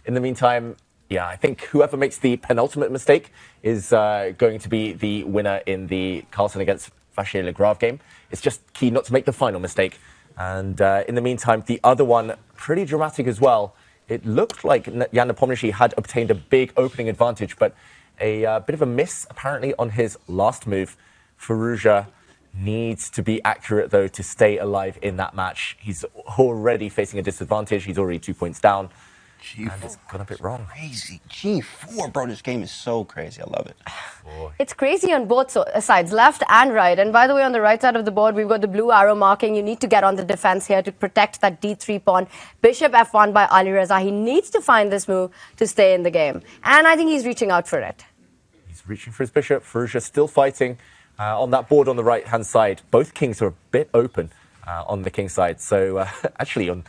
In the meantime, yeah, I think whoever makes the penultimate mistake is going to be the winner in the Carlsen against Vachier-Lagrave game. It's just key not to make the final mistake. And in the meantime, the other one, pretty dramatic as well. It looked like Jan Nepomniachtchi had obtained a big opening advantage, but a bit of a miss apparently on his last move. Firouzja needs to be accurate, though, to stay alive in that match. He's already facing a disadvantage. He's already 2 points down. G4 and it's gone a bit wrong. Crazy. G4, bro. This game is so crazy. I love it. It's crazy on both sides, left and right. And by the way, on the right side of the board, we've got the blue arrow marking. You need to get on the defense here to protect that d3 pawn. Bishop f1 by Alireza. He needs to find this move to stay in the game. And I think he's reaching out for it. He's reaching for his bishop. Firouzja still fighting on that board on the right-hand side. Both kings are a bit open on the king side. So actually on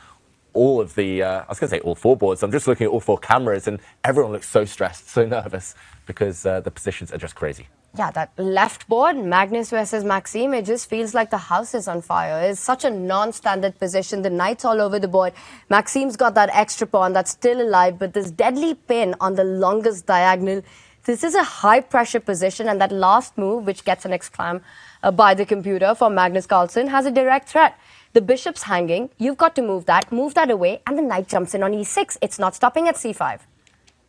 all of the, I was going to say all four boards. I'm just looking at all four cameras and everyone looks so stressed, so nervous because the positions are just crazy. Yeah, that left board, Magnus versus Maxime, it just feels like the house is on fire. It's such a non-standard position. The knight's all over the board. Maxime's got that extra pawn that's still alive, but this deadly pin on the longest diagonal. This is a high-pressure position, and that last move, which gets an exclam by the computer for Magnus Carlsen, has a direct threat. The bishop's hanging. You've got to move that away, and the knight jumps in on e6. It's not stopping at c5.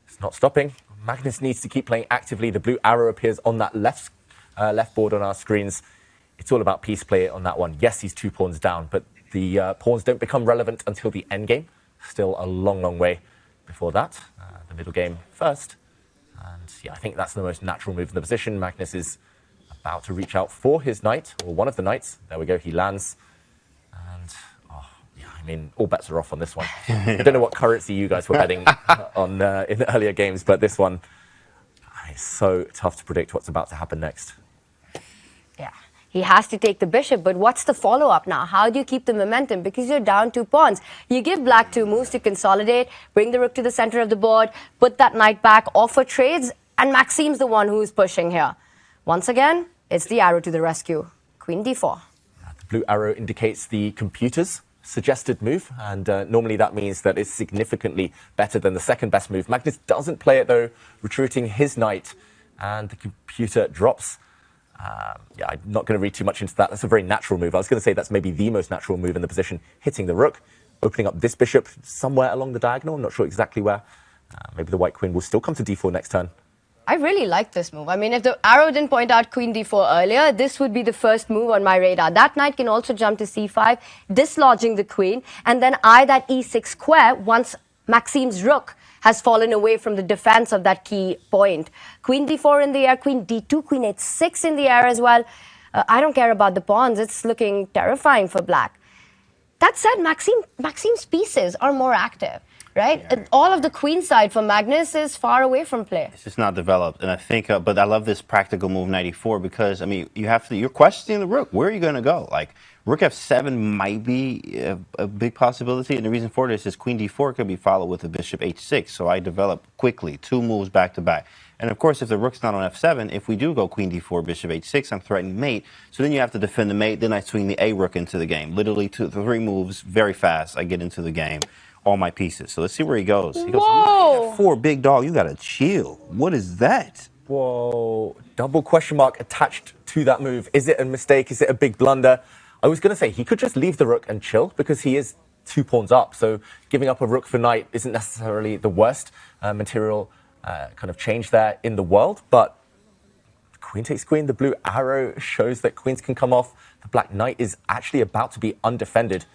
It's not stopping. Magnus needs to keep playing actively. The blue arrow appears on that left board on our screens. It's all about piece play on that one. Yes, he's 2 pawns down, but The pawns don't become relevant until the endgame. Still a long, long way before that. The middle game first. And yeah, I think that's the most natural move in the position. Magnus is about to reach out for his knight, or one of the knights. There we go, he lands. And, oh, yeah, I mean, all bets are off on this one. I don't know what currency you guys were betting on in the earlier games, but this one, it's so tough to predict what's about to happen next. Yeah. He has to take the bishop, but what's the follow-up now? How do you keep the momentum? Because you're down 2 pawns. You give black 2 moves to consolidate, bring the rook to the center of the board, put that knight back, offer trades, and Maxime's the one who's pushing here. Once again, it's the arrow to the rescue. Queen d4. The blue arrow indicates the computer's suggested move, and normally that means that it's significantly better than the second best move. Magnus doesn't play it though, retreating his knight, and the computer drops. Yeah, I'm not going to read too much into that. That's a very natural move. I was going to say that's maybe the most natural move in the position, hitting the rook, opening up this bishop somewhere along the diagonal. I'm not sure exactly where. Maybe the white queen will still come to d4 next turn. I really like this move. I mean, if the arrow didn't point out queen d4 earlier, this would be the first move on my radar. That knight can also jump to c5, dislodging the queen, and then eye that e6 square once Maxime's rook has fallen away from the defense of that key point. Queen d4 in the air, queen d2, queen h6 in the air as well. I don't care about the pawns. It's looking terrifying for black. That said, Maxime's pieces are more active, right? Yeah. All of the queen side for Magnus is far away from play. It's just not developed. And I think, but I love this practical move 94 because, I mean, you're questioning the rook. Where are you going to go? Like, rook f7 might be a big possibility, and the reason for this is queen d4 could be followed with a bishop h6, so I develop quickly, 2 moves back to back. And of course, if the rook's not on f7, if we do go queen d4, bishop h6, I'm threatening mate, so then you have to defend the mate, then I swing the a rook into the game. Literally 2 to 3 moves, very fast, I get into the game, all my pieces. So let's see where he goes. He goes, f4, big dog, you gotta chill. What is that? Whoa, double question mark attached to that move. Is it a mistake? Is it a big blunder? I was going to say he could just leave the rook and chill because he is 2 pawns up. So giving up a rook for knight isn't necessarily the worst material kind of change there in the world. But queen takes queen. The blue arrow shows that queens can come off. The black knight is actually about to be undefended.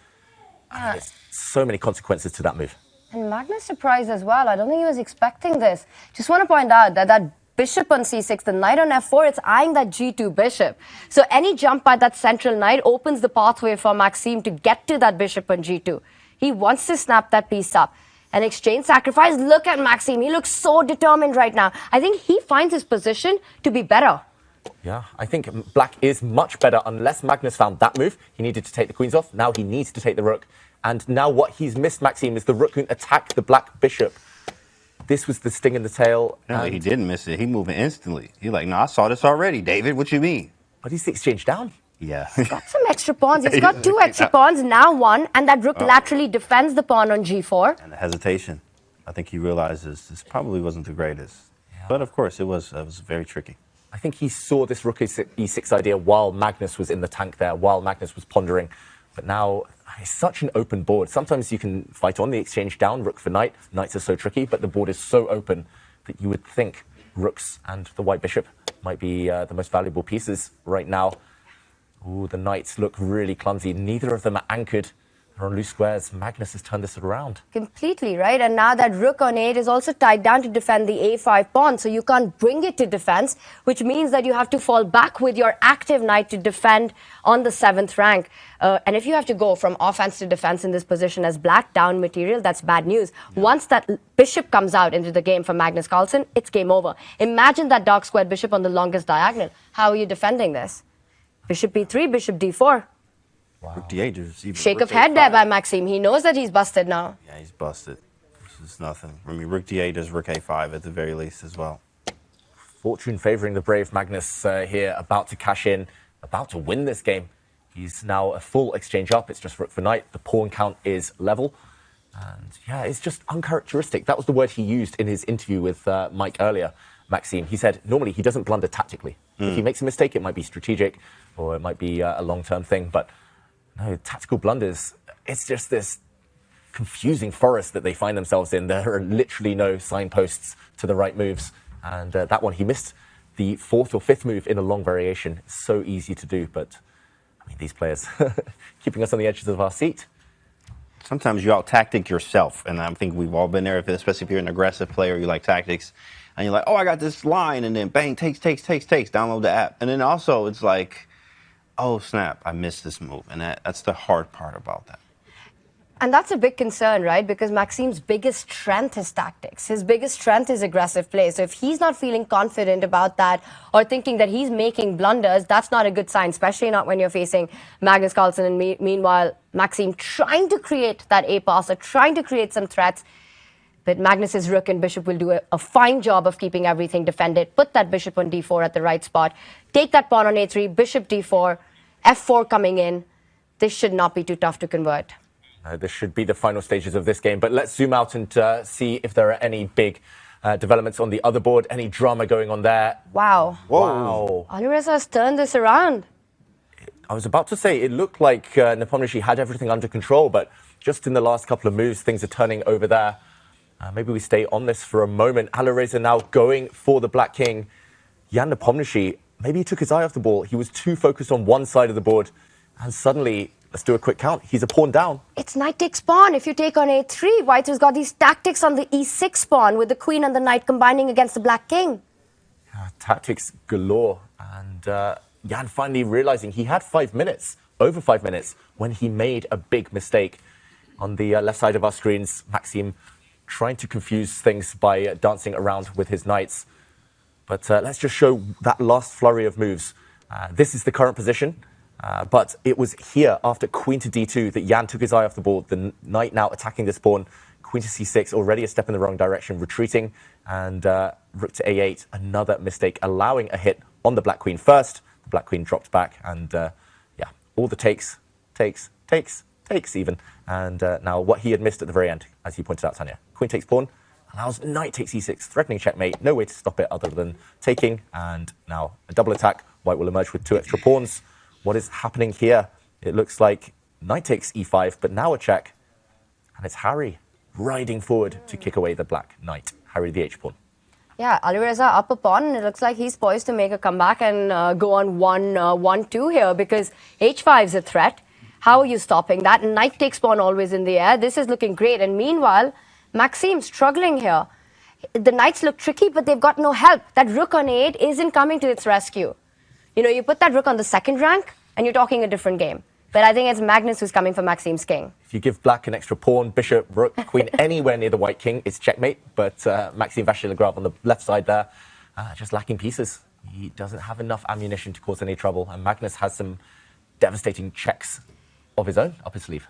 There's so many consequences to that move. And Magnus surprised as well. I don't think he was expecting this. Just want to point out that that bishop on c6, the knight on f4, it's eyeing that g2 bishop. So any jump by that central knight opens the pathway for Maxime to get to that bishop on g2. He wants to snap that piece up. An exchange sacrifice. Look at Maxime. He looks so determined right now. I think he finds his position to be better. Yeah, I think black is much better unless Magnus found that move. He needed to take the queens off. Now he needs to take the rook. And now what he's missed, Maxime, is the rook can attack the black bishop. This was the sting in the tail. No, he didn't miss it. He moved it instantly. He's like, no, I saw this already, David. What you mean? But he's the exchange down. Yeah. He's got some extra pawns. He's got 2 extra pawns, now 1, and that rook laterally defends the pawn on g4. And the hesitation. I think he realizes this probably wasn't the greatest. Yeah. But of course, it was very tricky. I think he saw this rook e6 idea while Magnus was in the tank there, while Magnus was pondering. But now it's such an open board. Sometimes you can fight on the exchange down, rook for knight. Knights are so tricky, but the board is so open that you would think rooks and the white bishop might be the most valuable pieces right now. Ooh, the knights look really clumsy. Neither of them are anchored. They're on loose squares. Magnus has turned this around. Completely, right? And now that rook on 8 is also tied down to defend the a5 pawn, so you can't bring it to defense, which means that you have to fall back with your active knight to defend on the 7th rank. And if you have to go from offense to defense in this position as black down material, that's bad news. Yeah. Once that bishop comes out into the game for Magnus Carlsen, it's game over. Imagine that dark squared bishop on the longest diagonal. How are you defending this? Bishop b3, bishop d4. Wow. Rook d8. Shake of head there by Maxime. He knows that he's busted now. Yeah, he's busted. This is nothing. I mean, rook d8 does rook a5 at the very least as well. Fortune favoring the brave Magnus here, about to cash in, about to win this game. He's now a full exchange up. It's just rook for knight. The pawn count is level. And yeah, it's just uncharacteristic. That was the word he used in his interview with Mike earlier, Maxime. He said normally he doesn't blunder tactically. If he makes a mistake, it might be strategic or it might be a long-term thing. But no, tactical blunders, it's just this confusing forest that they find themselves in. There are literally no signposts to the right moves. And that one, he missed the 4th or 5th move in a long variation. It's so easy to do, but mean, these players keeping us on the edges of our seat. Sometimes you out-tactic yourself, and I think we've all been there, especially if you're an aggressive player, you like tactics, and you're like, oh, I got this line, and then bang, takes, download the app. And then also it's like, oh, snap, I missed this move, and that's the hard part about that. And that's a big concern, right? Because Maxime's biggest strength is tactics. His biggest strength is aggressive play. So if he's not feeling confident about that or thinking that he's making blunders, that's not a good sign, especially not when you're facing Magnus Carlsen. And meanwhile, Maxime trying to create that A pass or trying to create some threats. But Magnus's rook and bishop will do a fine job of keeping everything defended. Put that bishop on d4 at the right spot. Take that pawn on a3, bishop d4, f4 coming in. This should not be too tough to convert. This should be the final stages of this game, but let's zoom out and see if there are any big developments on the other board, any drama going on there. Wow. Whoa. Alireza has turned this around. I was about to say, it looked like Nepomniachtchi had everything under control, but just in the last couple of moves, things are turning over there. Maybe we stay on this for a moment. Alireza now going for the Black King. Jan Nepomniachtchi, maybe he took his eye off the ball. He was too focused on one side of the board, and suddenly, let's do a quick count. He's a pawn down. It's knight takes pawn. If you take on a3, White has got these tactics on the e6 pawn with the queen and the knight combining against the Black King. Tactics galore. And Jan finally realizing he had 5 minutes, over 5 minutes, when he made a big mistake. On the left side of our screens, Maxime trying to confuse things by dancing around with his knights. But let's just show that last flurry of moves. This is the current position. But it was here, after queen to d2, that Jan took his eye off the ball. The knight now attacking this pawn. Queen to c6, already a step in the wrong direction, retreating. And rook to a8, another mistake, allowing a hit on the Black Queen first. The Black Queen dropped back, and yeah, all the takes even. And now what he had missed at the very end, as you pointed out, Tanya. Queen takes pawn, allows knight takes e6, threatening checkmate. No way to stop it other than taking. And now a double attack. White will emerge with 2 extra pawns. What is happening here? It looks like knight takes e5, but now a check. And it's Harry riding forward to kick away the Black Knight. Harry the h-pawn. Yeah, Alireza up a pawn, and it looks like he's poised to make a comeback and go on 1-1-2 here, because h5 is a threat. How are you stopping that? Knight takes pawn always in the air. This is looking great. And meanwhile, Maxime struggling here. The knights look tricky, but they've got no help. That rook on a8 isn't coming to its rescue. You know, you put that rook on the second rank, and you're talking a different game. But I think it's Magnus who's coming for Maxime's king. If you give Black an extra pawn, bishop, rook, queen anywhere near the White King, it's checkmate. But Maxime Vachier-Lagrave on the left side there, just lacking pieces. He doesn't have enough ammunition to cause any trouble. And Magnus has some devastating checks of his own up his sleeve.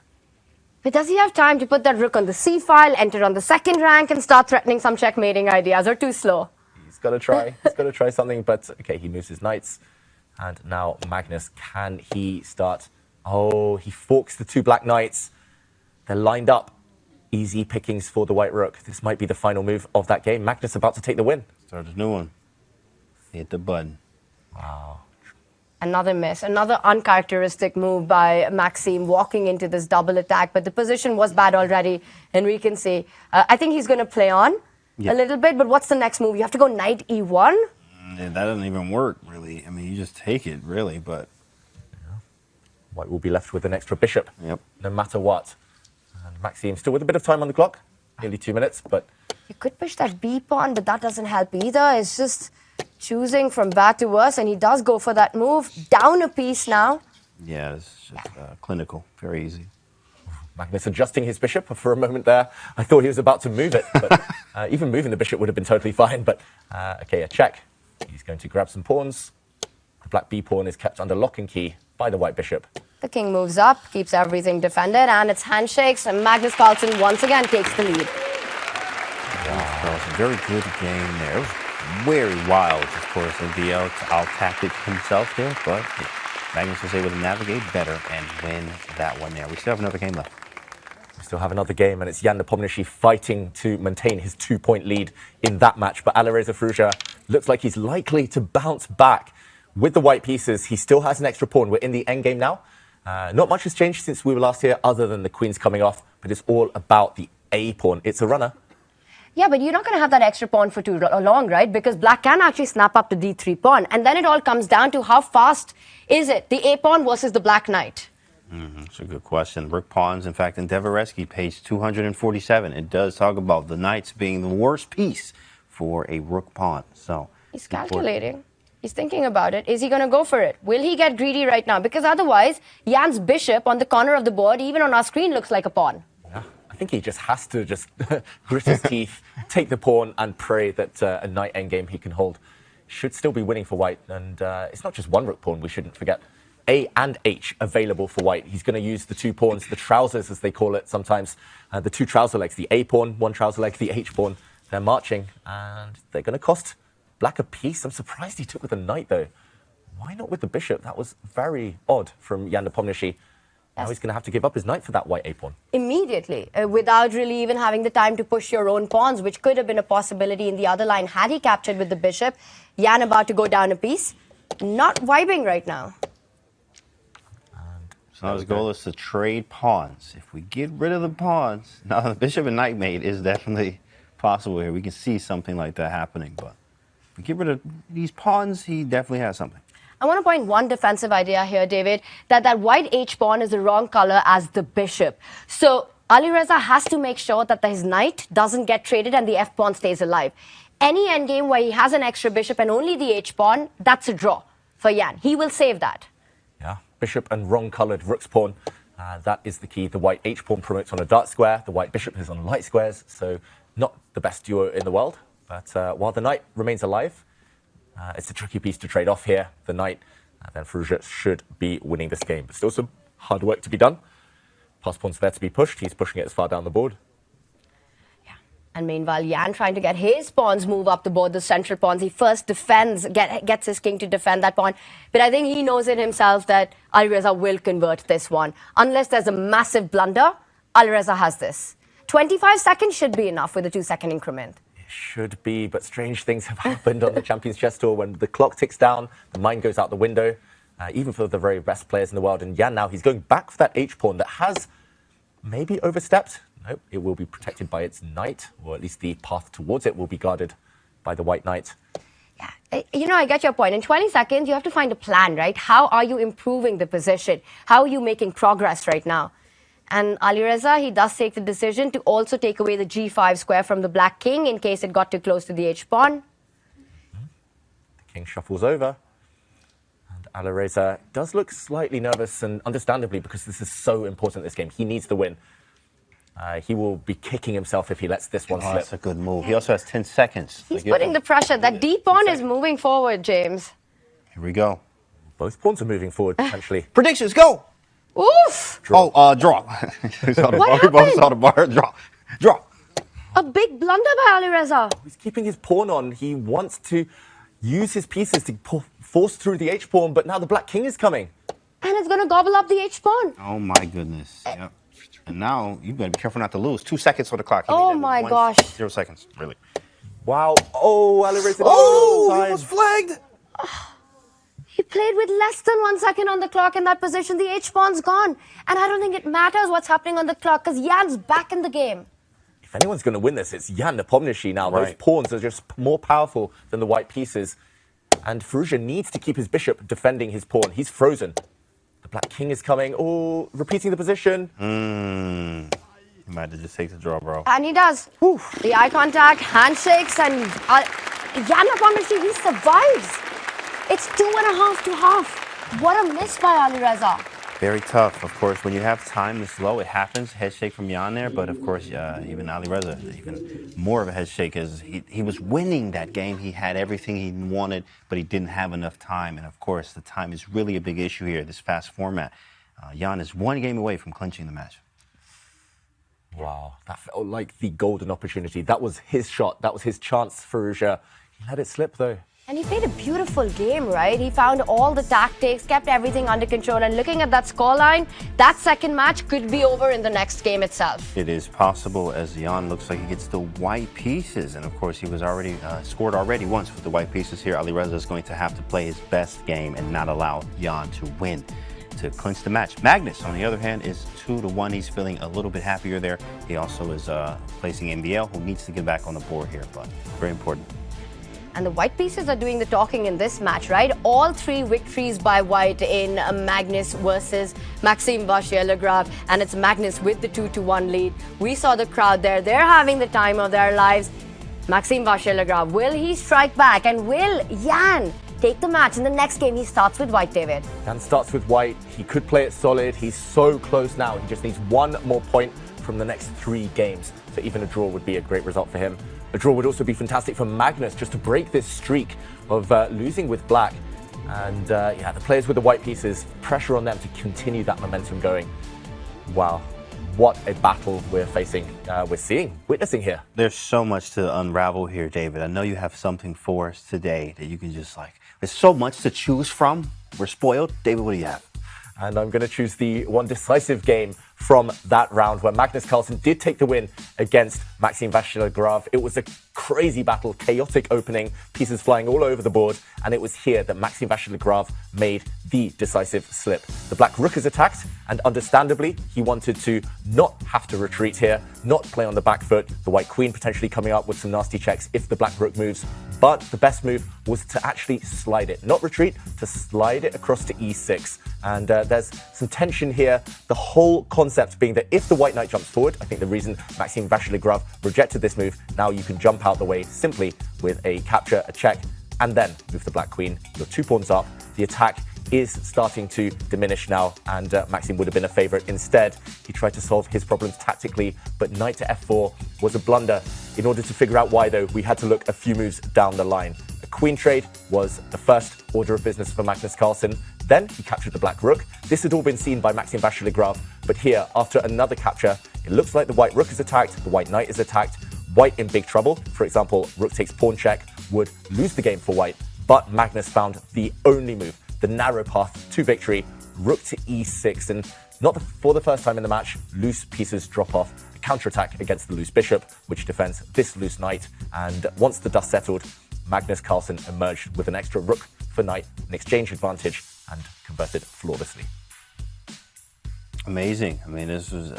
But does he have time to put that rook on the c file, enter on the second rank, and start threatening some checkmating ideas, or too slow? He's got to try. He's got to try something. But, OK, he moves his knights. And now Magnus, can he start? Oh, he forks the 2 Black Knights. They're lined up. Easy pickings for the White Rook. This might be the final move of that game. Magnus about to take the win. Start a new one. Hit the button. Wow. Another miss. Another uncharacteristic move by Maxime, walking into this double attack. But the position was bad already, and we can see. I think he's going to play on a little bit. But what's the next move? You have to go knight e1? Yeah, that doesn't even work, really. I mean, you just take it, really, but... White will be left with an extra bishop, no matter what. And Maxime still with a bit of time on the clock, nearly 2 minutes, but... You could push that b pawn, but that doesn't help either. It's just choosing from bad to worse, and he does go for that move. Down a piece now. Yeah, it's just clinical, very easy. Magnus adjusting his bishop for a moment there. I thought he was about to move it, but even moving the bishop would have been totally fine. But, OK, a check. He's going to grab some pawns. The Black b pawn is kept under lock and key by the White bishop. The king moves up, keeps everything defended, and it's handshakes, and Magnus Carlsen once again takes the lead. Magnus Carlsen, very good game there. It was very wild, of course, MVL to out-tactic himself here, but Magnus was able to navigate better and win that one there. We still have another game left. We still have another game, and it's Jan Nepomniachtchi fighting to maintain his 2-point lead in that match. But Alireza Firouzja looks like he's likely to bounce back. With the white pieces, he still has an extra pawn. We're in the endgame now. Not much has changed since we were last here, other than the queens coming off, but it's all about the A pawn. It's a runner. Yeah, but you're not going to have that extra pawn for too long, right? Because black can actually snap up the d3 pawn. And then it all comes down to how fast is it, the a pawn versus the black knight. That's a good question. Rook pawns, in fact, in Devereski, page 247, it does talk about the knights being the worst piece for a rook pawn. So he's calculating. He's thinking about it. Is he going to go for it? Will he get greedy right now? Because otherwise, Jan's bishop on the corner of the board, even on our screen, looks like a pawn. Yeah, I think he just has to grit his teeth, take the pawn, and pray that a knight endgame he can hold. Should still be winning for white. And it's not just one rook pawn, we shouldn't forget. A and H available for white. He's going to use the two pawns, the trousers as they call it sometimes, the two trouser legs, the A pawn, one trouser leg, the H pawn. They're marching and they're going to cost black a piece. I'm surprised he took with the knight though. Why not with the bishop? That was very odd from Jan Nepomniachtchi. Now he's going to have to give up his knight for that white A pawn. Immediately, without really even having the time to push your own pawns, which could have been a possibility in the other line had he captured with the bishop. Jan about to go down a piece. Not vibing right now. So his goal is to trade pawns. If we get rid of the pawns, now the bishop and knight mate is definitely possible here. We can see something like that happening, but if we get rid of these pawns, he definitely has something. I want to point one defensive idea here, David, that white H pawn is the wrong color as the bishop. So Alireza has to make sure that his knight doesn't get traded and the F pawn stays alive. Any endgame where he has an extra bishop and only the H pawn, that's a draw for Jan. He will save that. Yeah, bishop and wrong-coloured rook's pawn. That is the key. The white H-pawn promotes on a dark square. The white bishop is on light squares. So not the best duo in the world. But while the knight remains alive, it's a tricky piece to trade off here. The knight, then Firouzja should be winning this game. But still some hard work to be done. Pass pawn's there to be pushed. He's pushing it as far down the board. And meanwhile, Jan trying to get his pawns move up the board, the central pawns. He first defends, gets his king to defend that pawn. But I think he knows it himself that Alireza will convert this one. Unless there's a massive blunder, Alireza has this. 25 seconds should be enough with a 2-second increment. It should be, but strange things have happened on the Champions Chess Tour. When the clock ticks down, the mind goes out the window, even for the very best players in the world. And Jan now, he's going back for that H-pawn that has maybe overstepped. Nope, it will be protected by its knight, or at least the path towards it will be guarded by the white knight. Yeah, you know, I get your point. In 20 seconds, you have to find a plan, right? How are you improving the position? How are you making progress right now? And Alireza, he does take the decision to also take away the G5 square from the black king in case it got too close to the H pawn. The king shuffles over. And Alireza does look slightly nervous, and understandably, because this is so important in this game. He needs the win. He will be kicking himself if he lets this one slip. That's a good move. He also has 10 seconds. He's putting the pressure. That D pawn is moving forward, James. Here we go. Both pawns are moving forward, potentially. Predictions, go! Oof! Draw. Oh, draw. We both saw the bar. Draw. Draw. A big blunder by Alireza. He's keeping his pawn on. He wants to use his pieces to force through the H pawn, but now the black king is coming. And it's going to gobble up the H pawn. Oh, my goodness. Yep. And now, you better be careful not to lose. 2 seconds on the clock. Oh, my gosh. 0 seconds, really. Wow. Oh, Alireza. Oh, he was flagged. He played with less than 1 second on the clock in that position. The H-pawn's gone. And I don't think it matters what's happening on the clock because Jan's back in the game. If anyone's going to win this, it's Jan Nepomniachtchi now. Right. Those pawns are just more powerful than the white pieces. And Firouzja needs to keep his bishop defending his pawn. He's frozen. The black king is coming. Oh, repeating the position. He might have just take the draw, bro. And he does. Oof. The eye contact, handshakes, and Jan Nepomniachtchi, he survives. It's 2.5 to half. What a miss by Alireza. Very tough. Of course, when you have time this low, it happens. Head shake from Jan there, but of course, even Alireza, even more of a head shake as he was winning that game. He had everything he wanted, but he didn't have enough time. And of course, the time is really a big issue here, this fast format. Jan is 1 game away from clinching the match. Wow, that felt like the golden opportunity. That was his shot. That was his chance, Firouzja. He let it slip, though. And he played a beautiful game, right? He found all the tactics, kept everything under control. And looking at that scoreline, that second match could be over in the next game itself. It is possible as Jan looks like he gets the white pieces. And of course, he was already scored already once with the white pieces here. Alireza is going to have to play his best game and not allow Jan to win. to clinch the match. Magnus, on the other hand, is 2-1. He's feeling a little bit happier there. He also is placing MVL, who needs to get back on the board here, but very important. And the white pieces are doing the talking in this match, right? All 3 victories by white in Magnus versus Maxime Vachier-Lagrave, and it's Magnus with the 2-1 lead. We saw the crowd there. They're having the time of their lives. Maxime Vachier-Lagrave, will he strike back? And will Jan take the match in the next game? He starts with white, David. Jan starts with white. He could play it solid. He's so close now. He just needs 1 more point from the next 3 games. So even a draw would be a great result for him. A draw would also be fantastic for Magnus, just to break this streak of losing with black. And yeah, the players with the white pieces, pressure on them to continue that momentum going. Wow, what a battle we're facing, witnessing here. There's so much to unravel here, David. I know you have something for us today that you can just there's so much to choose from. We're spoiled. David, what do you have? And I'm going to choose the one decisive game from that round where Magnus Carlsen did take the win against Maxime Vachier-Lagrave. It was a crazy battle, chaotic opening, pieces flying all over the board, and it was here that Maxime Vachier-Lagrave made the decisive slip. The black rook is attacked, and understandably, he wanted to not have to retreat here, not play on the back foot, the white queen potentially coming up with some nasty checks if the black rook moves. But the best move was to actually slide it, not retreat, to slide it across to e6. And there's some tension here. The whole concept being that if the white knight jumps forward, I think the reason Maxime Vachier-Lagrave rejected this move, now you can jump out the way simply with a capture, a check, and then move the black queen. Your 2 pawns up. The attack is starting to diminish now, and Maxime would have been a favorite. Instead, he tried to solve his problems tactically, but knight to f4 was a blunder. In order to figure out why, though, we had to look a few moves down the line. A queen trade was the first order of business for Magnus Carlsen. Then he captured the black rook. This had all been seen by Maxime Vachier-Lagrave, but here, after another capture, it looks like the white rook is attacked, the white knight is attacked, white in big trouble. For example, rook takes pawn check would lose the game for white, but Magnus found the only move, the narrow path to victory, rook to e6, and for the first time in the match, loose pieces drop off. A counterattack against the loose bishop, which defends this loose knight, and once the dust settled, Magnus Carlsen emerged with an extra rook for knight, an exchange advantage, and converted flawlessly. Amazing. I mean, this was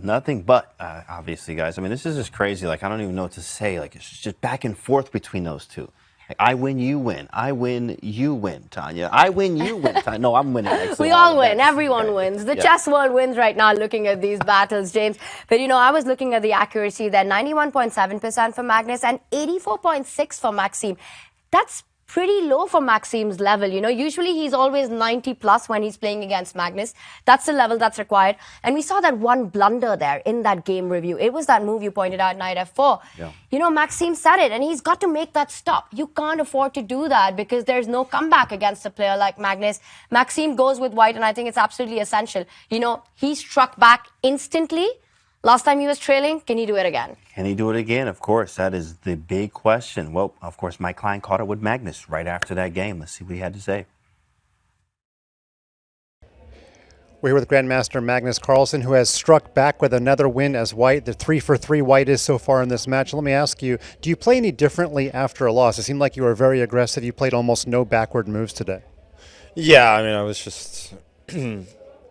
nothing but, obviously, guys. I mean, this is just crazy. I don't even know what to say. It's just back and forth between those two. I win, you win. I win, you win, Tanya. I win, you win, Tanya. No, I'm winning. We all win. Everyone wins. The chess world wins right now looking at these battles, James. But, I was looking at the accuracy there. 91.7% for Magnus and 84.6% for Maxime. That's pretty low for Maxime's level. Usually he's always 90 plus when he's playing against Magnus. That's the level that's required. And we saw that one blunder there in that game review. It was that move you pointed out, knight f4. Yeah. Maxime said it, and he's got to make that stop. You can't afford to do that because there's no comeback against a player like Magnus. Maxime goes with white, and I think it's absolutely essential. He struck back instantly. Last time he was trailing, can he do it again? Can he do it again? Of course, that is the big question. Well, of course, my client caught it with Magnus right after that game. Let's see what he had to say. We're here with Grandmaster Magnus Carlsen, who has struck back with another win as white. The 3-for-3 white is so far in this match. Let me ask you, do you play any differently after a loss? It seemed like you were very aggressive. You played almost no backward moves today. Yeah, I mean, I was just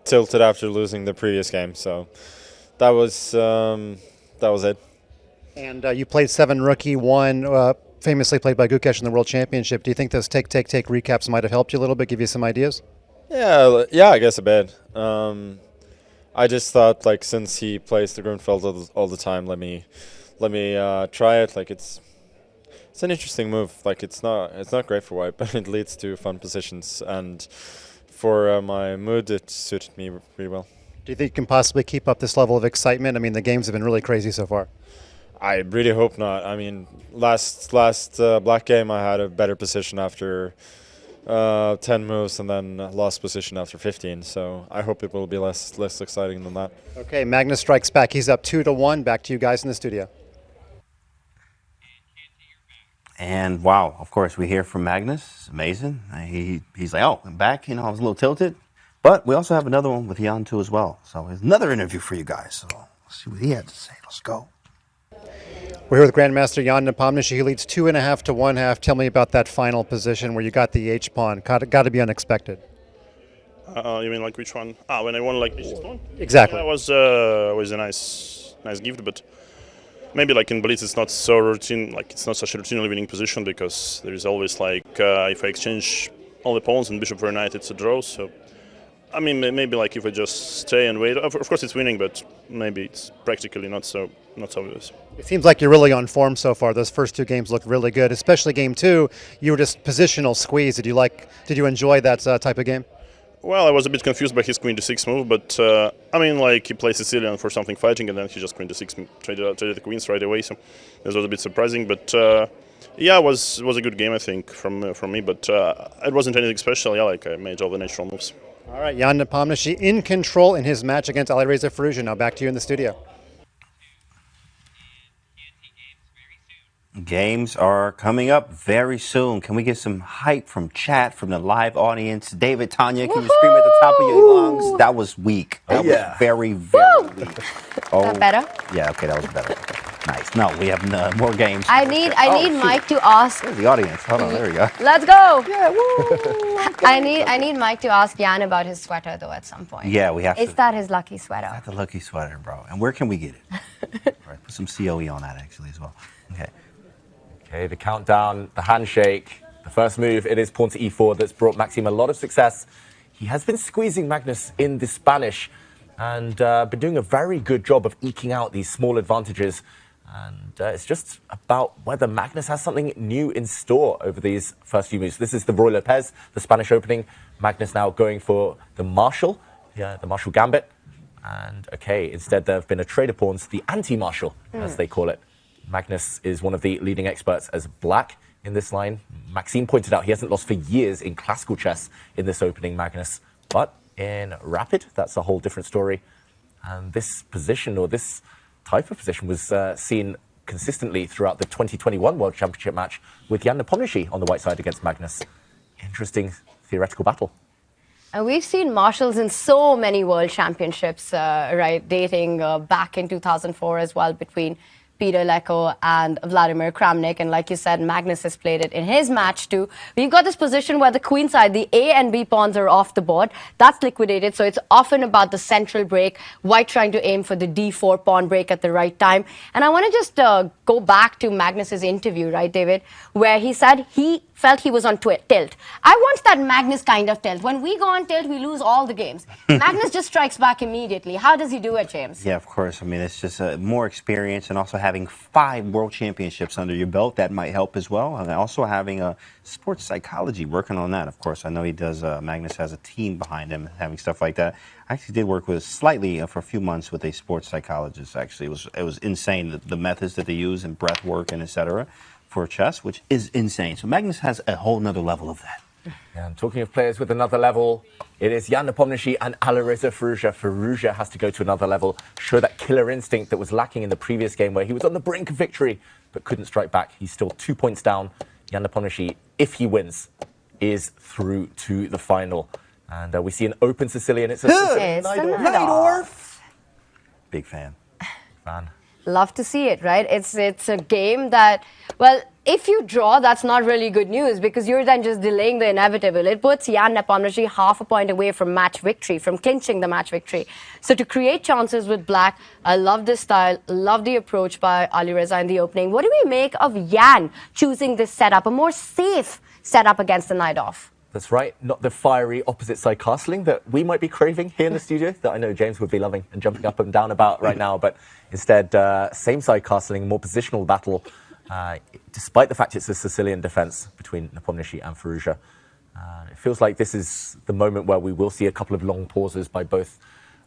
tilted after losing the previous game, so that was it. And you played 7 rookie, 1 famously played by Gukesh in the World Championship. Do you think those take recaps might have helped you a little bit, give you some ideas? Yeah, I guess a bit. I just thought, since he plays the Grunfeld all the time, let me try it. It's an interesting move. It's not great for white, but it leads to fun positions, and for my mood, it suited me really well. Do you think you can possibly keep up this level of excitement? I mean, the games have been really crazy so far. I really hope not. I mean, last black game I had a better position after 10 moves and then lost position after 15. So I hope it will be less exciting than that. Okay, Magnus strikes back. He's up 2-1. Back to you guys in the studio. And wow, of course, we hear from Magnus. It's amazing. He's like, oh, I'm back. I was a little tilted. But we also have another one with Jan too as well. So there's another interview for you guys. So let's see what he had to say. Let's go. We're here with Grandmaster Jan Nepomniachtchi. He leads 2.5 to 1/2. Tell me about that final position where you got the H pawn. Got to be unexpected. You mean like which one? When I won like the sixth one? Exactly. Yeah, was a nice gift, but maybe like in Blitz it's not so routine, like it's not such a routinely winning position because there is always like if I exchange all the pawns and bishop for knight, it's a draw. So I mean maybe like if I just stay and wait, of course it's winning, but maybe it's practically not so obvious. It seems like you're really on form so far. Those first two games looked really good, especially game two. You were just positional squeeze. Did you enjoy that type of game? Well, I was a bit confused by his queen to 6 move, but I mean, like he plays Sicilian for something fighting, and then he just queen to 6 traded the queens right away. So this was a bit surprising, but yeah, it was a good game I think from me. But it wasn't anything special. Yeah, like I made all the natural moves. All right, Jan Nepomniachtchi in control in his match against Alireza Firouzja. Now back to you in the studio. Games are coming up very soon. Can we get some hype from chat, from the live audience? David, Tanya, can you scream at the top of your lungs? That was weak. That was very, very weak. Oh, that better? Yeah, okay, that was better. Nice. No, we have more games. I need Mike to ask. Where's the audience? Hold on, there we go. Let's go. Yeah, woo. I need Mike to ask Jan about his sweater though at some point. Yeah, we have to. Is that his lucky sweater? That's the lucky sweater, bro. And where can we get it? All right, put some COE on that actually as well. Okay. Okay, the countdown, the handshake, the first move, it is pawn to e4 that's brought Maxime a lot of success. He has been squeezing Magnus in the Spanish and been doing a very good job of eking out these small advantages. And it's just about whether Magnus has something new in store over these first few moves. This is the Roy Lopez, the Spanish opening. Magnus now going for the Marshal, the Marshal Gambit. And okay, instead there have been a trade of pawns, the anti-Marshal, as they call it. Magnus is one of the leading experts as black in this line. Maxime pointed out he hasn't lost for years in classical chess in this opening, Magnus. But in rapid, that's a whole different story. And this position, or this type of position, was seen consistently throughout the 2021 World Championship match with Jan Nepomniachtchi on the white side against Magnus. Interesting theoretical battle. And we've seen marshals in so many World Championships, right, dating back in 2004 as well between Peter Leko and Vladimir Kramnik. And like you said, Magnus has played it in his match too. We've got this position where the queen side, the A and B pawns are off the board. That's liquidated. So it's often about the central break. White trying to aim for the D4 pawn break at the right time. And I want to just go back to Magnus's interview, right, David, where he said he felt he was on tilt. I want that Magnus kind of tilt. When we go on tilt, we lose all the games. Magnus just strikes back immediately. How does he do it, James? Yeah, of course. I mean, it's just more experience, and also having 5 world championships under your belt, that might help as well. And also having a sports psychology, working on that, of course. I know he does, Magnus has a team behind him, having stuff like that. I actually did work with slightly for a few months with a sports psychologist, actually. It was insane, the methods that they use and breath work and etc. for chess, which is insane. So Magnus has a whole nother level of that. Yeah, and talking of players with another level, it is Jan Nepomniachtchi and Alireza Firouzja. Firouzja has to go to another level, show that killer instinct that was lacking in the previous game where he was on the brink of victory but couldn't strike back. He's still 2 points down. Jan Nepomniachtchi, if he wins, is through to the final. And we see an open Sicilian. It's a Najdorf. Big fan. Love to see it, right? It's a game that, well, if you draw, that's not really good news because you're then just delaying the inevitable. It puts Jan Nepomniachtchi half a point away from match victory, from clinching the match victory. So to create chances with black, I love this style, love the approach by Alireza in the opening. What do we make of Jan choosing this setup, a more safe setup against the Najdorf? That's right, not the fiery opposite side castling that we might be craving here in the studio, that I know James would be loving and jumping up and down about right now, but instead, same side castling, more positional battle, despite the fact it's a Sicilian defense between Nepomniachtchi and Firouzja. It feels like this is the moment where we will see a couple of long pauses by both,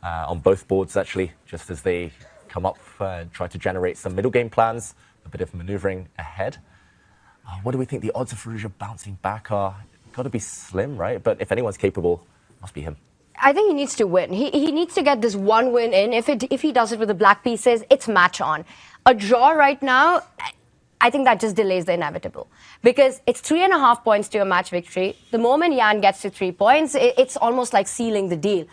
on both boards actually, just as they come up and try to generate some middle game plans, a bit of maneuvering ahead. What do we think the odds of Firouzja bouncing back are? Got to be slim, right? But if anyone's capable, must be him. I think he needs to win. He needs to get this one win in. If he does it with the black pieces, it's match on. A draw right now, I think that just delays the inevitable. Because it's 3.5 points to a match victory. The moment Jan gets to 3 points, it's almost like sealing the deal.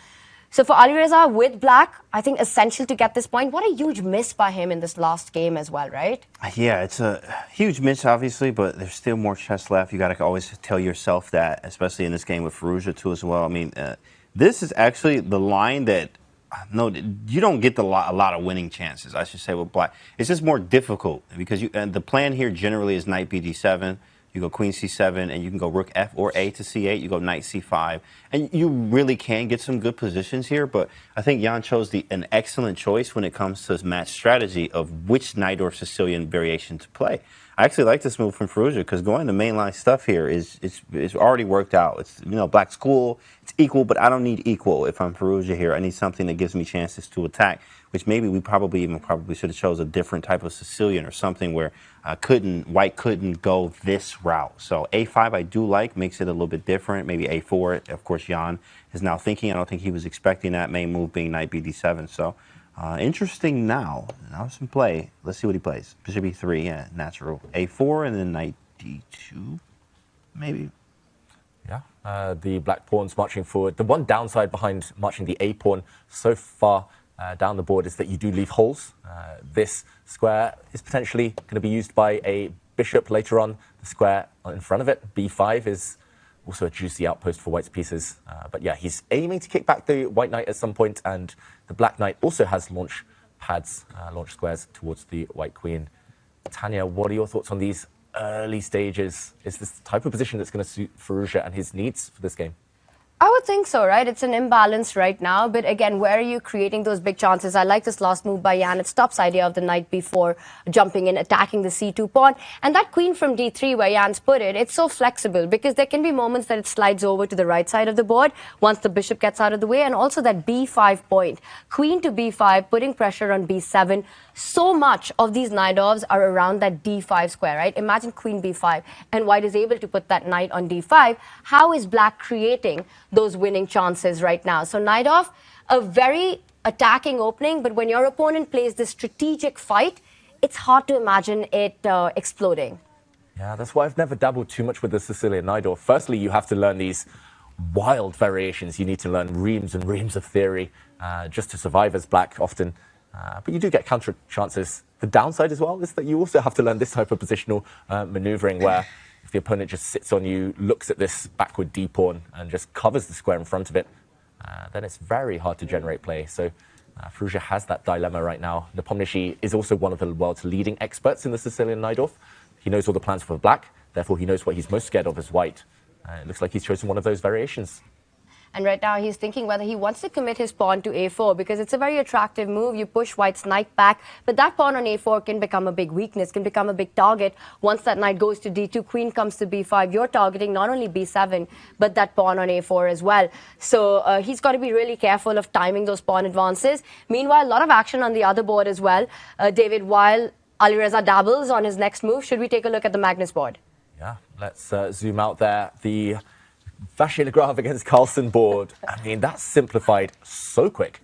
So for Alireza with black, I think essential to get this point. What a huge miss by him in this last game as well, right? Yeah, it's a huge miss, obviously, but there's still more chess left. You got to always tell yourself that, especially in this game with Firouzja too as well. I mean, This is actually the line that, no, you don't get a lot of winning chances, I should say, with black. It's just more difficult because and the plan here generally is knight bd7. You go queen c7, and you can go rook f or a to c8. You go knight c5. And you really can get some good positions here, but I think Jan chose an excellent choice when it comes to his match strategy of which knight or Sicilian variation to play. I actually like this move from Firouzja because going to mainline stuff here is already worked out. It's, you know, black's cool, it's equal, but I don't need equal if I'm Firouzja here. I need something that gives me chances to attack, which maybe we probably should have chose a different type of Sicilian or something where white couldn't go this route. So a5 I do like, makes it a little bit different. Maybe a4, of course, Jan is now thinking. I don't think he was expecting that main move being knight bd7. So interesting now. Now some play. Let's see what he plays. Bishop e3, yeah, natural. a4 and then knight d2, maybe. Yeah, the black pawn's marching forward. The one downside behind marching the a pawn so far down the board is that you do leave holes. This square is potentially going to be used by a bishop later on. The square in front of it, b5, is also a juicy outpost for white's pieces. But yeah, he's aiming to kick back the white knight at some point, and the black knight also has launch pads, launch squares towards the white queen. Tanya, what are your thoughts on these early stages? Is this the type of position that's going to suit Firouzja and his needs for this game? I would think so, right? It's an imbalance right now. But again, where are you creating those big chances? I like this last move by Jan. It stops the idea of the knight b4 jumping in, attacking the c2 pawn. And that queen from d3 where Jan's put it, it's so flexible because there can be moments that it slides over to the right side of the board once the bishop gets out of the way. And also that b5 point, queen to b5, putting pressure on b7. So much of these knight-offs are around that d5 square, right? Imagine queen b5 and white is able to put that knight on d5. How is black creating those winning chances right now? So knight off, a very attacking opening, but when your opponent plays this strategic fight, it's hard to imagine it exploding. Yeah, that's why I've never dabbled too much with the Sicilian knight off. Firstly, you have to learn these wild variations. You need to learn reams and reams of theory just to survive as black often. But you do get counter chances. The downside as well is that you also have to learn this type of positional maneuvering where if the opponent just sits on you, looks at this backward d pawn and just covers the square in front of it, then it's very hard to generate play. So Firouzja has that dilemma right now. Nepomniachtchi is also one of the world's leading experts in the Sicilian knight-off. He knows all the plans for black, therefore he knows what he's most scared of as white. It looks like he's chosen one of those variations. And right now he's thinking whether he wants to commit his pawn to a4 because it's a very attractive move. You push white's knight back, but that pawn on a4 can become a big weakness, can become a big target. Once that knight goes to d2, queen comes to b5, you're targeting not only b7, but that pawn on a4 as well. So he's got to be really careful of timing those pawn advances. Meanwhile, a lot of action on the other board as well. David, while Alireza dabbles on his next move, should we take a look at the Magnus board? Yeah, let's zoom out there. The Vachier-Lagrave against Carlsen board. I mean, that's simplified so quick.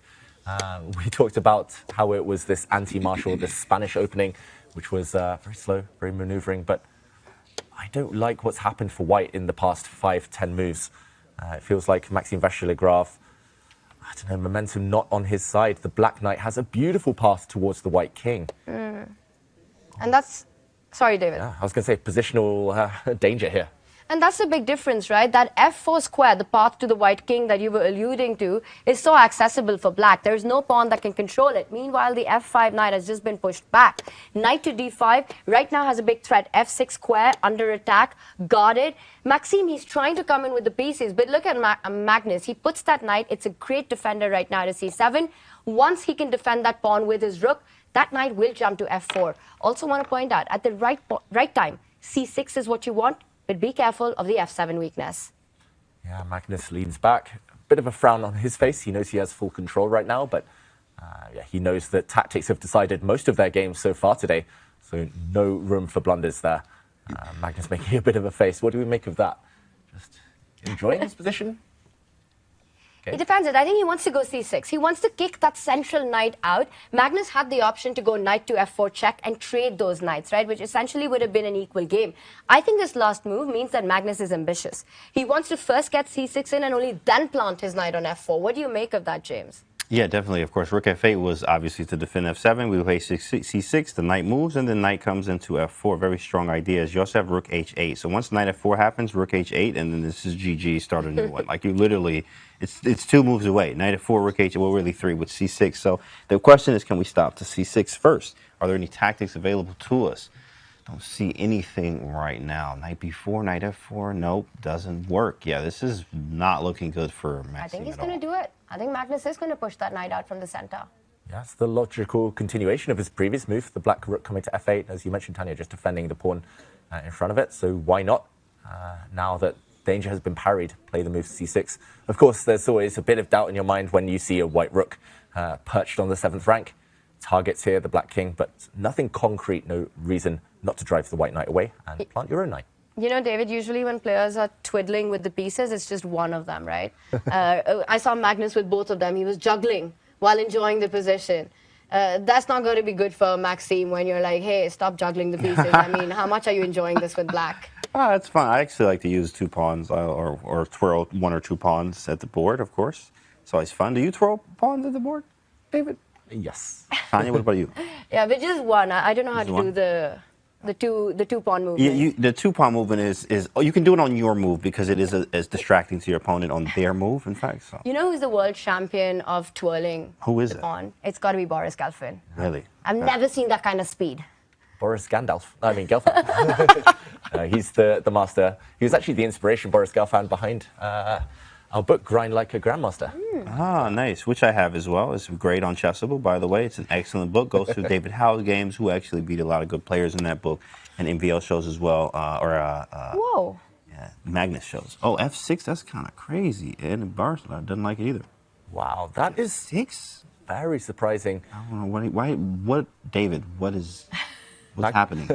We talked about how it was this anti-martial, this Spanish opening, which was very slow, very maneuvering. But I don't like what's happened for white in the past 5-10 moves. It feels like Maxime Vachier-Lagrave, I don't know, momentum not on his side. The black knight has a beautiful path towards the white king. And that's... Sorry, David. Yeah, I was going to say positional danger here. And that's the big difference, right? That f4 square, the path to the white king that you were alluding to, is so accessible for black. There's no pawn that can control it. Meanwhile, the f5 knight has just been pushed back. Knight to d5 right now has a big threat. f6 square under attack, guarded. Maxime, he's trying to come in with the pieces, but look at Magnus. He puts that knight. It's a great defender right now to c7. Once he can defend that pawn with his rook, that knight will jump to f4. Also want to point out, at the right time, c6 is what you want. But be careful of the f7 weakness. Yeah, Magnus leans back. A bit of a frown on his face. He knows he has full control right now, but yeah, he knows that tactics have decided most of their games so far today, so no room for blunders there. Magnus making a bit of a face. What do we make of that? Just enjoying his position? Okay. It depends. I think he wants to go c6. He wants to kick that central knight out. Magnus had the option to go knight to f4 check and trade those knights, right? Which essentially would have been an equal game. I think this last move means that Magnus is ambitious. He wants to first get c6 in and only then plant his knight on f4. What do you make of that, James? Yeah, definitely. Of course, rook f8 was obviously to defend f7. We play c6. The knight moves, and then knight comes into f4. Very strong ideas. You also have rook h8. So once knight f4 happens, rook h8, and then this is GG. Start a new one. Like you literally, it's 2 moves away. Knight f4, rook h8. Well, really 3 with c6. So the question is, can we stop to c6 first? Are there any tactics available to us? Don't see anything right now. Knight b4, knight f4. Nope, doesn't work. Yeah, this is not looking good for Maxime. I think he's going to do it. I think Magnus is going to push that knight out from the center. Yeah, it's the logical continuation of his previous move, the black rook coming to f8, as you mentioned, Tanya, just defending the pawn in front of it. So why not, now that danger has been parried, play the move c6. Of course, there's always a bit of doubt in your mind when you see a white rook perched on the 7th rank. Targets here, the black king, but nothing concrete, no reason not to drive the white knight away and plant your own knight. You know, David, usually when players are twiddling with the pieces, it's just one of them, right? I saw Magnus with both of them. He was juggling while enjoying the position. That's not going to be good for Maxime when you're like, hey, stop juggling the pieces. I mean, how much are you enjoying this with black? That's fine. I actually like to use 2 pawns or twirl 1 or 2 pawns at the board, of course. It's always fun. Do you twirl pawns at the board, David? Yes. Tanya, what about you? Yeah, but just one. I don't know how to do the two pawn movement. Yeah, the 2 pawn movement is you can do it on your move because it is as distracting to your opponent on their move, in fact. So. You know who's the world champion of twirling? Who is the it? pawn? It's got to be Boris Gelfand. Really? I've never seen that kind of speed. Boris Gelfand. He's the master. He was actually the inspiration, Boris Gelfand, behind our book, Grind Like a Grandmaster. Ah, nice. Which I have as well. It's great on Chessable, by the way. It's an excellent book. Goes through David Howe's games, who actually beat a lot of good players in that book, and MVL shows as well. Whoa. Yeah, Magnus shows. Oh, F6, that's kind of crazy. And Barcelona doesn't like it either. Wow, that is 6? Very surprising. I don't know, David, what's happening?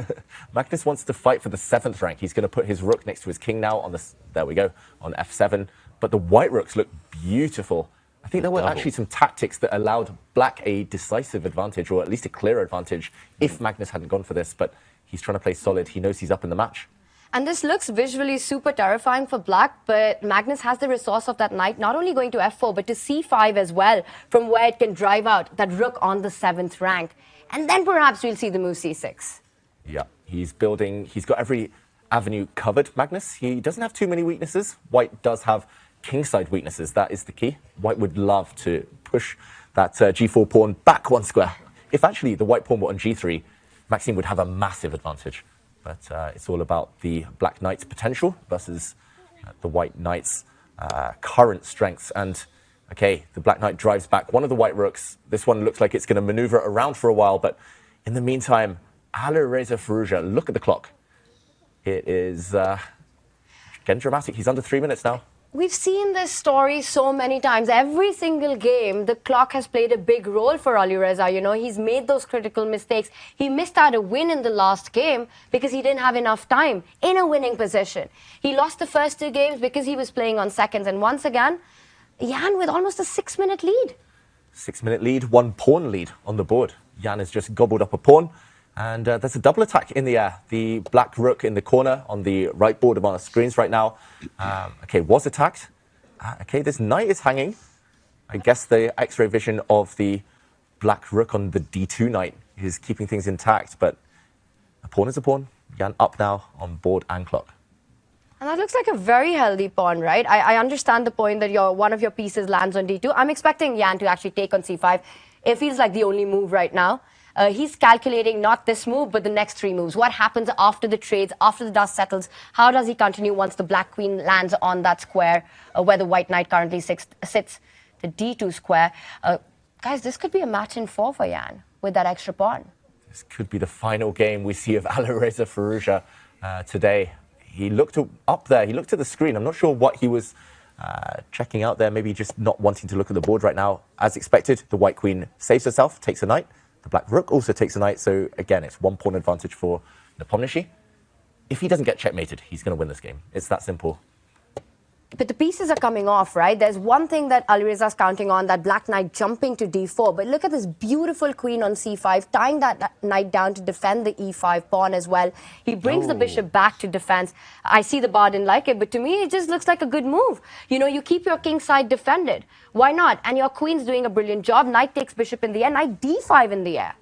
Magnus wants to fight for the 7th rank. He's going to put his rook next to his king now on this, there we go, on F7. But the white rooks look beautiful. I think there were actually some tactics that allowed black a decisive advantage, or at least a clear advantage, if Magnus hadn't gone for this. But he's trying to play solid. He knows he's up in the match. And this looks visually super terrifying for black, but Magnus has the resource of that knight not only going to f4, but to c5 as well, from where it can drive out that rook on the 7th rank. And then perhaps we'll see the move c6. Yeah, he's building, he's got every avenue covered, Magnus. He doesn't have too many weaknesses. White does have kingside weaknesses. That is the key. White would love to push that g4 pawn back 1 square. If actually the white pawn were on g3, Maxime would have a massive advantage. But it's all about the black knight's potential versus the white knight's current strengths. And okay, the black knight drives back one of the white rooks. This one looks like it's going to maneuver around for a while, but in the meantime, Alireza Firouzja, look at the clock. It is getting dramatic. He's under 3 minutes now. We've seen this story so many times. Every single game, the clock has played a big role for Alireza. You know, he's made those critical mistakes. He missed out a win in the last game because he didn't have enough time in a winning position. He lost the first 2 games because he was playing on seconds. And once again, Jan with almost a 6-minute lead. 6-minute lead, 1 pawn lead on the board. Jan has just gobbled up a pawn. And there's a double attack in the air. The black rook in the corner on the right board of our screens right now. Okay, was attacked. Okay, this knight is hanging. I guess the X-ray vision of the black rook on the D2 knight is keeping things intact. But a pawn is a pawn. Jan up now on board and clock. And that looks like a very healthy pawn, right? I understand the point that one of your pieces lands on D2. I'm expecting Jan to actually take on C5. It feels like the only move right now. He's calculating not this move, but the next 3 moves. What happens after the trades, after the dust settles? How does he continue once the black queen lands on that square where the white knight currently sits, the D2 square? Guys, this could be a match in 4 for Jan with that extra pawn. This could be the final game we see of Alireza Firouzja today. He looked up there. He looked at the screen. I'm not sure what he was checking out there. Maybe just not wanting to look at the board right now. As expected, the white queen saves herself, takes a knight. The black rook also takes a knight, so again, it's 1 pawn advantage for Nepomniachtchi. If he doesn't get checkmated, he's going to win this game. It's that simple. But the pieces are coming off, right? There's one thing that Alireza's counting on, that black knight jumping to d4. But look at this beautiful queen on c5, tying that knight down to defend the e5 pawn as well. He brings the bishop back to defense. I see the bar didn't like it, but to me, it just looks like a good move. You know, you keep your king side defended. Why not? And your queen's doing a brilliant job. Knight takes bishop in the air, knight d5 in the air.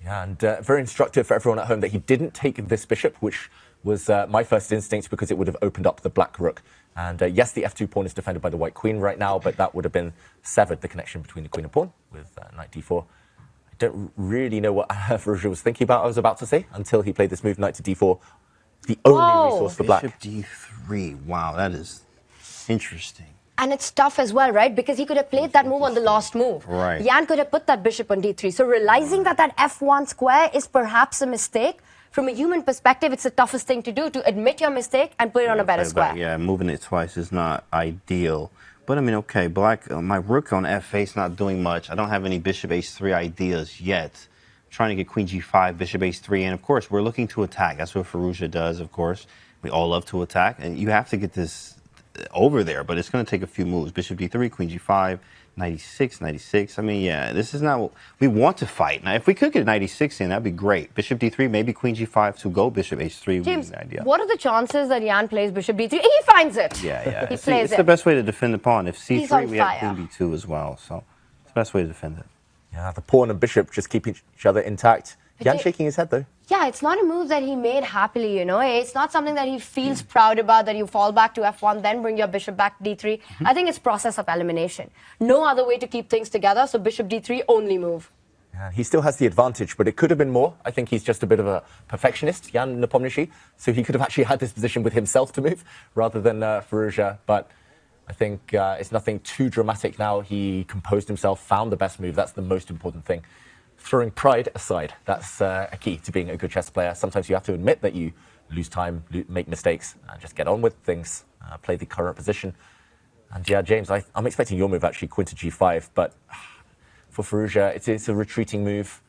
Yeah, and very instructive for everyone at home that he didn't take this bishop, which was my first instinct because it would have opened up the black rook. And yes, the f2 pawn is defended by the white queen right now, but that would have been severed, the connection between the queen and pawn with knight d4. I don't really know what Firouzja was thinking about, I was about to say, until he played this move, knight to d4. The only resource for black. Bishop d3. Wow, that is interesting. And it's tough as well, right? Because he could have played that move on the last move. Right. Jan could have put that bishop on d3. So realizing that that f1 square is perhaps a mistake, from a human perspective, it's the toughest thing to do, to admit your mistake and put it on a better square. Yeah, moving it twice is not ideal. But I mean, okay, black, my rook on f8 is not doing much. I don't have any bishop h3 ideas yet. I'm trying to get queen g5, bishop h3, and of course, we're looking to attack. That's what Firouzja does, of course. We all love to attack, and you have to get this over there, but it's going to take a few moves. Bishop d3, queen g5, 96, 96. I mean, yeah, this is not what we want to fight. Now, if we could get 96 in, that'd be great. Bishop d3, maybe queen g5 to go bishop h3. James, idea. what are the chances that Jan plays bishop d3? He finds it. Yeah. He plays it's it. the best way to defend the pawn. If He's on c3, we have fire. queen b2 as well. So it's the best way to defend it. Yeah, the pawn and bishop just keep each other intact. Jan shaking his head, though. Yeah, it's not a move that he made happily, you know. It's not something that he feels proud about, that you fall back to f1, then bring your bishop back to d3. I think it's process of elimination. No other way to keep things together, so bishop d3, only move. Yeah, he still has the advantage, but it could have been more. I think he's just a bit of a perfectionist, Jan Nepomniachtchi, so he could have actually had this position with himself to move, rather than Firouzja. But I think it's nothing too dramatic now. He composed himself, found the best move. That's the most important thing. Throwing pride aside, that's a key to being a good chess player. Sometimes you have to admit that you lose time, make mistakes, and just get on with things, play the current position. And yeah, James, I'm expecting your move actually, queen to g5, but for Firouzja, it's a retreating move.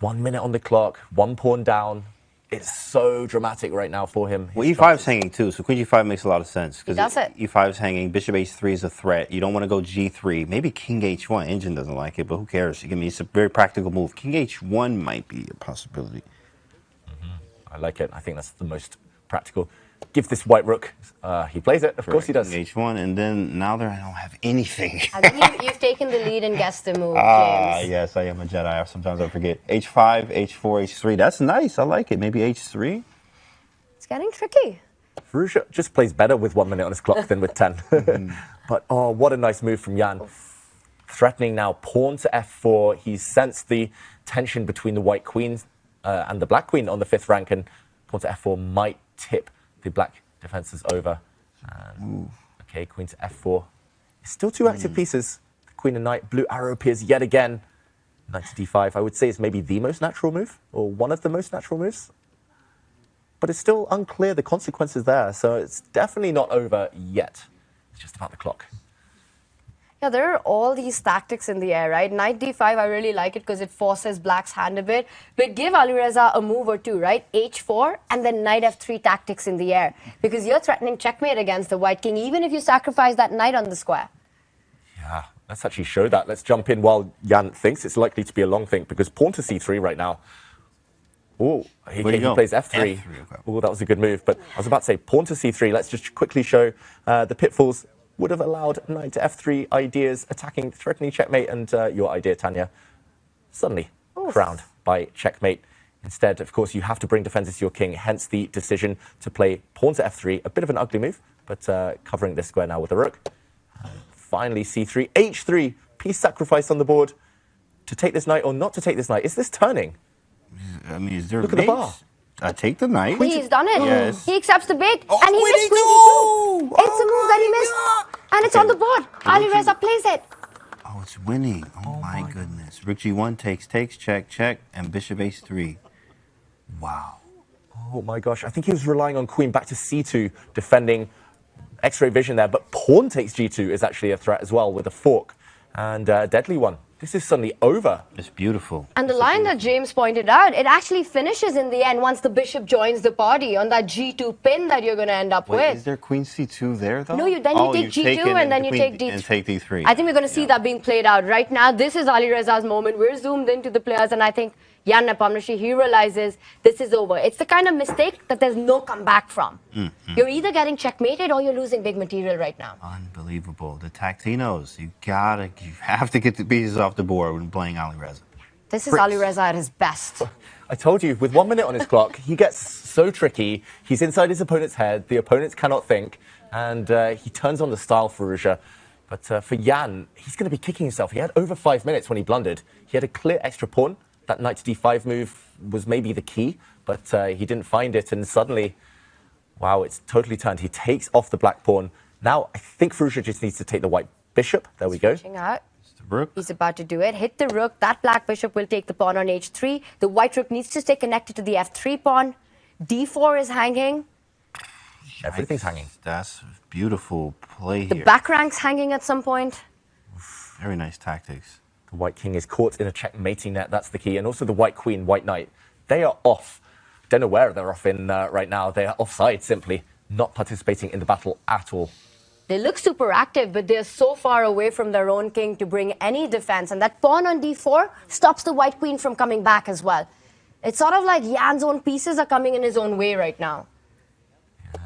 1 minute on the clock, one pawn down. It's so dramatic right now for him. Well, e5 is hanging too, so queen g5 makes a lot of sense. He does it. e5 is hanging, bishop h3 is a threat. You don't want to go g3. Maybe king h1. Engine doesn't like it, but who cares? I mean, it's a very practical move. King h1 might be a possibility. I like it. I think that's the most practical. Give this white rook. He plays it. Of course he does. King h1, and then now there I don't have anything. I think you've taken the lead and guessed the move, James. Yes, I am a Jedi. Sometimes I forget. h5, h4, h3. That's nice. I like it. Maybe h3. It's getting tricky. Firouzja just plays better with 1 minute on his clock than with 10. But oh, what a nice move from Jan. Threatening now pawn to f4. He's sensed the tension between the white queen and the black queen on the 5th rank, and pawn to f4 might tip the black defenses over. Okay, queen to f4. Still two active pieces. The queen and knight. Blue arrow appears yet again. Knight to d5. I would say it's maybe the most natural move, or one of the most natural moves. But it's still unclear the consequences there, so it's definitely not over yet. It's just about the clock. Yeah, there are all these tactics in the air, right? Knight d5, I really like it because it forces black's hand a bit. But give Alireza a move or two, right? h4 and then knight f3 tactics in the air. Because you're threatening checkmate against the white king, even if you sacrifice that knight on the square. Yeah, let's actually show that. Let's jump in while Jan thinks. It's likely to be a long think because pawn to c3 right now. Oh, he plays f3. Oh, that was a good move. But I was about to say pawn to c3. Let's just quickly show the pitfalls. Would have allowed knight to f3 ideas, attacking, threatening checkmate, and your idea, Tanya, suddenly crowned by checkmate. Instead, of course, you have to bring defenses to your king, hence the decision to play pawn to f3. A bit of an ugly move, but covering this square now with a rook. Finally, c3, h3, piece sacrifice on the board. To take this knight or not to take this knight? Is this turning? I mean, is there Look at the bar. I take the knight. He's done it. Yes. He accepts the bait. And he missed queen d2. It's a move that he missed. And it's on the board. Alireza plays it. Oh, it's winning. Oh, my goodness. Rook g1 takes, check, and bishop h3. Wow. Oh, my gosh. I think he was relying on queen back to c2, defending X-ray vision there. But pawn takes g2 is actually a threat as well with a fork. And a deadly one this is suddenly over. It's beautiful. And the line that James pointed out, it actually finishes in the end once the bishop joins the party on that G2 pin that you're going to end up Wait, with. is there queen C2 there, though? No, you take G2 and then you take D3. And take D3. I think we're going to see that being played out. Right now, this is Alireza's moment. We're zoomed into the players, and I think Jan Nepomniachtchi, he realizes this is over. It's the kind of mistake that there's no comeback from. You're either getting checkmated or you're losing big material right now. Unbelievable. The Tactinos, you have to get the pieces off the board when playing Alireza. This is Alireza at his best. I told you, with 1 minute on his clock, he gets so tricky. He's inside his opponent's head. The opponents cannot think. And he turns on the style Firouzja. But for Jan, he's going to be kicking himself. He had over 5 minutes when he blundered. He had a clear extra pawn. That knight to d5 move was maybe the key, but he didn't find it. And suddenly, wow, it's totally turned. He takes off the black pawn. Now, I think Firouzja just needs to take the white bishop. There we go. Out. The rook. He's about to do it. Hit the rook. That black bishop will take the pawn on h3. The white rook needs to stay connected to the f3 pawn. d4 is hanging. Everything's hanging. That's beautiful play The here. back rank's hanging at some point. Very nice tactics. The white king is caught in a checkmating net. That's the key. And also the white queen, white knight. They are off. Don't know where they're off in right now. They are offside, simply not participating in the battle at all. They look super active, but they're so far away from their own king to bring any defense. And that pawn on d4 stops the white queen from coming back as well. It's sort of like Jan's own pieces are coming in his own way right now.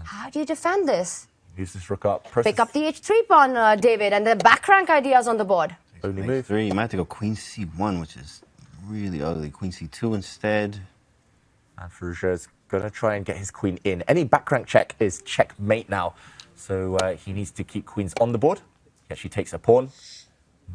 How do you defend this? Use this rook up. Pick up the h3 pawn, David, and the back rank ideas on the board. Only move. 3. You might have to go queen c1, which is really ugly. Queen c2 instead. And Firouzja is going to try and get his queen in. Any back rank check is checkmate now. So he needs to keep queens on the board. He actually takes a pawn.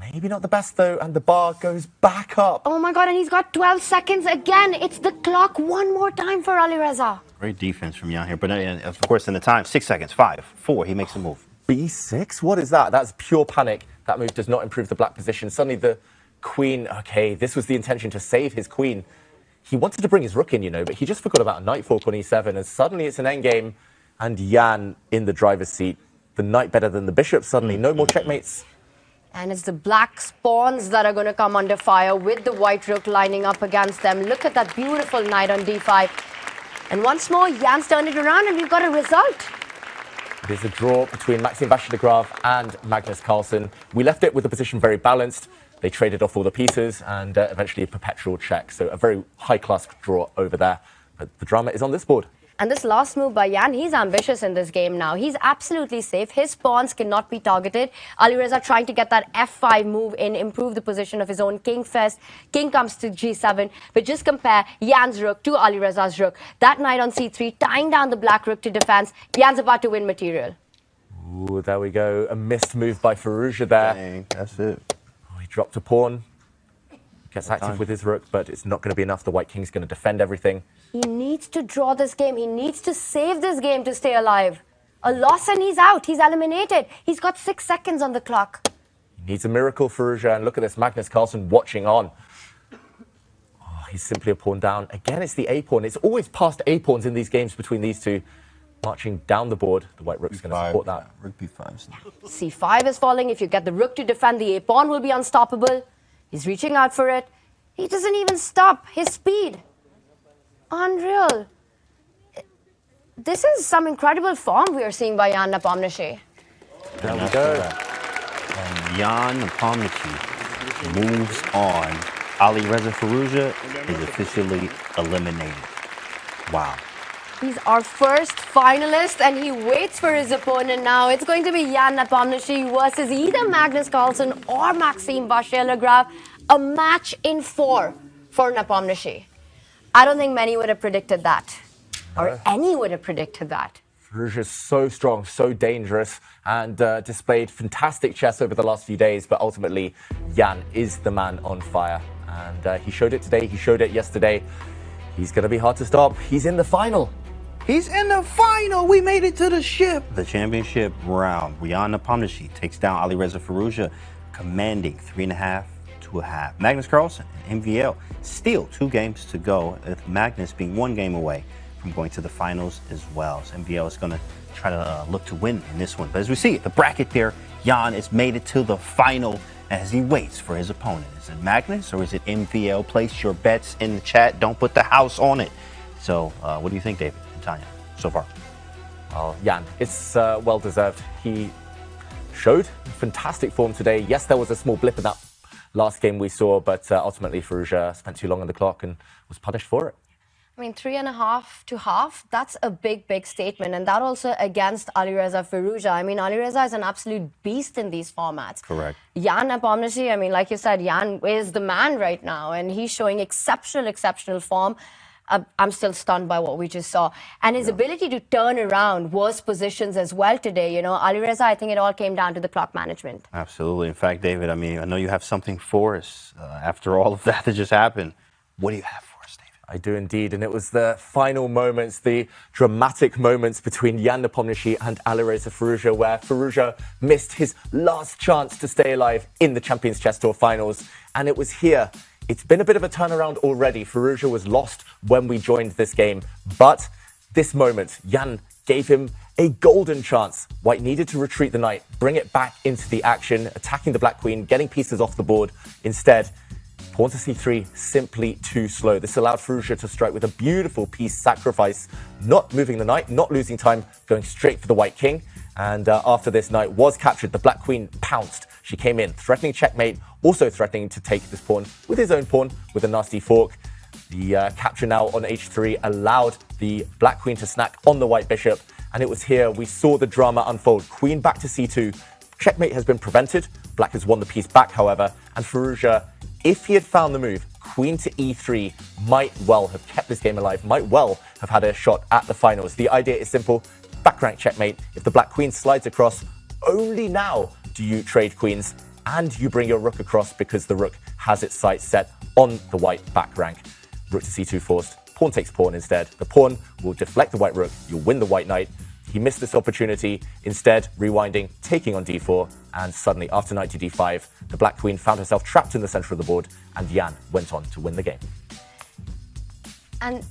Maybe not the best, though, and the bar goes back up. Oh, my God, and he's got 12 seconds again. It's the clock one more time for Alireza. Great defense from Jan here. But of course, in the time, 6 seconds, 5, 4, he makes a move. B6? What is that? That's pure panic. That move does not improve the black position. Suddenly the queen, okay, this was the intention to save his queen. He wanted to bring his rook in, you know, but he just forgot about a knight fork on e7, and suddenly it's an endgame, and Jan in the driver's seat. The knight better than the bishop suddenly. No more checkmates. And it's the black spawns that are going to come under fire with the white rook lining up against them. Look at that beautiful knight on d5. And once more, Jan's turned it around, and we've got a result. There's a draw between Maxime Vachier-Lagrave and Magnus Carlsen. We left it with the position very balanced. They traded off all the pieces and eventually a perpetual check. So a very high-class draw over there. But the drama is on this board. And this last move by Jan, he's ambitious in this game now. He's absolutely safe. His pawns cannot be targeted. Alireza trying to get that f5 move in, improve the position of his own king first. King comes to g7. But just compare Jan's rook to Alireza's rook. That knight on c3, tying down the black rook to defense. Jan's about to win material. Ooh, there we go. A missed move by Firouzja there. Dang, that's it. Oh, he dropped a pawn. Gets active with his rook, but it's not going to be enough. The white king's going to defend everything. He needs to draw this game. He needs to save this game to stay alive. A loss and he's out. He's eliminated. He's got 6 seconds on the clock. He needs a miracle, Firouzja. And look at this, Magnus Carlsen watching on. Oh, he's simply a pawn down. Again, it's the A pawn. It's always past A pawns in these games between these two. Marching down the board. The white rook's going to support that. Rook b5. c5 is falling. If you get the rook to defend, the A pawn will be unstoppable. He's reaching out for it. He doesn't even stop. His speed. Unreal. This is some incredible form we are seeing by Jan Nepomniachtchi. There we go. And Jan Nepomniachtchi moves on. Alireza Firouzja is officially eliminated. Wow. He's our first finalist, and he waits for his opponent now. It's going to be Jan Nepomniachtchi versus either Magnus Carlsen or Maxime Vachier-Lagrave. A match in 4 for Nepomniachtchi. I don't think many would have predicted that. Or any would have predicted that. Firouzja is so strong, so dangerous, and displayed fantastic chess over the last few days, but ultimately, Jan is the man on fire. And he showed it today, he showed it yesterday. He's going to be hard to stop. He's in the final. He's in the final. We made it to the ship. The championship round. Jan Nepomniachtchi takes down Alireza Firouzja, commanding 3.5 to 1/2. Magnus Carlsen and MVL still 2 games to go, with Magnus being 1 game away from going to the finals as well. So MVL is going to try to look to win in this one. But as we see, the bracket there, Jan has made it to the final. as he waits for his opponent. Is it Magnus or is it MVL? Place your bets in the chat. Don't put the house on it. So, what do you think, David and Tanya, so far? Well, Jan, it's well-deserved. He showed fantastic form today. Yes, there was a small blip in that last game we saw, but ultimately Firouzja spent too long on the clock and was punished for it. I mean, 3.5 to half, that's a big, big statement. And that also against Alireza Firouzja. I mean, Alireza is an absolute beast in these formats. Correct. Jan Nepomniachtchi, I mean, like you said, Jan is the man right now. And he's showing exceptional form. I'm still stunned by what we just saw. And his ability to turn around worse positions as well today. You know, Alireza, I think it all came down to the clock management. Absolutely. In fact, David, I mean, I know you have something for us after all of that just happened. What do you have for us, David? I do indeed, and it was the final moments, the dramatic moments between Jan Nepomniachtchi and Alireza Firouzja, where Firouzja missed his last chance to stay alive in the Champions Chess Tour Finals. And it was here. It's been a bit of a turnaround already. Firouzja was lost when we joined this game, but this moment, Jan gave him a golden chance. White needed to retreat the knight, bring it back into the action, attacking the black queen, getting pieces off the board. Instead, pawn to c3, simply too slow. This allowed Firouzja to strike with a beautiful piece sacrifice, not moving the knight, not losing time, going straight for the white king. And after this knight was captured, the black queen pounced. She came in, threatening checkmate, also threatening to take this pawn with his own pawn with a nasty fork. The capture now on h3 allowed the black queen to snack on the white bishop. And it was here we saw the drama unfold. Queen back to c2. Checkmate has been prevented. Black has won the piece back, however. And Firouzja, if he had found the move, queen to e3, might well have kept this game alive, might well have had a shot at the finals. The idea is simple. Back rank checkmate. If the black queen slides across, only now do you trade queens and you bring your rook across because the rook has its sights set on the white back rank. Rook to c2 forced. Pawn takes pawn instead. The pawn will deflect the white rook. You'll win the white knight. He missed this opportunity, instead rewinding, taking on d4, and suddenly after knight to d5, the black queen found herself trapped in the center of the board, and Jan went on to win the game. And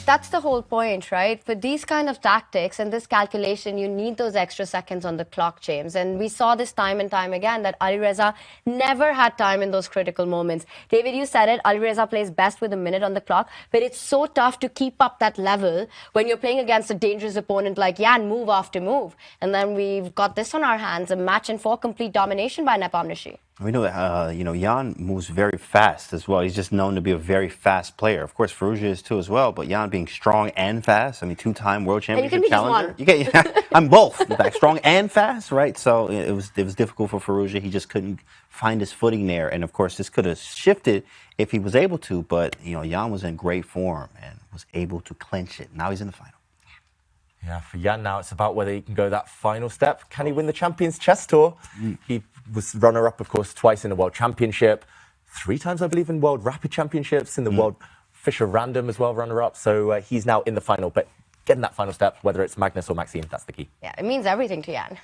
that's the whole point, right? For these kind of tactics and this calculation, you need those extra seconds on the clock, James. And we saw this time and time again that Alireza never had time in those critical moments. David, you said it, Alireza plays best with a minute on the clock, but it's so tough to keep up that level when you're playing against a dangerous opponent like Jan, move after move. And then we've got this on our hands, a match in 4, complete domination by Nepomniachtchi. We know that, Jan moves very fast as well. He's just known to be a very fast player. Of course, Firouzja is too as well, but Jan being strong and fast, I mean, 2-time world championship challenger. I'm both, in fact, strong and fast, right? So it was difficult for Firouzja. He just couldn't find his footing there. And of course, this could have shifted if he was able to, but, Jan was in great form and was able to clinch it. Now he's in the final. Yeah, for Jan now, it's about whether he can go that final step. Can he win the Champions Chess Tour? He was runner-up, of course, twice in the World Championship, 3 times, I believe, in World Rapid Championships, in the World Fischer Random as well, runner-up. So he's now in the final, but getting that final step, whether it's Magnus or Maxime, that's the key. Yeah, it means everything to Jan.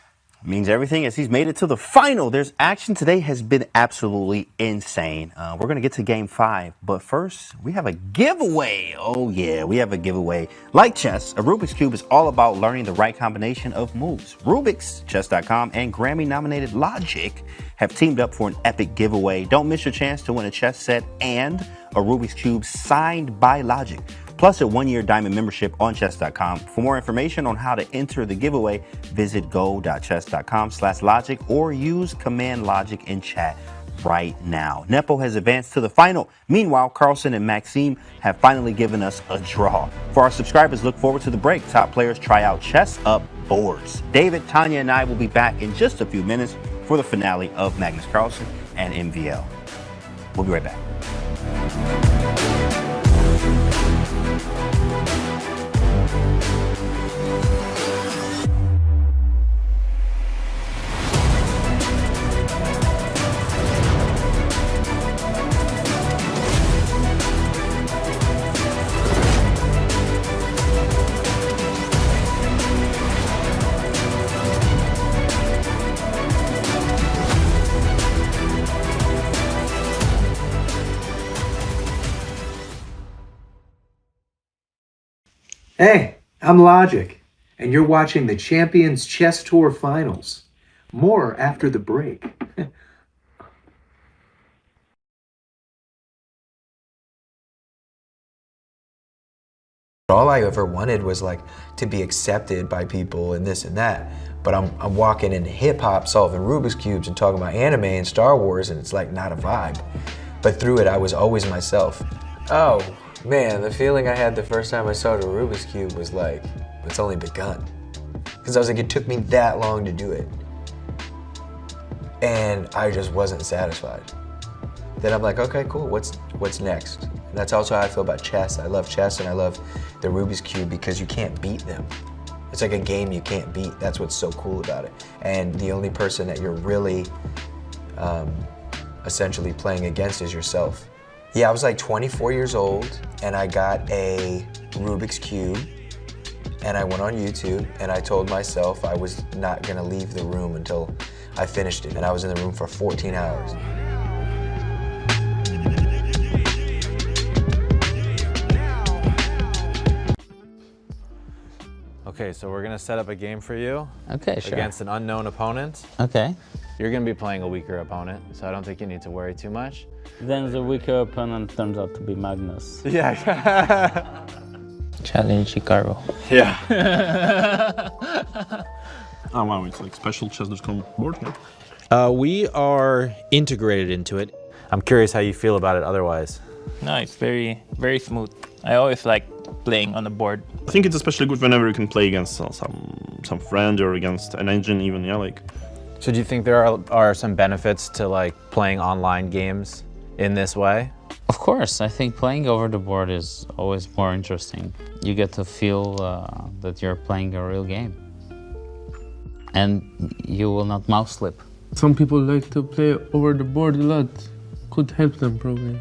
Means everything as he's made it to the final. There's action today has been absolutely insane. We're going to get to game 5, but first we have a giveaway. Oh yeah, we have a giveaway. Like chess, a Rubik's Cube is all about learning the right combination of moves. Rubik's, Chess.com, and Grammy-nominated Logic have teamed up for an epic giveaway. Don't miss your chance to win a chess set and a Rubik's Cube signed by Logic, plus a 1-year diamond membership on Chess.com. For more information on how to enter the giveaway, visit go.chess.com/logic or use command logic in chat right now. Nepo has advanced to the final. Meanwhile, Carlsen and Maxime have finally given us a draw. For our subscribers, look forward to the break. Top players try out Chess Up boards. David, Tanya, and I will be back in just a few minutes for the finale of Magnus Carlsen and MVL. We'll be right back. Hey, I'm Logic, and you're watching the Champions Chess Tour Finals. More after the break. All I ever wanted was like to be accepted by people and this and that. But I'm walking into hip hop, solving Rubik's Cubes and talking about anime and Star Wars, and it's like not a vibe. But through it, I was always myself. Oh man, the feeling I had the first time I saw the Rubik's Cube was like, it's only begun. Because I was like, it took me that long to do it. And I just wasn't satisfied. Then I'm like, okay, cool, what's next? And that's also how I feel about chess. I love chess and I love the Rubik's Cube because you can't beat them. It's like a game you can't beat. That's what's so cool about it. And the only person that you're really essentially playing against is yourself. Yeah, I was like 24 years old and I got a Rubik's Cube and I went on YouTube and I told myself I was not gonna leave the room until I finished it. And I was in the room for 14 hours. Okay, so we're gonna set up a game for you. Okay, sure. Against an unknown opponent. Okay. You're gonna be playing a weaker opponent, so I don't think you need to worry too much. Then the weaker opponent turns out to be Magnus. Yeah. Challenge Chicago. Yeah. Oh wow, it's like special Chess.com board here. We are integrated into it. I'm curious how you feel about it otherwise. No, it's very, very smooth. I always like playing on the board. I think it's especially good whenever you can play against some friend or against an engine even, yeah, like. So do you think there are some benefits to like playing online games in this way? Of course, I think playing over the board is always more interesting. You get to feel that you're playing a real game. And you will not mouse slip. Some people like to play over the board a lot. Could help them probably.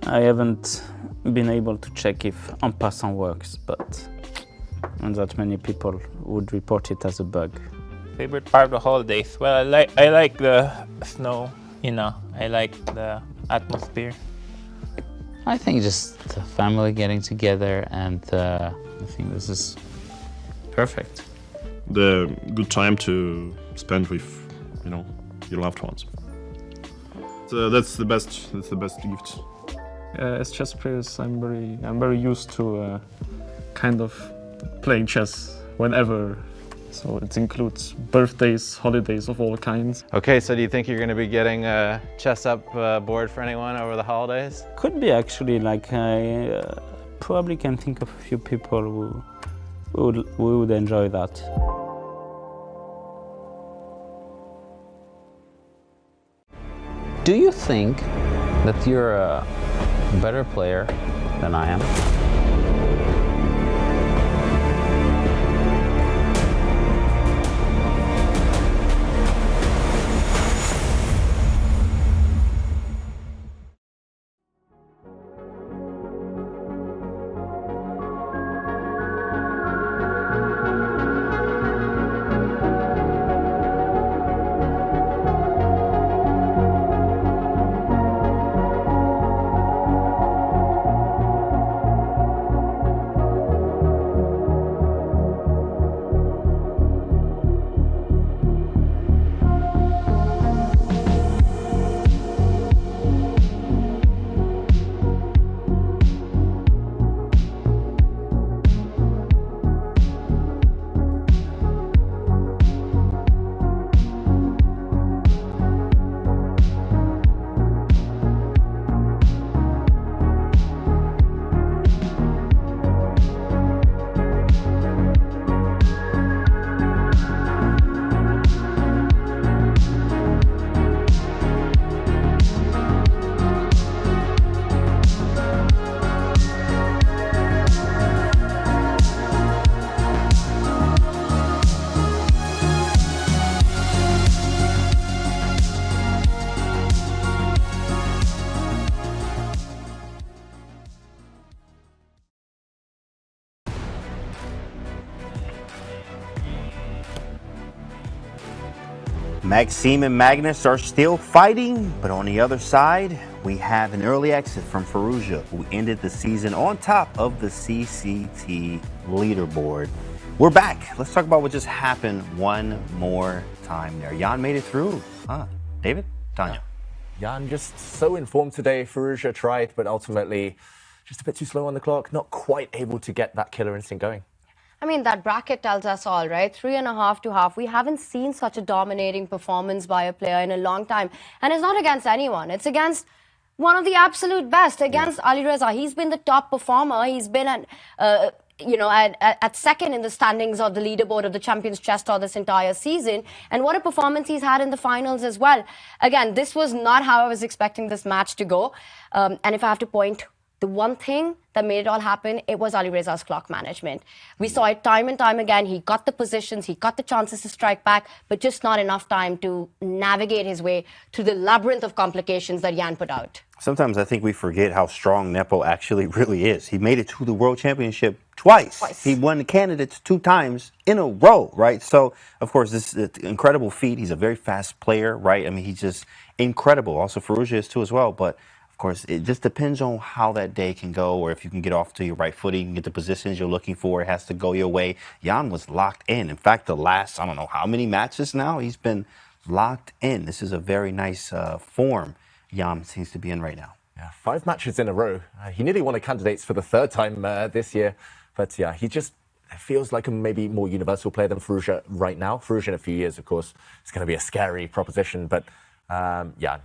I haven't been able to check if en passant works, but not that many people would report it as a bug. Favorite part of the holidays? Well, I like the snow, you know. I like the atmosphere. I think just the family getting together, and I think this is perfect. The good time to spend with, you know, your loved ones. So that's the best gift. As chess players, I'm very used to kind of playing chess whenever. So it includes birthdays, holidays of all kinds. Okay, so do you think you're going to be getting a chess up board for anyone over the holidays? Could be actually, like I probably can think of a few people who would enjoy that. Do you think that you're a better player than I am? Maxime and Magnus are still fighting, but on the other side, we have an early exit from Firouzja, who ended the season on top of the CCT leaderboard. We're back. Let's talk about what just happened one more time there. Jan made it through, huh? David? Tanya? Jan just so informed today. Firouzja tried, but ultimately just a bit too slow on the clock, not quite able to get that killer instinct going. I mean, that bracket tells us all, right? 3.5 to half. We haven't seen such a dominating performance by a player in a long time. And it's not against anyone. It's against one of the absolute best, against Alireza. He's been the top performer. He's been at second in the standings of the leaderboard of the Champions Chess Tour this entire season. And what a performance he's had in the finals as well. Again, this was not how I was expecting this match to go. And if I have to point, the one thing that made it all happen, it was Alireza's clock management. We saw it time and time again. He got the positions, he got the chances to strike back, but just not enough time to navigate his way through the labyrinth of complications that Jan put out. Sometimes I think we forget how strong Nepo actually really is. He made it to the World Championship twice. He won the candidates 2 times in a row, right? So, of course, this is an incredible feat. He's a very fast player, right? I mean, he's just incredible. Also, Firouzja is too as well, but of course, it just depends on how that day can go, or if you can get off to your right footing, get the positions you're looking for. It has to go your way. Jan was locked in. In fact, the last, I don't know how many matches now, he's been locked in. This is a very nice form Jan seems to be in right now. Yeah, 5 matches in a row. He nearly won a candidates for the 3rd time this year. But yeah, he just feels like a maybe more universal player than Firouzja right now. Firouzja in a few years, of course, is going to be a scary proposition. But yeah.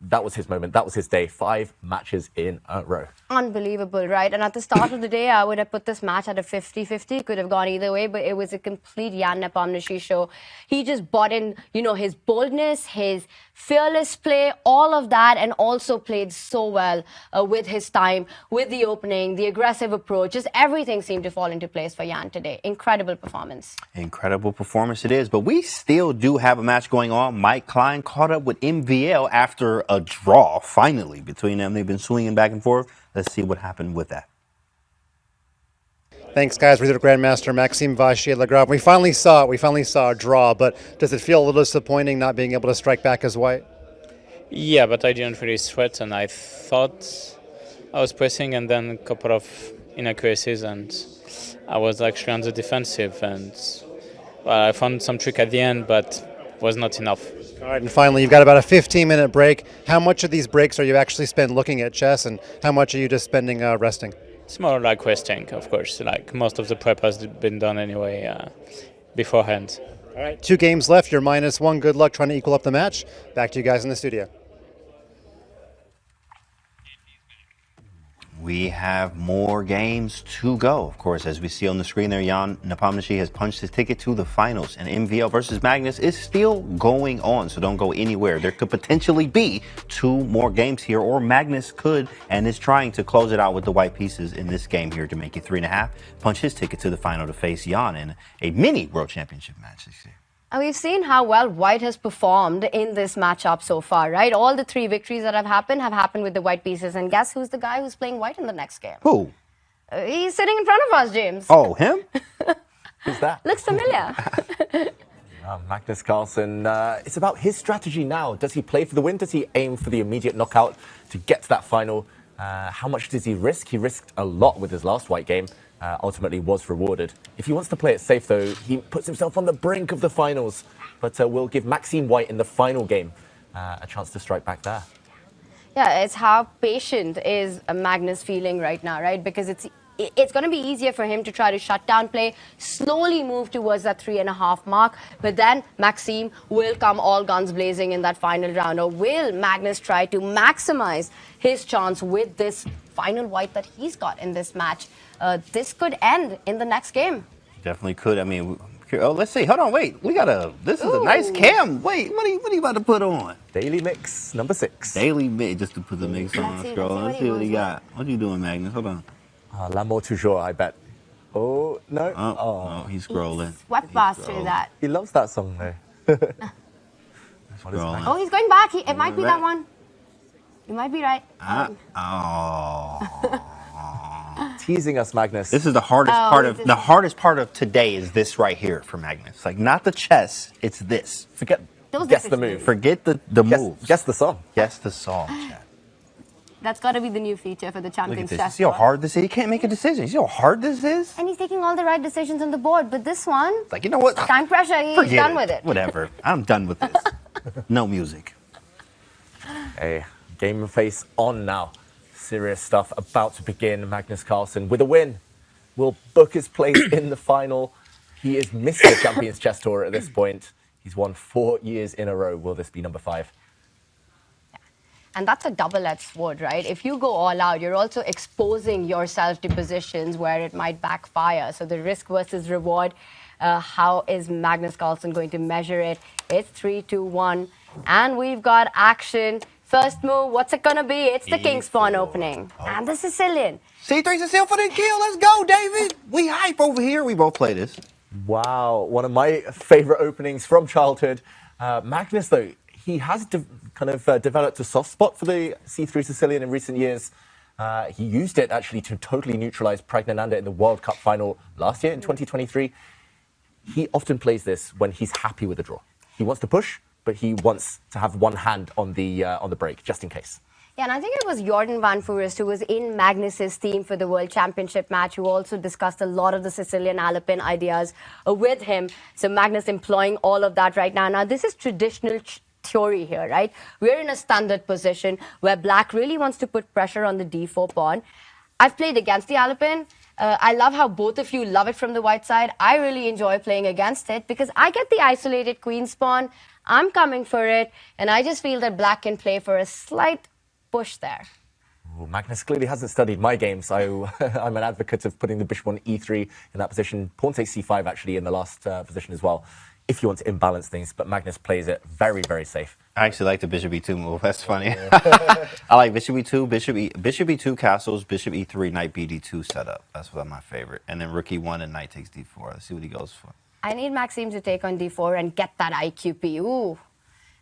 That was his moment. That was his day. 5 matches in a row. Unbelievable, right? And at the start of the day, I would have put this match at a 50-50. Could have gone either way, but it was a complete Jan Nepomniachtchi show. He just bought in, his boldness, his fearless play, all of that, and also played so well with his time, with the opening, the aggressive approach. Just everything seemed to fall into place for Jan today. Incredible performance. Incredible performance it is. But we still do have a match going on. Mike Klein caught up with MVL after a draw, finally, between them. They've been swinging back and forth. Let's see what happened with that. Thanks, guys. We're the Grandmaster Maxime Vachier-Lagrave. We finally saw it. We finally saw a draw, but does it feel a little disappointing not being able to strike back as white? Yeah, but I didn't really sweat, and I thought I was pressing, and then a couple of inaccuracies, and I was actually on the defensive, and I found some trick at the end, but was not enough. All right, and finally, you've got about a 15-minute break. How much of these breaks are you actually spent looking at chess, and how much are you just spending resting? It's more like resting, of course. Like most of the prep has been done anyway beforehand. All right, 2 games left. You're -1. Good luck trying to equal up the match. Back to you guys in the studio. We have more games to go. Of course, as we see on the screen there, Jan Nepomniachtchi has punched his ticket to the finals, and MVL versus Magnus is still going on, so don't go anywhere. There could potentially be 2 more games here, or Magnus could, and is trying to close it out with the white pieces in this game here to make it 3.5, punch his ticket to the final to face Jan in a mini World Championship match this year. And we've seen how well White has performed in this matchup so far, right? All the 3 victories that have happened with the white pieces. And guess who's the guy who's playing white in the next game? Who? He's sitting in front of us, James. Oh, him? Who's that? Looks familiar. Magnus Carlsen. It's about his strategy now. Does he play for the win? Does he aim for the immediate knockout to get to that final? How much does he risk? He risked a lot with his last white game. Ultimately was rewarded. If he wants to play it safe, though, he puts himself on the brink of the finals. But we'll give Maxime White in the final game a chance to strike back there. Yeah, it's how patient is Magnus feeling right now, right? Because it's going to be easier for him to try to shut down play, slowly move towards that 3.5 mark. But then Maxime will come all guns blazing in that final round. Or will Magnus try to maximize his chance with this final white that he's got in this match? This could end in the next game. Definitely could. I mean, let's see. Hold on, wait. This is a nice cam. Wait, what are you about to put on? Daily Mix, number 6. Daily Mix, just to put the mix on. Let's see what he got. What are you doing, Magnus? Hold on. L'amour toujours, I bet. Oh, no. Oh, he's scrolling. Swept past through that. He loves that song, though. Oh, he's going back. It might be that one. You might be right. Teasing us, Magnus. This is the hardest part of the hardest part of today is this right here for Magnus. Like not the chess, it's this. Guess the move. Forget the moves. Guess the song. Guess the song, chat. That's got to be the new feature for the Look at Champions this. Chess See how Tour. hard this is? He can't make a decision. See how hard this is? And he's taking all the right decisions on the board. But this one, Like, you know what? time pressure, he's Forget done with it. Whatever. I'm done with this. No music. Hey, game face on now. Serious stuff about to begin. Magnus Carlsen with a win will book his place in the final. He is missing the Champions Chess Tour at this point. He's won 4 years in a row. Will this be number 5? And that's a double-edged sword, right? If you go all out, you're also exposing yourself to positions where it might backfire. So the risk versus reward, how is Magnus Carlsen going to measure it? It's 3, 2, 1. And we've got action. First move, what's it going to be? It's the King's Pawn opening. And the Sicilian. C3 Sicilian for the kill. Let's go, David. We hype over here. We both play this. Wow, one of my favorite openings from childhood. Magnus, though, he has developed a soft spot for the C3 Sicilian in recent years. He used it actually to totally neutralize Praggnanandhaa in the World Cup final last year in 2023. He often plays this when he's happy with the draw. He wants to push, but he wants to have one hand on the break, just in case. Yeah, and I think it was Jordan van Foreest who was in Magnus's team for the World Championship match, who also discussed a lot of the Sicilian Alapin ideas with him. So Magnus employing all of that right now. Now, this is traditional theory here, right? We're in a standard position where black really wants to put pressure on the d4 pawn. I've played against the Alapin. I love how both of you love it from the white side. I really enjoy playing against it because I get the isolated queen's pawn. I'm coming for it, and I just feel that black can play for a slight push there. Ooh, Magnus clearly hasn't studied my games. I'm an advocate of putting the bishop on e3 in that position. Pawn takes c5 actually in the last position as well, if you want to imbalance things. But Magnus plays it very, very safe. I actually like the bishop e2 move. That's funny. I like bishop e2, bishop e2 castles, bishop e3, knight bd2 setup. That's what my favorite. And then rook e1 and knight takes d4. Let's see what he goes for. I need Maxime to take on d4 and get that IQP. Ooh.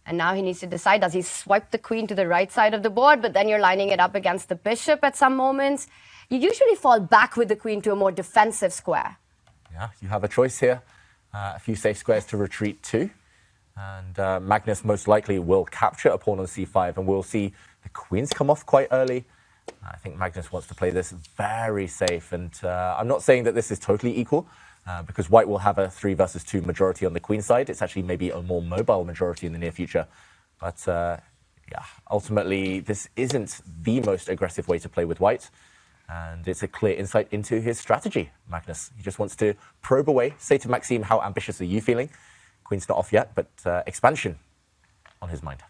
And now he needs to decide, does he swipe the queen to the right side of the board, but then you're lining it up against the bishop at some moments. You usually fall back with the queen to a more defensive square. Yeah, you have a choice here. A few safe squares to retreat to. And Magnus most likely will capture a pawn on c5, and we'll see the queens come off quite early. I think Magnus wants to play this very safe, and I'm not saying that this is totally equal, because white will have a 3 versus 2 majority on the queen side. It's actually maybe a more mobile majority in the near future. But yeah, ultimately, this isn't the most aggressive way to play with white. And it's a clear insight into his strategy, Magnus. He just wants to probe away, say to Maxime, how ambitious are you feeling? Queen's not off yet, but expansion on his mind.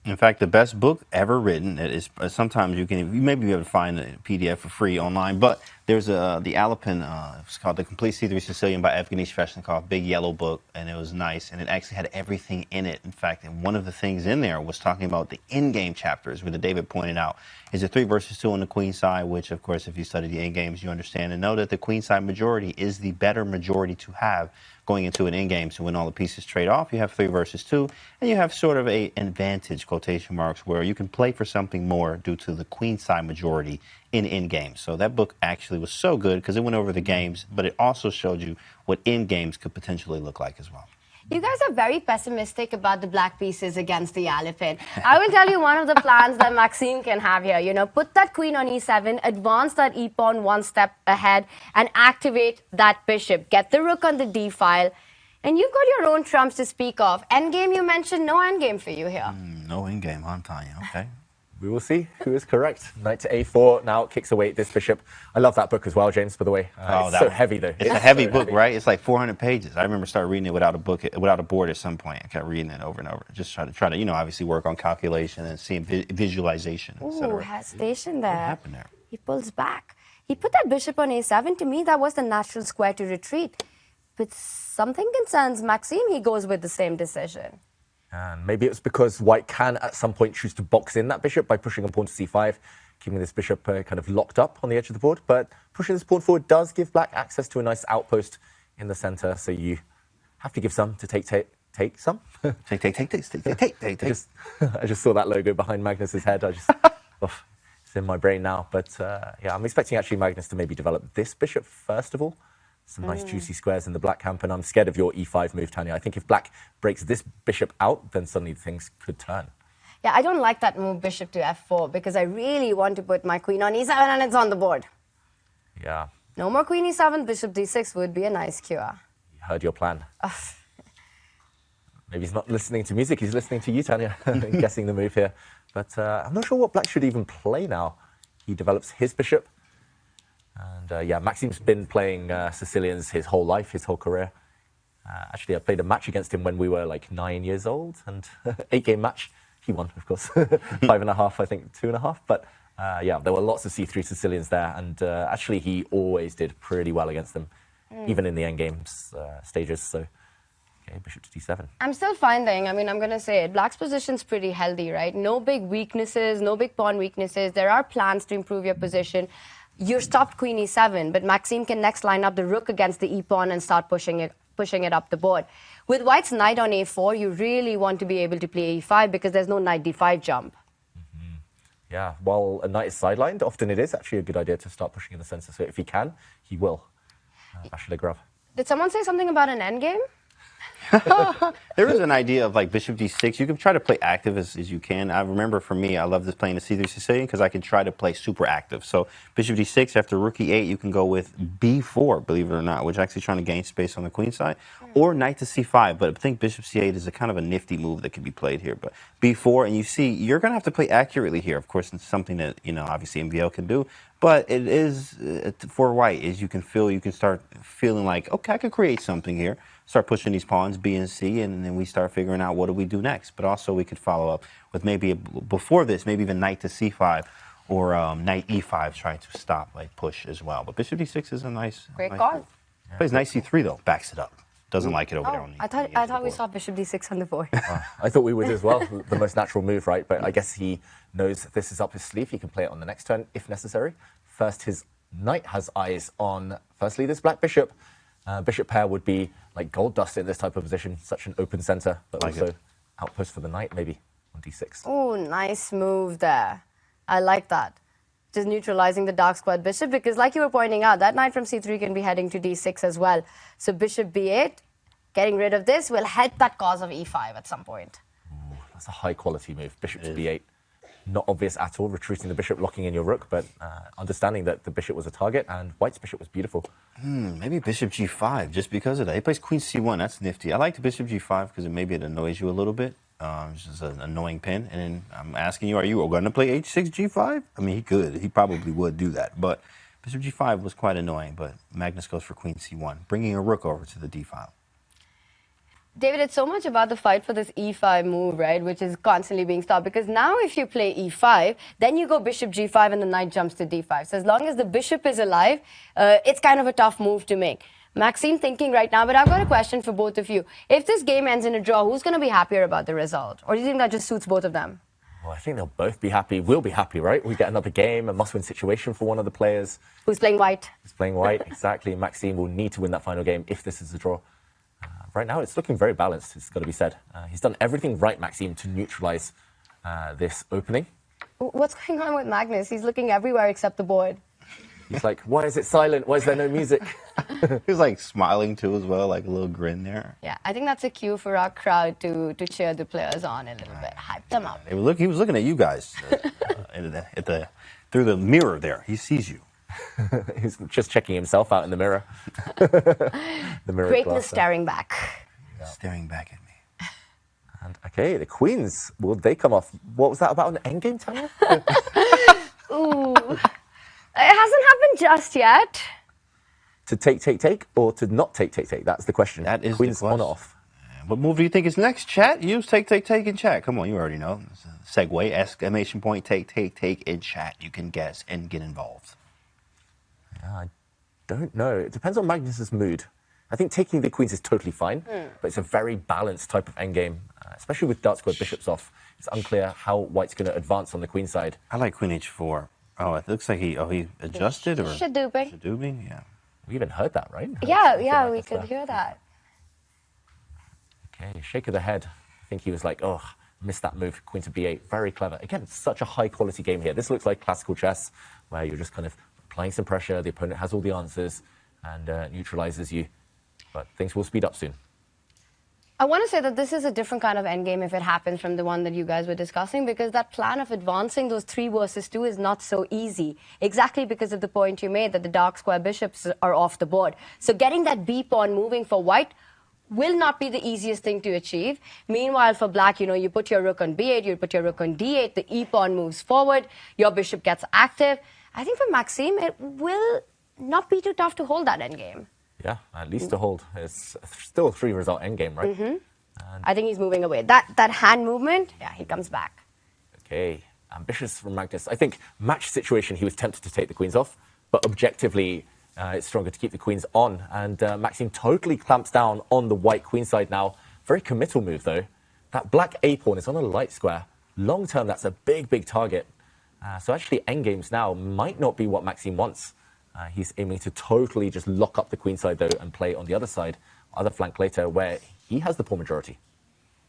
In fact, the best book ever written, it is sometimes you may be able to find a PDF for free online, but there's the Alapin, it's called The Complete C3 Sicilian by Evgeny Sveshnikov, big yellow book, and it was nice, and it actually had everything in it. In fact, and one of the things in there was talking about the in-game chapters, where David pointed out is a 3 versus 2 on the queen side, which, of course, if you study the in-games, you understand and know that the queen side majority is the better majority to have going into an in-game. So when all the pieces trade off, you have 3 versus 2, and you have sort of an advantage, quotation marks, where you can play for something more due to the queen side majority in-games. So that book actually was so good because it went over the games, but it also showed you what in-games could potentially look like as well. You guys are very pessimistic about the black pieces against the Alapin. I will tell you one of the plans that Maxime can have here. You know, put that queen on e7, advance that e-pawn 1 step ahead, and activate that bishop. Get the rook on the d file, and you've got your own trumps to speak of. Endgame, you mentioned no endgame for you here. No endgame, huh, Tanya? Okay. We will see who is correct. Knight to a4 now kicks away this bishop. I love that book as well, James, by the way. It's so heavy, though. It's a heavy book, right? It's like 400 pages. I remember starting reading it without a board at some point. I kept reading it over and over. Just try to, you know, obviously work on calculation and seeing visualization, etc. Ooh, hesitation there. What happened there? He pulls back. He put that bishop on a7. To me, that was the natural square to retreat. But something concerns Maxime. He goes with the same decision. And maybe it's because white can at some point choose to box in that bishop by pushing a pawn to c5, keeping this bishop kind of locked up on the edge of the board. But pushing this pawn forward does give black access to a nice outpost in the center. So you have to give some to take some. Take. I just saw that logo behind Magnus's head. It's in my brain now. But yeah, I'm expecting actually Magnus to maybe develop this bishop first of all. Some nice juicy squares in the black camp, and I'm scared of your e5 move, Tanya. I think if black breaks this bishop out, then suddenly things could turn. Yeah, I don't like that move, bishop to f4, because I really want to put my queen on e7 and it's on the board. Yeah. No more queen e7, bishop d6 would be a nice cure. You heard your plan. Maybe he's not listening to music, he's listening to you, Tanya, guessing the move here. But I'm not sure what black should even play now. he develops his bishop. And yeah, Maxime's been playing Sicilians his whole life, his whole career. Actually, I played a match against him when we were like 9 years old, and 8-game match. He won, of course. 5.5, I think, 2.5. But yeah, there were lots of C3 Sicilians there, and actually he always did pretty well against them, even in the endgames stages. So, okay, bishop to d7. I'm still finding, I mean, I'm going to say it, Black's position's pretty healthy, right? No big weaknesses, no big pawn weaknesses. There are plans to improve your position. You're stopped queen e7, but Maxime can next line up the rook against the e-pawn and start pushing it up the board. With White's knight on a4, you really want to be able to play e5 because there's no knight d5 jump. Yeah, while a knight is sidelined, often it is actually a good idea to start pushing in the center. So if he can, he will. Vachier-Lagrave. Did someone say something about an endgame? There is an idea of like bishop d6. You can try to play active as you can. I remember for me, I love this playing the c3 Sicilian because I can try to play super active. So bishop d6 after rook e8, you can go with b4, believe it or not, which is actually trying to gain space on the queen side, or knight to c5. But I think bishop c8 is a kind of a nifty move that can be played here. But b4, and you see, you're going to have to play accurately here. Of course, it's something that, you know, obviously MVL can do. But it is, for white, is you can start feeling like, okay, I could create something here. Start pushing these pawns, B and C, and then we start figuring out what do we do next. But also we could follow up with maybe, before this, maybe even knight to c5 or knight e5 trying to stop, like push as well. But bishop d6 is a nice... Great call. Plays knight c3 though, backs it up. Doesn't like it over there on the... I thought we saw bishop d6 on the board. I thought we would as well, the most natural move, right? But I guess he knows that this is up his sleeve. He can play it on the next turn if necessary. First, his knight has eyes on, firstly, this black bishop. Bishop pair would be like gold dust in this type of position, such an open center, but like also outpost for the knight, maybe on d6. Oh, nice move there. I like that. Just neutralizing the dark squared bishop, because like you were pointing out, that knight from c3 can be heading to d6 as well. So bishop b8, getting rid of this will help that cause of e5 at some point. Ooh, that's a high quality move. Bishop to b8. Not obvious at all, retreating the bishop, locking in your rook, but understanding that the bishop was a target and White's bishop was beautiful. Maybe bishop g5, just because of that. He plays queen c1, that's nifty. I like the bishop g5 because maybe it annoys you a little bit. It's just an annoying pin. And then I'm asking you, are you going to play h6, g5? I mean, he could. He probably would do that. But bishop g5 was quite annoying, but Magnus goes for queen c1, bringing a rook over to the d file. David, it's so much about the fight for this e5 move, right, which is constantly being stopped. Because now if you play e5, then you go bishop g5 and the knight jumps to d5. So as long as the bishop is alive, it's kind of a tough move to make. Maxime thinking right now, but I've got a question for both of you. If this game ends in a draw, who's going to be happier about the result? Or do you think that just suits both of them? Well, I think they'll both be happy. We'll be happy, right? We get another game, a must-win situation for one of the players. Who's playing white? Who's playing white, exactly. Maxime will need to win that final game if this is a draw. Right now, it's looking very balanced, it's got to be said. He's done everything right, Maxime, to neutralize this opening. What's going on with Magnus? He's looking everywhere except the board. He's like, why is it silent? Why is there no music? He's like smiling too as well, like a little grin there. Yeah, I think that's a cue for our crowd to cheer the players on a little bit, hype them up. He was looking at you guys through the mirror there. He sees you. He's just checking himself out in the mirror. The mirror Greatness staring back. Yeah. Staring back at me. And okay, the queens, will they come off? What was that about an endgame, Tanya? Ooh, it hasn't happened just yet. To take, or to not take? That's the question. That is queens the question. on or off. What move do you think is next, chat? Use take in chat. Come on, you already know. Segue, exclamation point, take in chat. You can guess and get involved. I don't know. It depends on Magnus's mood. I think taking the queens is totally fine, but it's a very balanced type of endgame, especially with dark squared bishops off. It's unclear how White's going to advance on the queen side. I like queen h4. Oh, it looks like he adjusted or Shadubing. Yeah. We even heard that, right? Yeah, we could hear that. Okay, shake of the head. I think he was like, oh, missed that move. Queen to b8. Very clever. Again, such a high quality game here. This looks like classical chess, where you're just kind of applying some pressure, the opponent has all the answers and neutralizes you. But things will speed up soon. I want to say that this is a different kind of endgame if it happens from the one that you guys were discussing, because that plan of advancing those 3 versus 2 is not so easy. Exactly because of the point you made that the dark square bishops are off the board. So getting that B pawn moving for white will not be the easiest thing to achieve. Meanwhile, for black, you put your rook on b8, you put your rook on d8, the e pawn moves forward, your bishop gets active. I think for Maxime, it will not be too tough to hold that endgame. Yeah, at least to hold. It's still a 3-result endgame, right? I think he's moving away. That hand movement, yeah, he comes back. Okay, ambitious from Magnus. I think match situation, he was tempted to take the queens off, but objectively, it's stronger to keep the queens on. And Maxime totally clamps down on the white queen side now. Very committal move, though. That black A pawn is on a light square. Long term, that's a big, big target. So actually, endgames now might not be what Maxime wants. He's aiming to totally just lock up the queen side, though, and play on the other side, other flank later, where he has the pawn majority.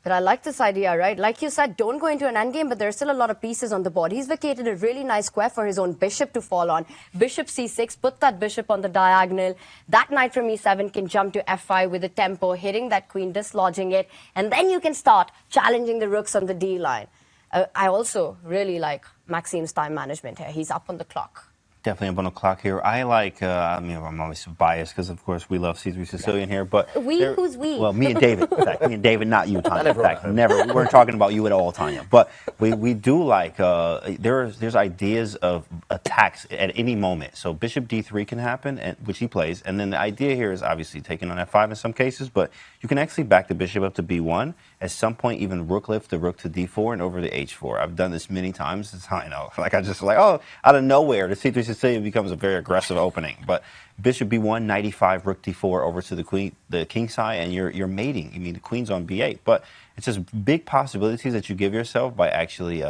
But I like this idea, right? Like you said, don't go into an endgame, but there's still a lot of pieces on the board. He's vacated a really nice square for his own bishop to fall on. Bishop c6, put that bishop on the diagonal. That knight from e7 can jump to f5 with a tempo, hitting that queen, dislodging it. And then you can start challenging the rooks on the d line. I also really like Maxime's time management here. He's up on the clock. Definitely up on the clock here. I like, I mean, I'm always biased because, of course, we love C3 Sicilian here, but... Who's we? Well, me and David. In fact, me and David, not you, Tanya. In fact, never. We weren't talking about you at all, Tanya. But we do like, there's ideas of attacks at any moment. So bishop d3 can happen, which he plays. And then the idea here is obviously taking on f5 in some cases, but you can actually back the bishop up to b1. At some point, even rook lift the rook to d4 and over to h4. I've done this many times. It's how I know. Like, I just like, oh, out of nowhere, the C3 Sicilian becomes a very aggressive opening. But bishop b1, knight e5, rook d4 over to the king side, and you're mating. I mean, the queen's on b8. But it's just big possibilities that you give yourself by actually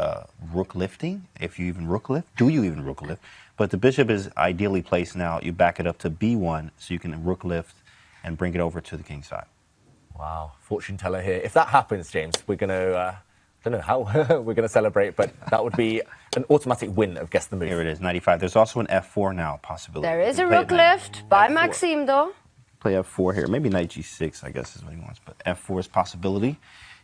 rook lifting. If you even rook lift, do you even rook lift? But the bishop is ideally placed now. You back it up to b1 so you can rook lift and bring it over to the king side. Wow, fortune teller here. If that happens, James, we're going to, I don't know how we're going to celebrate, but that would be an automatic win of Guess the Move. Here it is, 95. There's also an f4 now possibility. There is a rook lift by Maxime, though. Play f4 here. Maybe knight g6, I guess is what he wants, but f4 is possibility.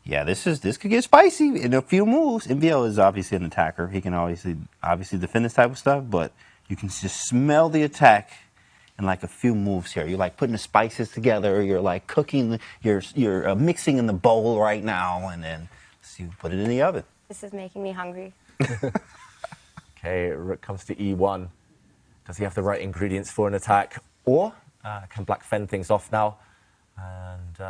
Yeah, this could get spicy in a few moves. MVL is obviously an attacker. He can obviously defend this type of stuff, but you can just smell the attack in like a few moves here. You're like putting the spices together. You're like cooking. You're mixing in the bowl right now, and then you put it in the oven. This is making me hungry. Okay, rook comes to e1. Does he have the right ingredients for an attack, or can black fend things off now? And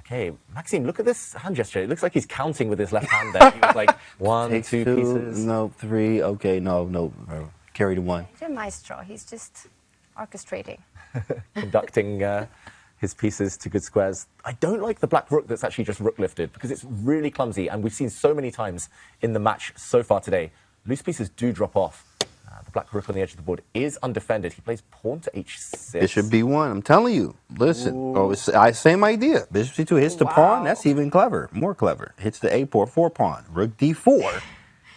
okay, Maxime, look at this hand gesture. It looks like he's counting with his left hand there. He was like 1, 2 pieces. No, 3. Okay, no. Carry the 1. He's a maestro. He's just orchestrating. Conducting his pieces to good squares. I don't like the black rook that's actually just rook lifted because it's really clumsy, and we've seen so many times in the match so far today. Loose pieces do drop off. The black rook on the edge of the board is undefended. He plays pawn to h6. Bishop b1. I'm telling you. Listen. Ooh. Oh, it's same idea. Bishop c2 hits the pawn. That's even clever. More clever. Hits the a4 pawn. Rook d4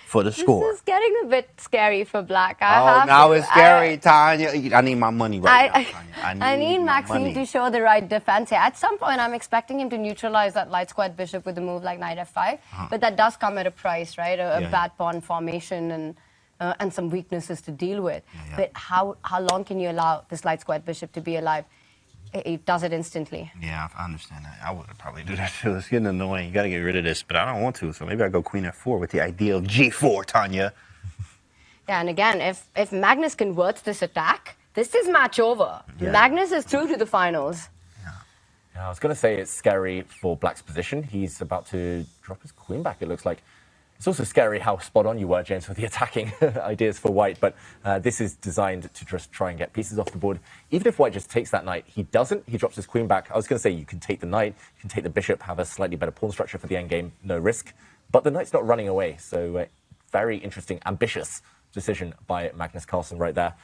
for the score. This is getting a bit scary for black. Now it's scary, Tanya. I need my money right now, Tanya. I need Maxime to show the right defense here. At some point, I'm expecting him to neutralize that light squared bishop with a move like knight f5. But that does come at a price, right? A bad pawn formation and some weaknesses to deal with. But how long can you allow this light squared bishop to be alive? It does it instantly. Yeah, I understand that. I would probably do that too. It's getting annoying. You got to get rid of this, but I don't want to. So maybe I go queen f4 with the idea of g4, Tanya. Yeah, and again, if Magnus converts this attack, this is match over. Yeah. Magnus is through to the finals. Yeah, I was going to say it's scary for black's position. He's about to drop his queen back, it looks like. It's also scary how spot on you were, James, with the attacking ideas for white, but this is designed to just try and get pieces off the board. Even if white just takes that knight, he doesn't. He drops his queen back. I was going to say you can take the knight, you can take the bishop, have a slightly better pawn structure for the endgame, no risk. But the knight's not running away, so very interesting, ambitious decision by Magnus Carlsen right there.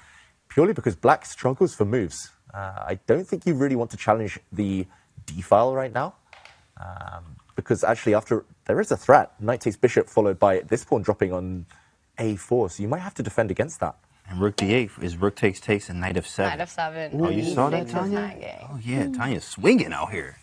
Purely because black struggles for moves. I don't think you really want to challenge the d-file right now. Because actually, after there is a threat, knight takes bishop, followed by this pawn dropping on a4. So you might have to defend against that. And rook d8 is rook takes, and knight f7. Knight f7. Oh, you saw that, Tanya? Oh, yeah, Tanya's swinging out here.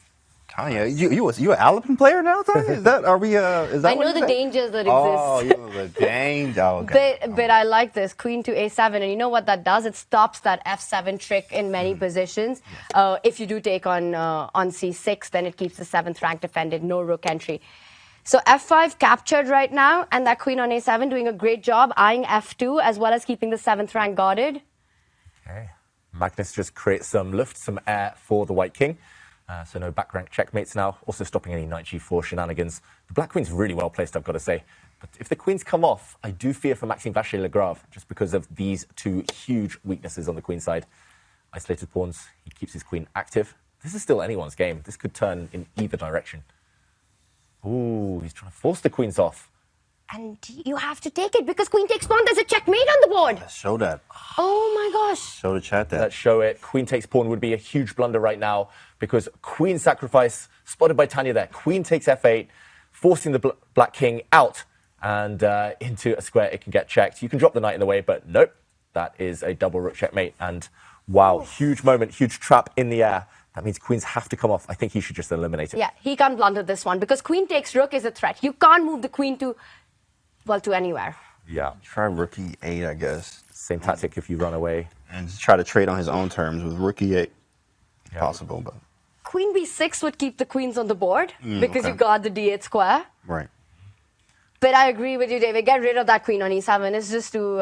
Tanya, you an Alipin player now, Tanya? Is that, I know the dangers that exist. Oh, you know the danger. Oh, okay. But I like this, queen to a7. And you know what that does? It stops that f7 trick in many positions. If you do take on c6, then it keeps the 7th rank defended, no rook entry. So f5 captured right now, and that queen on a7 doing a great job, eyeing f2 as well as keeping the 7th rank guarded. Okay. Magnus just creates some lift, some air for the white king. So no back rank checkmates now, also stopping any knight g4 shenanigans. The black queen's really well placed, I've got to say. But if the queens come off, I do fear for Maxime Vachier-Lagrave, just because of these two huge weaknesses on the queen side. Isolated pawns, he keeps his queen active. This is still anyone's game. This could turn in either direction. Ooh, he's trying to force the queens off. And you have to take it because queen takes pawn. There's a checkmate on the board. Show that. Oh my gosh. Show the chat that. Let's show it. Queen takes pawn would be a huge blunder right now because queen sacrifice, spotted by Tanya there. Queen takes f8, forcing the black king out and into a square. It can get checked. You can drop the knight in the way, but nope. That is a double rook checkmate. And wow, huge moment, huge trap in the air. That means queens have to come off. I think he should just eliminate it. Yeah, he can't blunder this one because queen takes rook is a threat. You can't move the queen to, well, to anywhere. Yeah. Try rook e8, I guess. Same tactic if you run away. And just try to trade on his own terms with rook e8. Yeah. Possible, but... Queen b6 would keep the queens on the board because okay. you got the d8 square. Right. But I agree with you, David. Get rid of that queen on e7. It's just too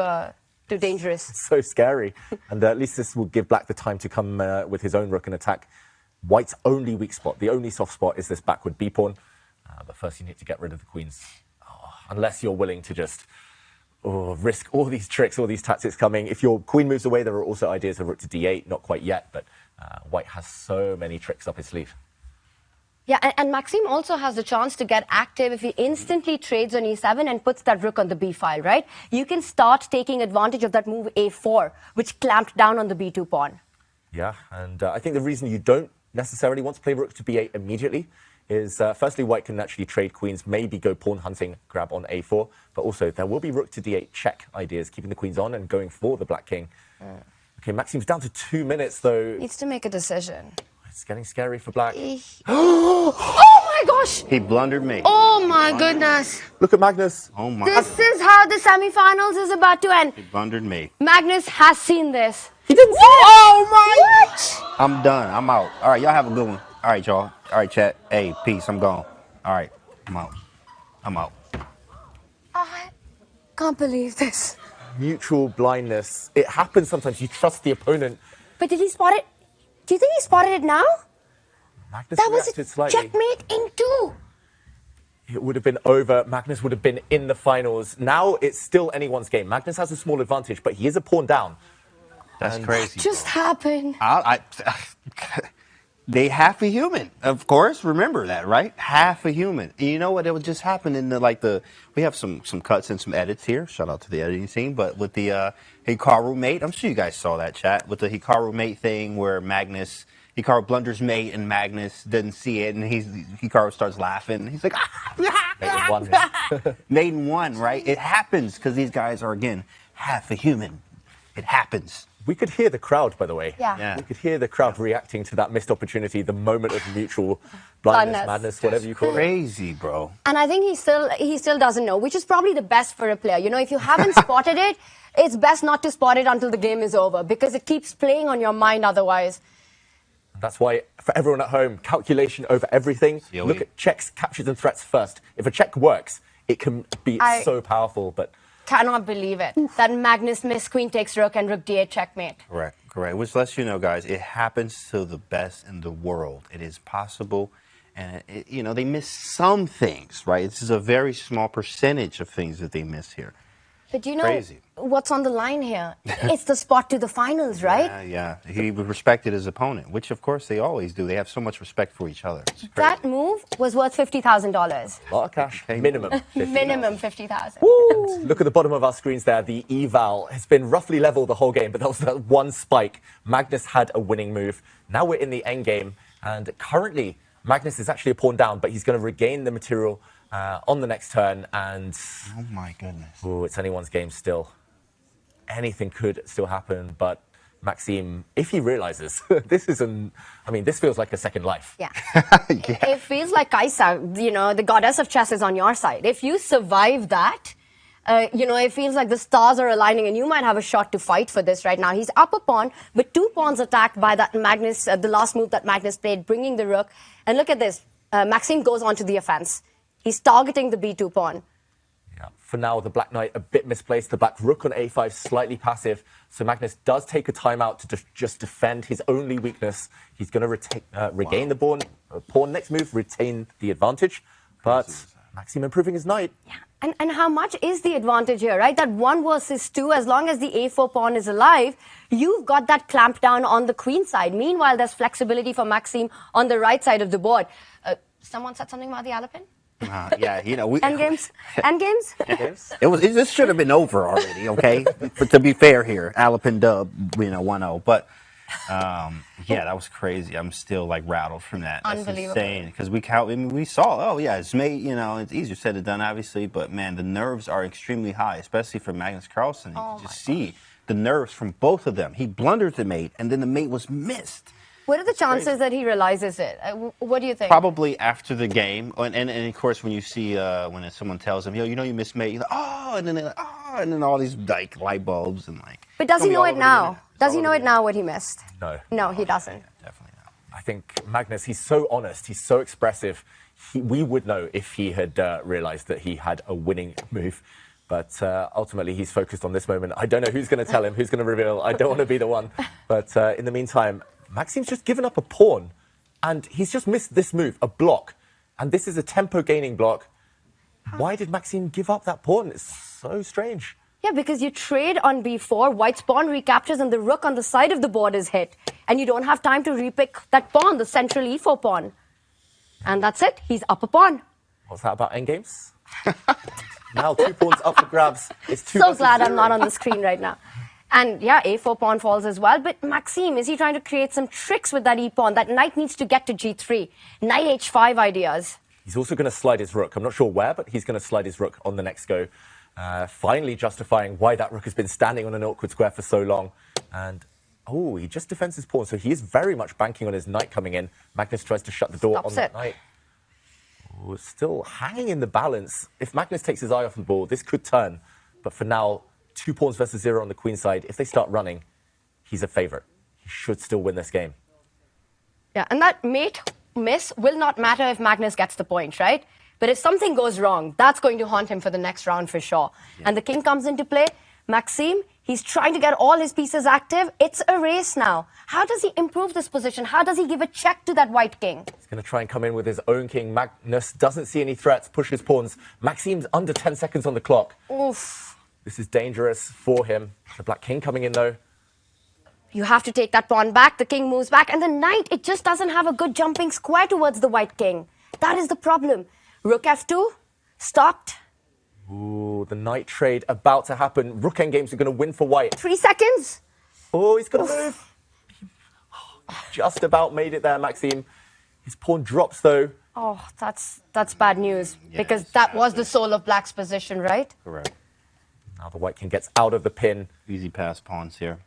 dangerous. It's so scary. And at least this will give black the time to come with his own rook and attack. White's only weak spot, the only soft spot is this backward b pawn. But first you need to get rid of the queens. Unless you're willing to just risk all these tricks, all these tactics coming. If your queen moves away, there are also ideas of rook to d8. Not quite yet, but White has so many tricks up his sleeve. Yeah, and Maxime also has the chance to get active if he instantly trades on e7 and puts that rook on the b file, right? You can start taking advantage of that move a4, which clamped down on the b2 pawn. Yeah, and I think the reason you don't necessarily want to play rook to b8 immediately is firstly White can actually trade queens, maybe go pawn hunting, grab on a4, but also there will be rook to d8 check ideas, keeping the queens on and going for the black king. Okay, Maxime's down to 2 minutes though. Needs to make a decision. It's getting scary for black. Oh my gosh! He blundered me. Oh my goodness. Look at Magnus. Oh my. This is how the semifinals is about to end. He blundered me. Magnus has seen this. He didn't see it. Oh my. What? I'm done. I'm out. All right, y'all have a good one. All right, y'all. All right, chat. Hey, peace. I'm gone. All right, I'm out. I'm out. I can't believe this. Mutual blindness. It happens sometimes. You trust the opponent. But did he spot it? Do you think he spotted it now? Magnus that was reacted a slightly. checkmate in 2. It would have been over. Magnus would have been in the finals. Now it's still anyone's game. Magnus has a small advantage, but he is a pawn down. That's crazy. What just happened? They half a human, of course. Remember that, right? Half a human. And you know what? It would just happen in the we have some cuts and some edits here. Shout out to the editing team. But with the Hikaru mate, I'm sure you guys saw that chat with the Hikaru mate thing where Hikaru blunders mate and Magnus doesn't see it, and Hikaru starts laughing. He's like, mate and one, right? It happens because these guys are again half a human. It happens. We could hear the crowd, by the way. Yeah. We could hear the crowd reacting to that missed opportunity, the moment of mutual blindness, madness, whatever you call it. Crazy, bro. And I think he still doesn't know, which is probably the best for a player. You know, if you haven't spotted it, it's best not to spot it until the game is over because it keeps playing on your mind otherwise. That's why, for everyone at home, calculation over everything. Look at checks, captures, and threats first. If a check works, it can be so powerful, but... Cannot believe it. That Magnus missed queen takes rook and rook d8 checkmate. Correct. Which lets you know, guys, it happens to the best in the world. It is possible. And, they miss some things, right? This is a very small percentage of things that they miss here. But you know what's on the line here? It's the spot to the finals, right? Yeah. He respected his opponent, which, of course, they always do. They have so much respect for each other. That move was worth $50,000. A lot of cash. Minimum. Minimum $50,000. Look at the bottom of our screens there. The eval has been roughly level the whole game, but that was that one spike. Magnus had a winning move. Now we're in the end game, and currently Magnus is actually a pawn down, but he's going to regain the material on the next turn, and... Oh, my goodness. Oh, it's anyone's game still. Anything could still happen, but Maxime, if he realizes, this feels like a second life. Yeah. It feels like Kaisa, the goddess of chess is on your side. If you survive that, it feels like the stars are aligning and you might have a shot to fight for this right now. He's up a pawn, but 2 pawns attacked by that Magnus, the last move that Magnus played, bringing the rook. And look at this. Maxime goes on to the offense. He's targeting the b2 pawn. For now, the black knight a bit misplaced. The black rook on a5 slightly passive. So Magnus does take a timeout to just defend his only weakness. He's going to regain the pawn next move, retain the advantage. But Maxime improving his knight. Yeah. And how much is the advantage here, right? That 1 versus 2, as long as the a4 pawn is alive, you've got that clamp down on the queen side. Meanwhile, there's flexibility for Maxime on the right side of the board. Someone said something about the Alipin? Yeah, you know, we Endgames. This should have been over already, okay? But to be fair here, Alipin dub, 1-0. But yeah, that was crazy. I'm still like rattled from that. That's insane. Because we saw, it's made, it's easier said than done, obviously. But man, the nerves are extremely high, especially for Magnus Carlsen. You can just see the nerves from both of them. He blundered the mate, and then the mate was missed. What are the chances that he realizes it? What do you think? Probably after the game, and of course when you see when someone tells him, you missed mate, you're like, and then they're like, and then all these like light bulbs and like. But does he know it now? Does he know it now what he missed? No. No, he doesn't. Definitely not. I think Magnus, he's so honest, he's so expressive. We would know if he had realized that he had a winning move. But ultimately, he's focused on this moment. I don't know who's going to tell him, who's going to reveal. I don't want to be the one. But in the meantime, Maxime's just given up a pawn, and he's just missed this move, a block. And this is a tempo-gaining block. Why did Maxime give up that pawn? It's so strange. Yeah, because you trade on b4, white's pawn recaptures, and the rook on the side of the board is hit. And you don't have time to repick that pawn, the central e4 pawn. And that's it. He's up a pawn. What's that about endgames? Now 2 pawns up for grabs. It's 2 so glad 0. I'm not on the screen right now. And yeah, a4 pawn falls as well. But Maxime, is he trying to create some tricks with that e-pawn? That knight needs to get to g3. Knight h5 ideas. He's also going to slide his rook. I'm not sure where, but he's going to slide his rook on the next go. Finally justifying why that rook has been standing on an awkward square for so long. And, he just defends his pawn. So he is very much banking on his knight coming in. Magnus tries to shut the door on that knight. It's still hanging in the balance. If Magnus takes his eye off the ball, this could turn. But for now, 2 pawns versus 0 on the queen side. If they start running, he's a favorite. He should still win this game. Yeah, and that mate miss will not matter if Magnus gets the point, right? But if something goes wrong, that's going to haunt him for the next round for sure. Yeah. And the king comes into play. Maxime, he's trying to get all his pieces active. It's a race now. How does he improve this position? How does he give a check to that white king? He's going to try and come in with his own king. Magnus doesn't see any threats, pushes pawns. Maxime's under 10 seconds on the clock. Oof. This is dangerous for him. The black king coming in, though. You have to take that pawn back. The king moves back. And the knight, it just doesn't have a good jumping square towards the white king. That is the problem. Rook f2, stopped. Ooh, the knight trade about to happen. Rook endgames are going to win for white. 3 seconds. Oh, he's going to move. Just about made it there, Maxime. His pawn drops, though. Oh, that's bad news. Yes, because that was the soul of black's position, right? Correct. Now the white king gets out of the pin. Easy pass pawns here.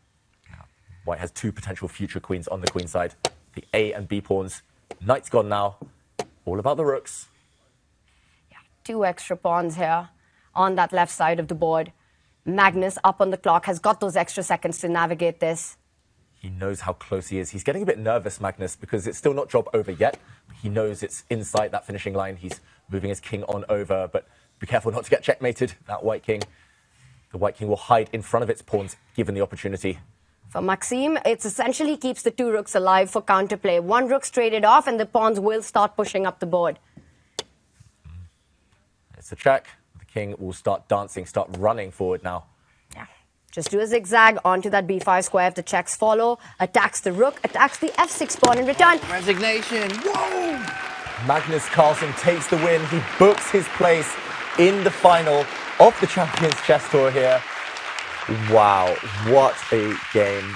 White has 2 potential future queens on the queen side. The A and B pawns. Knight's gone now. All about the rooks. Yeah, 2 extra pawns here on that left side of the board. Magnus up on the clock has got those extra seconds to navigate this. He knows how close he is. He's getting a bit nervous, Magnus, because it's still not job over yet. He knows it's inside that finishing line. He's moving his king on over, but be careful not to get checkmated, that white king. The white king will hide in front of its pawns, given the opportunity. For Maxime, it essentially keeps the 2 rooks alive for counterplay. 1 rook traded off, and the pawns will start pushing up the board. It's a check. The king will start dancing, start running forward now. Yeah. Just do a zigzag onto that b5 square if the checks follow. Attacks the rook, attacks the f6 pawn in return. Resignation. Whoa! Magnus Carlsen takes the win. He books his place in the final of the Champions Chess Tour here. Wow, what a game.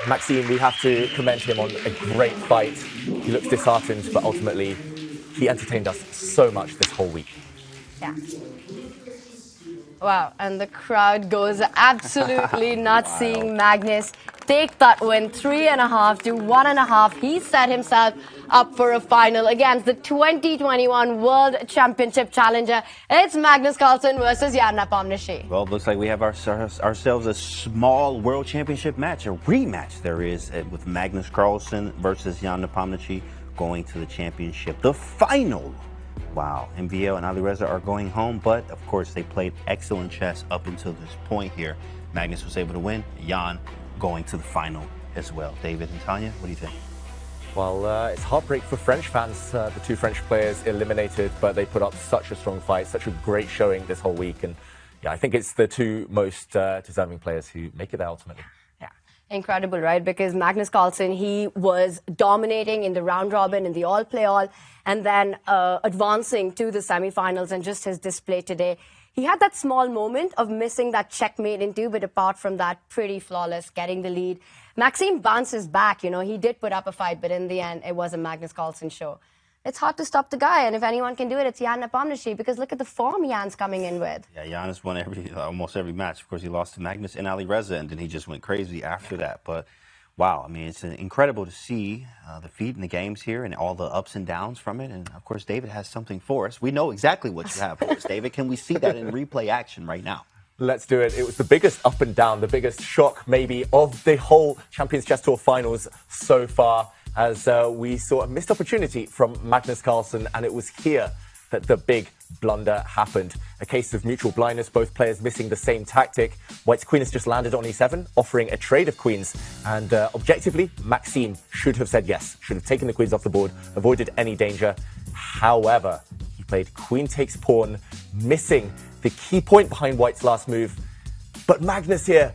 Maxime, we have to commend him on a great fight. He looks disheartened, but ultimately, he entertained us so much this whole week. Yeah. Wow, and the crowd goes absolutely nuts seeing Magnus take that win, 3.5 to 1.5. He set himself up for a final against the 2021 World Championship challenger. It's Magnus Carlsen versus Jan Nepomniachtchi. Well, it looks like we have ourselves a small World Championship match, a rematch there is with Magnus Carlsen versus Jan Nepomniachtchi going to the championship, the final Wow, MVL and Alireza are going home, but of course they played excellent chess up until this point here. Magnus was able to win, Jan going to the final as well. David and Tanya, what do you think? Well, it's heartbreak for French fans. The two French players eliminated, but they put up such a strong fight, such a great showing this whole week. And yeah, I think it's the two most deserving players who make it there ultimately. Incredible, right? Because Magnus Carlsen, he was dominating in the round robin, in the all play all, and then advancing to the semifinals. And just his display today, he had that small moment of missing that checkmate in two, but apart from that, pretty flawless, getting the lead. Maxime bounces back, you know, he did put up a fight, but in the end, it was a Magnus Carlsen show. It's hard to stop the guy, and if anyone can do it, it's Jan Nepomniachtchi, because look at the form Jan's coming in with. Yeah, Jan has won almost every match. Of course, he lost to Magnus and Alireza, and then he just went crazy after that. But wow, I mean, it's incredible to see the feat in the games here and all the ups and downs from it. And of course, David has something for us. We know exactly what you have for us, David. Can we see that in replay action right now? Let's do it. It was the biggest up and down, the biggest shock maybe of the whole Champions Chess Tour finals so far, as we saw a missed opportunity from Magnus Carlsen, and it was here that the big blunder happened. A case of mutual blindness, both players missing the same tactic. White's queen has just landed on e7, offering a trade of queens, and objectively, Maxime should have said yes, should have taken the queens off the board, avoided any danger. However, he played queen takes pawn, missing the key point behind White's last move. But Magnus here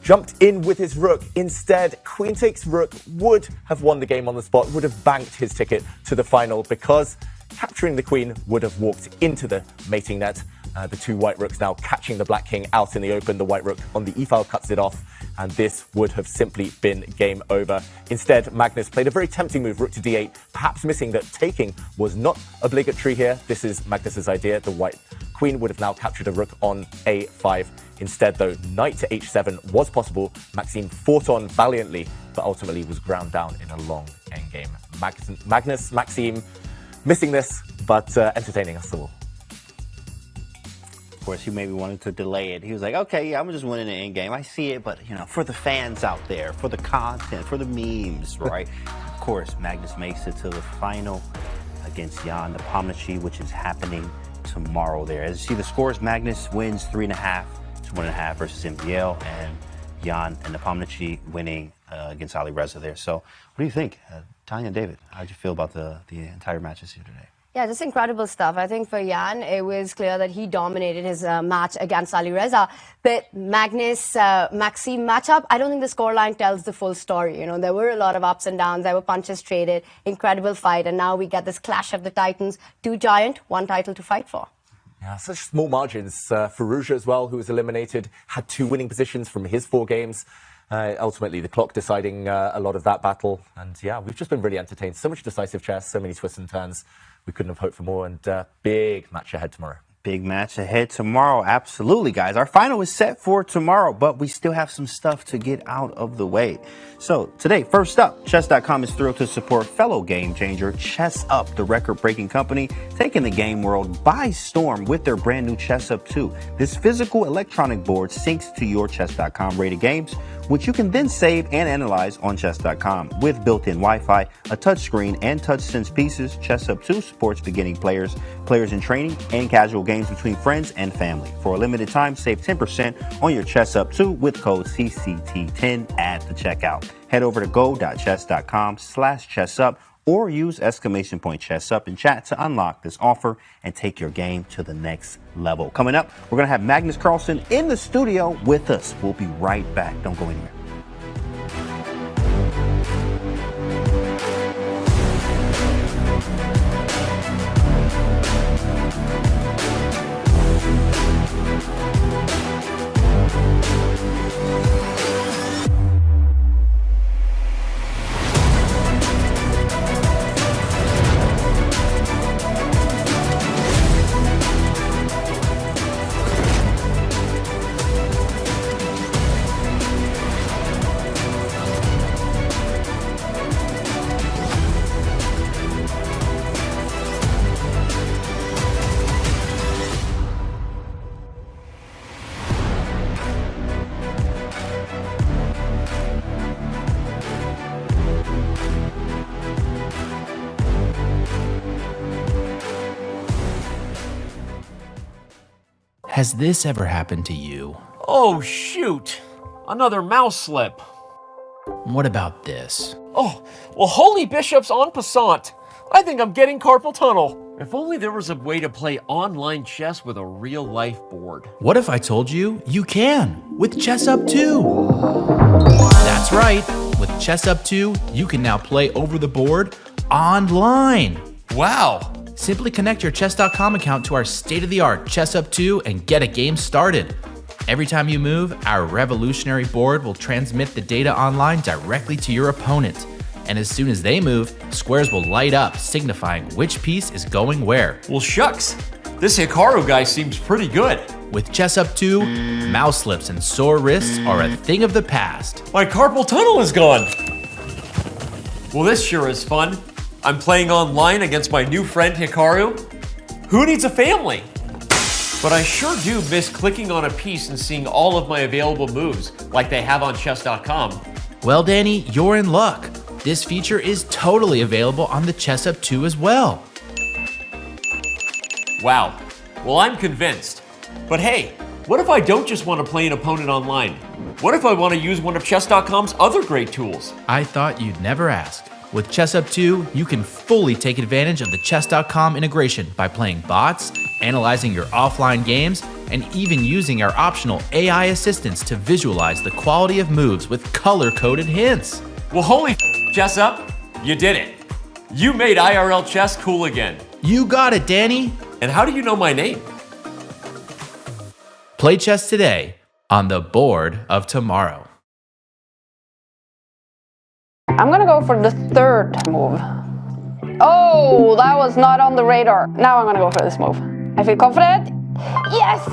jumped in with his rook. Instead, queen takes rook would have won the game on the spot, would have banked his ticket to the final, because capturing the queen would have walked into the mating net. The two white rooks now catching the black king out in the open. The white rook on the e-file cuts it off, and this would have simply been game over. Instead, Magnus played a very tempting move, rook to d8, perhaps missing that taking was not obligatory here. This is Magnus's idea. The white queen would have now captured a rook on a5. Instead, though, knight to h7 was possible. Maxime fought on valiantly, but ultimately was ground down in a long endgame. Maxime missing this, but entertaining us all. Of course, he maybe wanted to delay it. He was like, okay, yeah, I'm just winning the end game. I see it, but, you know, for the fans out there, for the content, for the memes, right? Of course, Magnus makes it to the final against Jan Nepomniachtchi, which is happening tomorrow there. As you see the scores, Magnus wins 3.5 to 1.5 versus MVL, and Jan and Nepomniachtchi winning against Alireza there. So what do you think? Tanya and David, how did you feel about the entire matches here today? Yeah, just incredible stuff. I think for Jan, it was clear that he dominated his match against Alireza. But Maxime matchup, I don't think the scoreline tells the full story. You know, there were a lot of ups and downs. There were punches traded, incredible fight. And now we get this clash of the titans. Two giant, one title to fight for. Yeah, such small margins. Firouzja as well, who was eliminated, had 2 winning positions from his 4 games. Ultimately, the clock deciding a lot of that battle. And yeah, we've just been really entertained. So much decisive chess, so many twists and turns. We couldn't have hoped for more, and big match ahead tomorrow. Big match ahead tomorrow. Absolutely, guys. Our final is set for tomorrow, but we still have some stuff to get out of the way. So today, first up, Chess.com is thrilled to support fellow game changer Chess Up, the record-breaking company taking the game world by storm with their brand new Chess Up 2. This physical electronic board syncs to your Chess.com rated games, which you can then save and analyze on Chess.com. With built-in Wi-Fi, a touchscreen, and touch-sense pieces, Chess Up 2 supports beginning players, players in training, and casual games between friends and family. For a limited time, save 10% on your Chess Up 2 with code CCT10 at the checkout. Head over to go.chess.com/chessup or use !chessup in chat to unlock this offer and take your game to the next level. Coming up, we're going to have Magnus Carlsen in the studio with us. We'll be right back. Don't go anywhere. Has this ever happened to you? Oh, shoot. Another mouse slip. What about this? Oh, well, holy bishops en passant. I think I'm getting carpal tunnel. If only there was a way to play online chess with a real-life board. What if I told you you can with Chess Up 2? That's right. With Chess Up 2, you can now play over the board online. Wow. Simply connect your Chess.com account to our state-of-the-art Chess Up 2 and get a game started. Every time you move, our revolutionary board will transmit the data online directly to your opponent. And as soon as they move, squares will light up, signifying which piece is going where. Well, shucks. This Hikaru guy seems pretty good. With Chess Up 2, mouse slips and sore wrists are a thing of the past. My carpal tunnel is gone. Well, this sure is fun. I'm playing online against my new friend Hikaru. Who needs a family? But I sure do miss clicking on a piece and seeing all of my available moves, like they have on Chess.com. Well, Danny, you're in luck. This feature is totally available on the Chess Up 2 as well. Wow. Well, I'm convinced. But hey, what if I don't just want to play an opponent online? What if I want to use one of Chess.com's other great tools? I thought you'd never ask. With Chess Up 2, you can fully take advantage of the Chess.com integration by playing bots, analyzing your offline games, and even using our optional AI assistants to visualize the quality of moves with color-coded hints. Well, holy Chess Up, you did it. You made IRL chess cool again. You got it, Danny. And how do you know my name? Play chess today on the board of tomorrow. I'm gonna go for the third move. Oh, that was not on the radar. Now I'm gonna go for this move. I feel confident. Yes!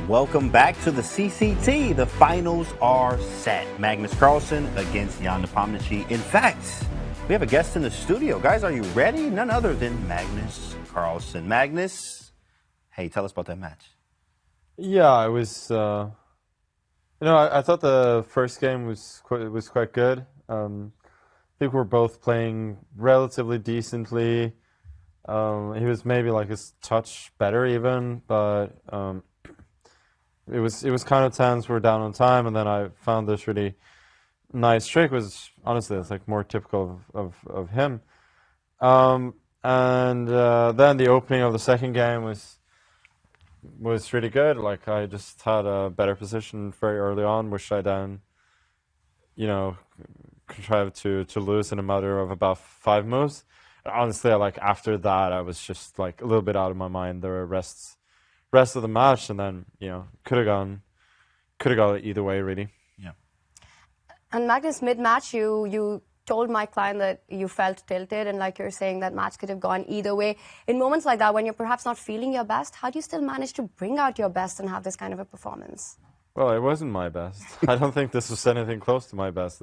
Welcome back to the CCT. The finals are set. Magnus Carlsen against Jan Nepomniachtchi. In fact, we have a guest in the studio. Guys, are you ready? None other than Magnus Carlsen. Magnus, hey, tell us about that match. Yeah, it was. I thought the first game was quite good. think we're both playing relatively decently. He was maybe like his touch better even, but it was kind of tense. We were down on time, and then I found this really nice trick. Was honestly, it's like more typical of him. And then the opening of the second game was really good. Like I just had a better position very early on, which I then, contrived to lose in a matter of about 5 moves. Honestly, like after that, I was just like a little bit out of my mind. There were rest of the match, and then could have gone either way, really. Yeah. And Magnus, mid-match, you told my client that you felt tilted, and like you're saying, that match could have gone either way. In moments like that, when you're perhaps not feeling your best, how do you still manage to bring out your best and have this kind of a performance? Well, it wasn't my best. I don't think this was anything close to my best.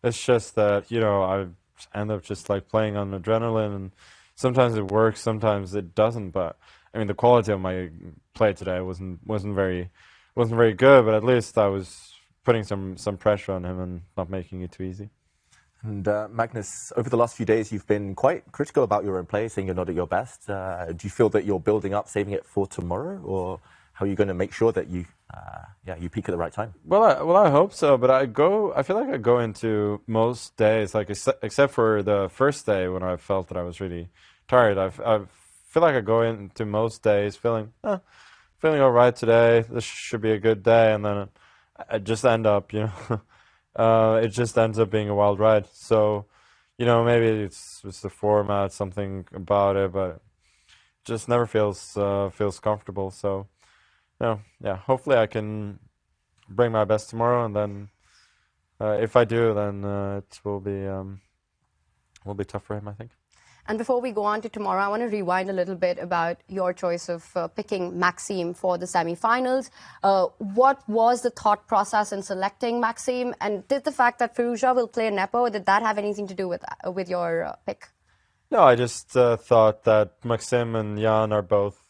It's just that I end up just like playing on adrenaline, and sometimes it works, sometimes it doesn't. But I mean, the quality of my play today wasn't very good. But at least I was putting some pressure on him and not making it too easy. And Magnus, over the last few days, you've been quite critical about your own play, saying you're not at your best. Do you feel that you're building up, saving it for tomorrow, or how are you going to make sure that you peak at the right time? Well, I hope so. But I feel like I go into most days, like except for the first day when I felt that I was really tired. I feel like I go into most days feeling all right today. This should be a good day, and then I just end up, it just ends up being a wild ride. So, maybe it's the format, something about it, but it just never feels comfortable. So, hopefully I can bring my best tomorrow, and then if I do, then it will be tough for him, I think. And before we go on to tomorrow, I want to rewind a little bit about your choice of picking Maxime for the semi-finals. What was the thought process in selecting Maxime? And did the fact that Firouzja will play Nepo, did that have anything to do with your pick? No, I just thought that Maxime and Jan are both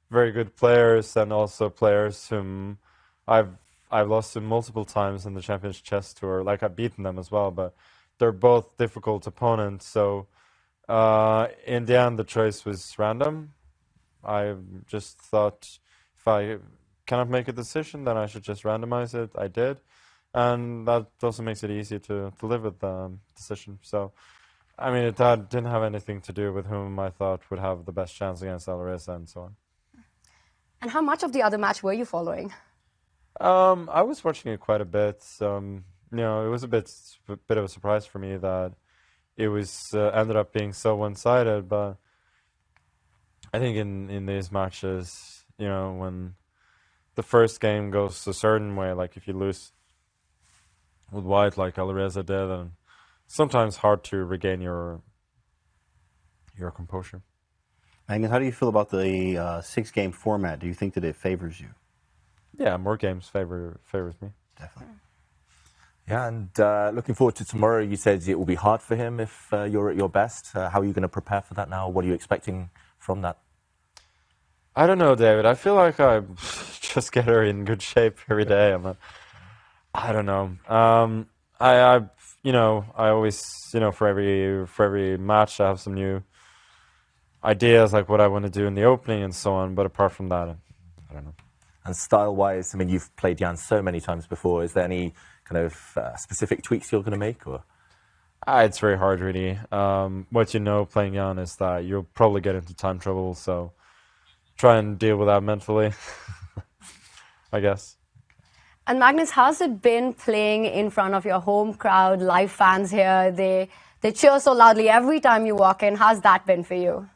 very good players, and also players whom I've lost to multiple times in the Champions Chess Tour. Like, I've beaten them as well, but they're both difficult opponents. So in the end, the choice was random. I just thought if I cannot make a decision, then I should just randomize it. I did, and that also makes it easy to live with the decision. So, I mean, it didn't have anything to do with whom I thought would have the best chance against Alireza and so on. And how much of the other match were you following? I was watching it quite a bit. It was a bit of a surprise for me that it was ended up being so one-sided. But I think in these matches, when the first game goes a certain way, like if you lose with white, like Alireza did, and sometimes hard to regain your composure. Magnus, how do you feel about the 6-game format? Do you think that it favors you? Yeah, more games favors me. Definitely. Yeah, and looking forward to tomorrow. You said it will be hard for him if you're at your best. How are you going to prepare for that now? What are you expecting from that? I don't know, David. I feel like I just get her in good shape every day. I don't know. I always, for every match, I have some new ideas, like what I want to do in the opening and so on. But apart from that, I don't know. And style-wise, I mean, you've played Jan so many times before. Is there any kind of specific tweaks you're going to make, or? It's very hard, really. What playing Jan is that you'll probably get into time trouble, so try and deal with that mentally, I guess. And Magnus, how's it been playing in front of your home crowd, live fans here? They cheer so loudly every time you walk in. How's that been for you?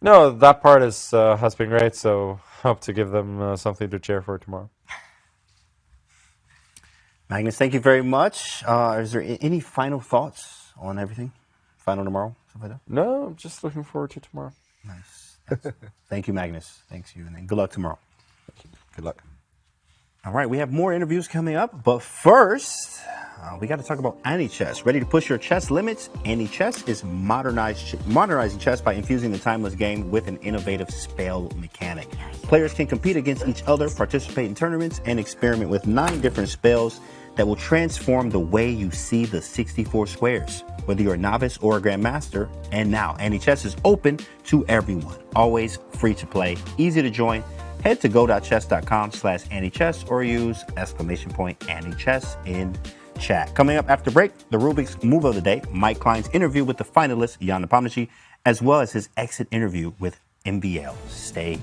No, that part has been great, so hope to give them something to cheer for tomorrow. Magnus, thank you very much. Is there any final thoughts on everything? Final tomorrow? Something like that? No, I'm just looking forward to tomorrow. Nice. Thank you, Magnus. Thanks you, and then good luck tomorrow. Good luck. All right, we have more interviews coming up, but first, we got to talk about AnyChess. Ready to push your chess limits? AnyChess is modernizing chess by infusing the timeless game with an innovative spell mechanic. Players can compete against each other, participate in tournaments, and experiment with 9 different spells. that will transform the way you see the 64 squares, whether you're a novice or a grandmaster. And now, AnyChess is open to everyone. Always free to play, easy to join. Head to go.chess.com/AnyChess or use !AnyChess in chat. Coming up after break, the Rubik's Move of the Day, Mike Klein's interview with the finalist, Jan Nepomniachtchi, as well as his exit interview with MVL. Stay tuned.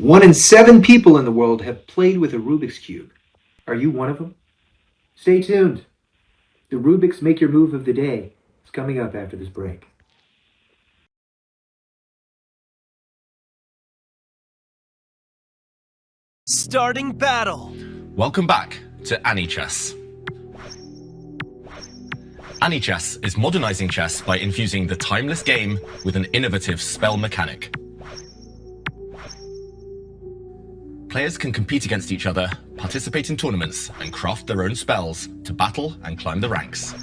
One in 7 people in the world have played with a Rubik's Cube. Are you one of them? Stay tuned. The Rubik's Make Your Move of the Day is coming up after this break. Starting battle. Welcome back to AnyChess. AnyChess is modernizing chess by infusing the timeless game with an innovative spell mechanic. Players can compete against each other, participate in tournaments, and craft their own spells to battle and climb the ranks.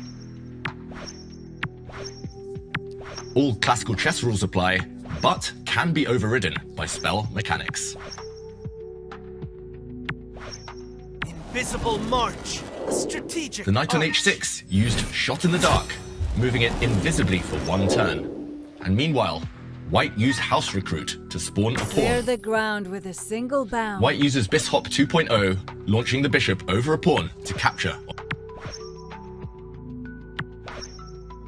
All classical chess rules apply, but can be overridden by spell mechanics. Invisible March. A strategic. The knight on h6 used Shot in the Dark, moving it invisibly for one turn. And meanwhile, White used House Recruit to spawn a Clear pawn. the ground with a single bound. White uses Bisshop 2.0, launching the bishop over a pawn to capture.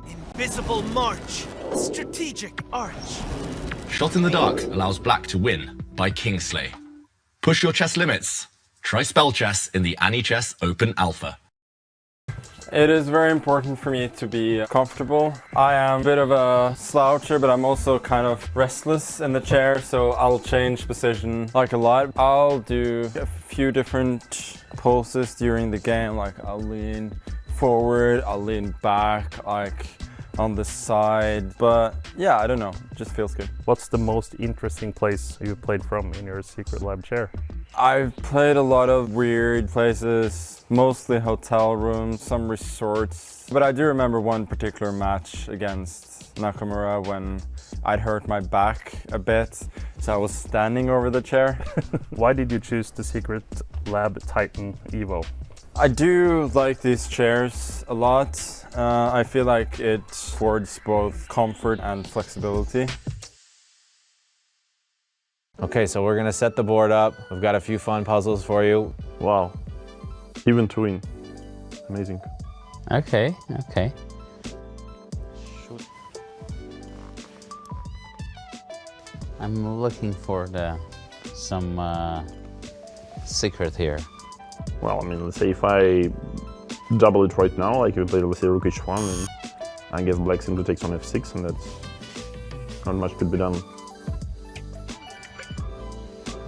Invisible March. A strategic arch. Shot in the Dark allows Black to win by Kingsley. Push your chess limits. Try spell chess in the AnyChess Open Alpha. It is very important for me to be comfortable. I am a bit of a sloucher, but I'm also kind of restless in the chair, so I'll change position like a lot. I'll do a few different poses during the game, like I'll lean forward, I'll lean back, like on the side, but yeah, I don't know, it just feels good. What's the most interesting place you've played from in your secret lab chair? I've played a lot of weird places, mostly hotel rooms, some resorts. But I do remember one particular match against Nakamura when I'd hurt my back a bit, so I was standing over the chair. Why did you choose the secret lab Titan Evo? I do like these chairs a lot. I feel like it affords both comfort and flexibility. Okay, so we're gonna set the board up. We've got a few fun puzzles for you. Wow, even to win, amazing. Okay, okay. I'm looking for some secret here. Well, I mean, let's say if I double it right now, like you play, let's say, rook h1, and I guess black simply takes on f6, and that's not much could be done.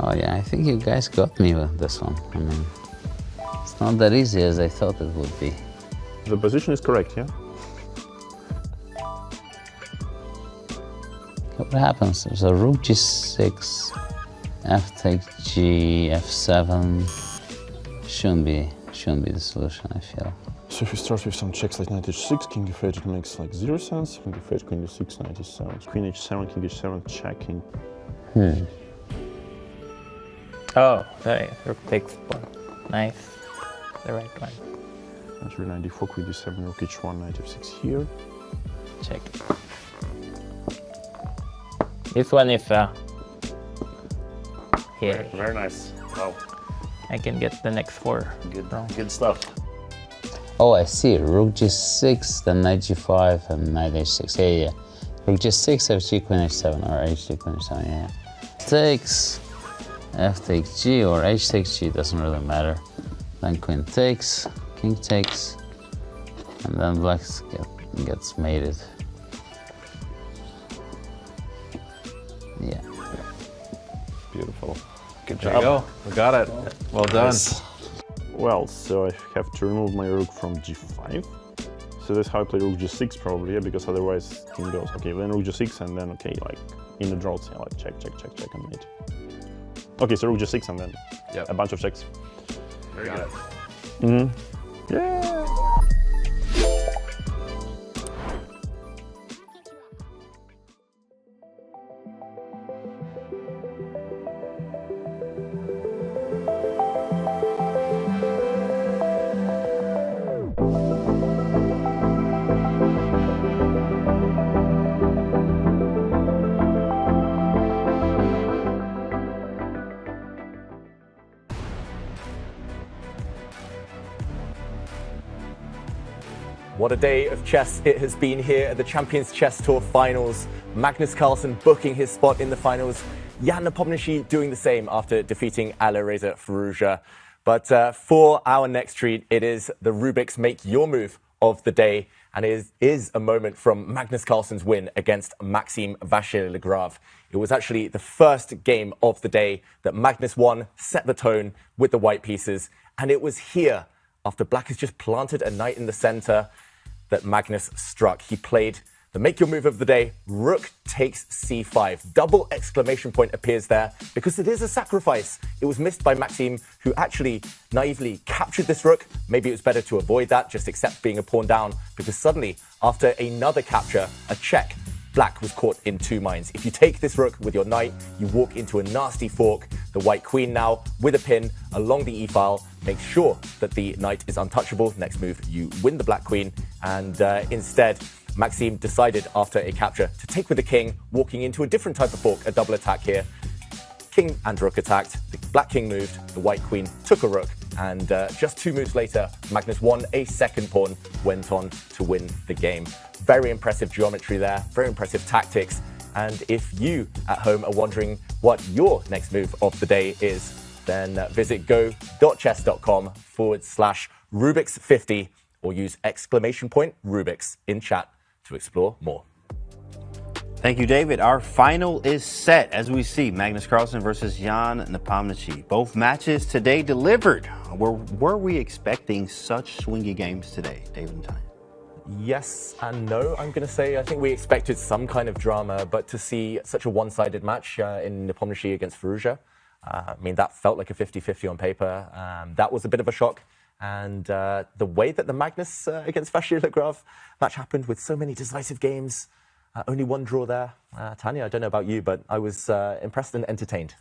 Oh yeah, I think you guys got me with this one. I mean, it's not that easy as I thought it would be. The position is correct, yeah? What happens? There's a rook g6, f takes g, f7. Shouldn't be the solution, I feel. So if you start with some checks like knight h6, king f8, it makes like 0 sense. King f8, queen d6, knight h7, queen h7, king h7, checking. Oh, sorry, rook takes one. Nice, the right one. That's rook knight d4, queen d7, rook h1, knight f6 here. Check. This one is here. Very nice. Wow. I can get the next 4. Good stuff. Oh, I see. Rook g6, then knight g5, and knight h6. Yeah. Rook g6, fg, queen h7, or hg, queen h7. Yeah. Takes, f takes g, or h takes g. Doesn't really matter. Then queen takes, king takes, and then black gets mated. Yeah. Beautiful. Good There you go. We got it. Well done. Nice. Well, so I have to remove my rook from g5. So that's how I play Rook G6 probably, yeah, because otherwise thing goes, okay, then Rook G6 and then, okay, like in the draws, yeah, like check, check, check, check and mate. Okay, so Rook G6 and then a bunch of checks. Very good. Mm-hmm. Yeah! What a day of chess it has been here at the Champions Chess Tour Finals. Magnus Carlsen booking his spot in the finals. Jan Nepomniachtchi doing the same after defeating Alireza Firouzja. But for our next treat, it is the Rubik's Make Your Move of the day. And it is a moment from Magnus Carlsen's win against Maxime Vachier-Lagrave. It was actually the first game of the day that Magnus won, set the tone with the white pieces. And it was here, after black has just planted a knight in the center, that Magnus struck. He played the make your move of the day, rook takes c5. Double exclamation point appears there because it is a sacrifice. It was missed by Maxime, who actually naively captured this rook. Maybe it was better to avoid that, just accept being a pawn down, because suddenly, after another capture, a check, black was caught in two minds. If you take this rook with your knight, you walk into a nasty fork. The white queen now, with a pin along the e-file, makes sure that the knight is untouchable. Next move, you win the black queen. And instead, Maxime decided after a capture to take with the king, walking into a different type of fork, a double attack here. King and rook attacked, the black king moved, the white queen took a rook, and just 2 moves later, Magnus won a second pawn, went on to win the game. Very impressive geometry there, very impressive tactics. And if you at home are wondering what your next move of the day is, then visit go.chess.com/Rubik's50 or use exclamation point Rubik's in chat to explore more. Thank you, David. Our final is set as we see Magnus Carlsen versus Jan Nepomniachtchi. Both matches today delivered. Were we expecting such swingy games today, David and Tanya? Yes and no, I'm going to say. I think we expected some kind of drama, but to see such a one-sided match in Nepomniachtchi against Firouzja, I mean, that felt like a 50-50 on paper. That was a bit of a shock. And the way that the Magnus against Vachier-Lagrave match happened with so many decisive games, only one draw there. Tanya, I don't know about you, but I was impressed and entertained.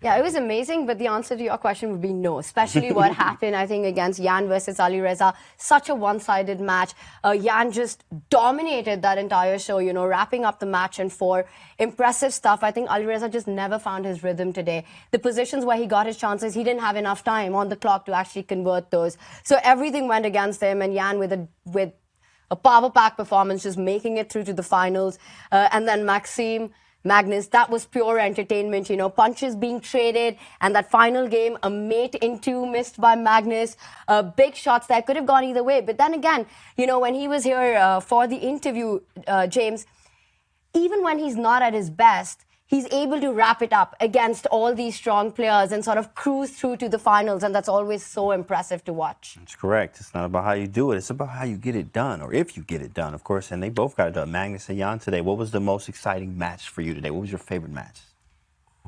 Yeah, it was amazing, but the answer to your question would be no, especially what happened, I think, against Jan versus Alireza. Such a one-sided match. Jan just dominated that entire show, you know, wrapping up the match in 4. Impressive stuff. I think Alireza just never found his rhythm today. The positions where he got his chances, he didn't have enough time on the clock to actually convert those. So everything went against him, and Jan with a power-pack performance, just making it through to the finals. And then Magnus, that was pure entertainment, you know, punches being traded, and that final game, a mate in 2 missed by Magnus, big shots that could have gone either way. But then again, you know, when he was here for the interview, James, even when he's not at his best, he's able to wrap it up against all these strong players and sort of cruise through to the finals, and that's always so impressive to watch. That's correct. It's not about how you do it. It's about how you get it done, or if you get it done, of course. And they both got it done. Magnus and Jan today. What was the most exciting match for you today? What was your favorite match?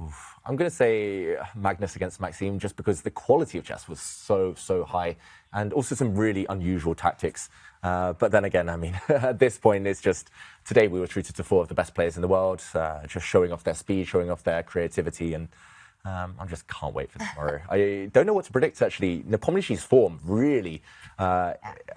Oof. I'm going to say Magnus against Maxime, just because the quality of chess was so high, and also some really unusual tactics. But then again, I mean, at this point, it's just, today we were treated to 4 of the best players in the world, just showing off their speed, showing off their creativity, and I just can't wait for tomorrow. I don't know what to predict, actually. Nepomniachtchi's form really, I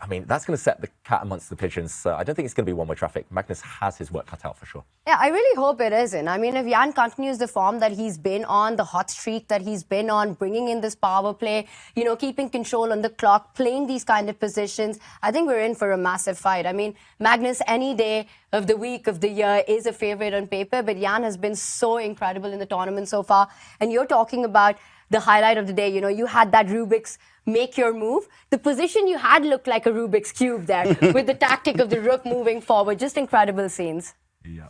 mean, that's going to set the cat amongst the pigeons. I don't think it's going to be one-way traffic. Magnus has his work cut out for sure. Yeah, I really hope it isn't. I mean, if Jan continues the form that he's been on, the hot streak that he's been on, bringing in this power play, you know, keeping control on the clock, playing these kind of positions, I think we're in for a massive fight. I mean, Magnus, any day of the week, of the year, is a favorite on paper, but Jan has been so incredible in the tournament so far. And you're talking about the highlight of the day, you know, you had that Rubik's make your move. The position you had looked like a Rubik's Cube there with the tactic of the rook moving forward. Just incredible scenes. Yeah.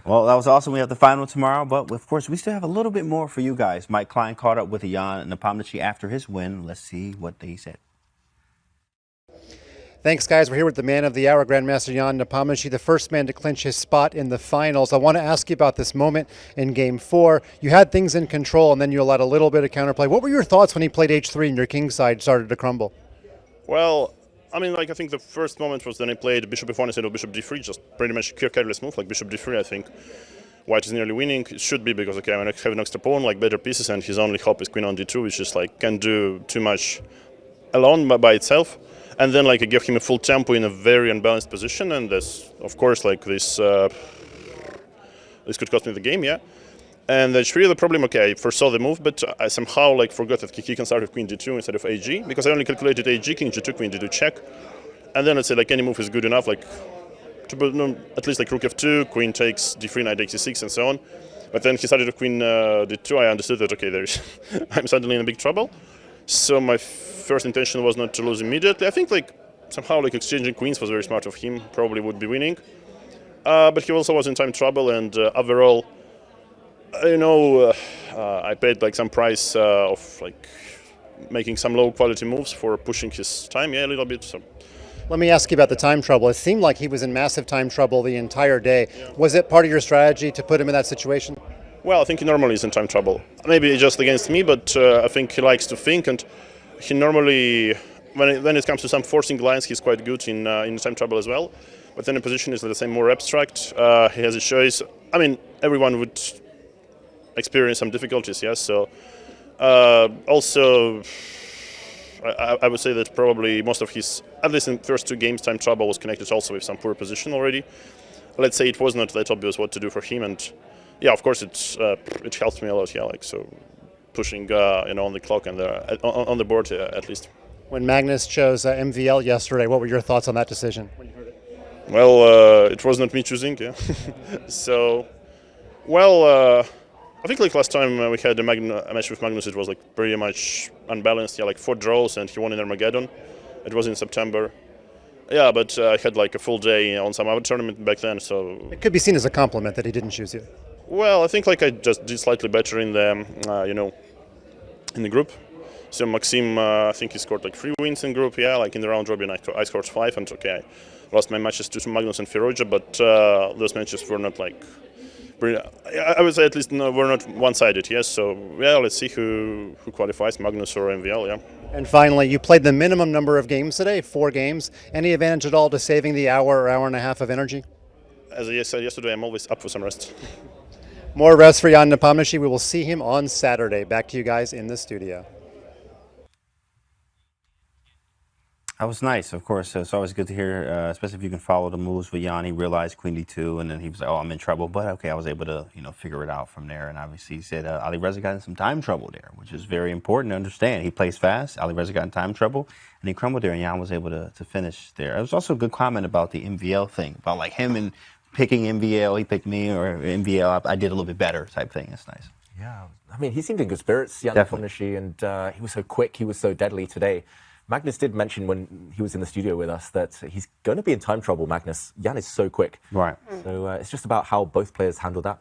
Well, that was awesome. We have the final tomorrow, but of course, we still have a little bit more for you guys. Mike Klein caught up with Jan Nepomniachtchi after his win. Let's see what he said. Thanks, guys. We're here with the man of the hour, Grandmaster Jan Nepomniachtchi, the first man to clinch his spot in the finals. I want to ask you about this moment in Game 4. You had things in control, and then you allowed a little bit of counterplay. What were your thoughts when he played H3 and your king side started to crumble? Well, I mean, like, I think the first moment was when he played Bishop F1 instead of Bishop D3, just pretty much a careless move, like Bishop D3, I think. White is nearly winning. It should be, because, okay, I have an extra pawn, like better pieces, and his only hope is Queen on D2, which just, like, can't do too much alone by itself. And then, like, I gave him a full tempo in a very unbalanced position, and this, of course, like, this could cost me the game, yeah. And that's really the problem. Okay, I foresaw the move, but I somehow, like, forgot that he can start with Queen D2 instead of AG, because I only calculated AG, King G2, Queen D2 check. And then I'd say, like, any move is good enough, like, to at least, like, Rook F2, Queen takes D3, Knight takes C6, and so on. But then he started with Queen D2, I understood that, okay, I'm suddenly in a big trouble. So my first intention was not to lose immediately. I think, like, somehow, like, exchanging queens was very smart of him, probably would be winning. But he also was in time trouble, and overall, you know, I paid, like, some price of, like, making some low quality moves for pushing his time, yeah, a little bit. So. Let me ask you about the time trouble. It seemed like he was in massive time trouble the entire day. Yeah. Was it part of your strategy to put him in that situation? Well, I think he normally is in time trouble. Maybe just against me, but I think he likes to think, and he normally, when it comes to some forcing lines, he's quite good in time trouble as well. But then the position is, let's say, more abstract. He has a choice. I mean, everyone would experience some difficulties, yes. So also, I would say that probably most of his, at least in the first 2 games, time trouble was connected also with some poor position already. Let's say it was not that obvious what to do for him, and yeah, of course, it helped me a lot. Yeah, like, so pushing, you know, on the clock and on the board at least. When Magnus chose MVL yesterday, what were your thoughts on that decision when you heard it? Well, it was not me choosing. Yeah. So, well, I think, like, last time we had a match with Magnus, it was, like, pretty much unbalanced. Yeah, like 4 draws, and he won in Armageddon. It was in September. Yeah, but I had, like, a full day on some other tournament back then, so it could be seen as a compliment that he didn't choose you. Well, I think, like, I just did slightly better in the, you know, in the group. So Maxime, I think he scored, like, 3 wins in group. Yeah, like in the round robin, I scored 5, and okay, I lost my matches to Magnus and Firouzja, but those matches were not, like, I would say at least were not one-sided. Yes, so yeah, let's see who qualifies, Magnus or MVL. Yeah. And finally, you played the minimum number of games today, 4 games. Any advantage at all to saving the hour or hour and a half of energy? As I said yesterday, I'm always up for some rest. More rest for Jan Nepomniachtchi. We will see him on Saturday. Back to you guys in the studio. That was nice, of course. It's always good to hear, especially if you can follow the moves with Jan. He realized Queen D2, and then he was like, oh, I'm in trouble. But, okay, I was able to, you know, figure it out from there. And obviously he said Alireza got in some time trouble there, which is very important to understand. He plays fast. Alireza got in time trouble, and he crumbled there, and Jan was able to finish there. It was also a good comment about the MVL thing, about, like, him and picking MVL, he picked me, or MVL, I did a little bit better type thing. That's nice. Yeah, I mean, he seemed in good spirits, Jan Nepomniachtchi, and he was so quick, he was so deadly today. Magnus did mention when he was in the studio with us that he's going to be in time trouble, Magnus. Jan is so quick. Right. So it's just about how both players handle that,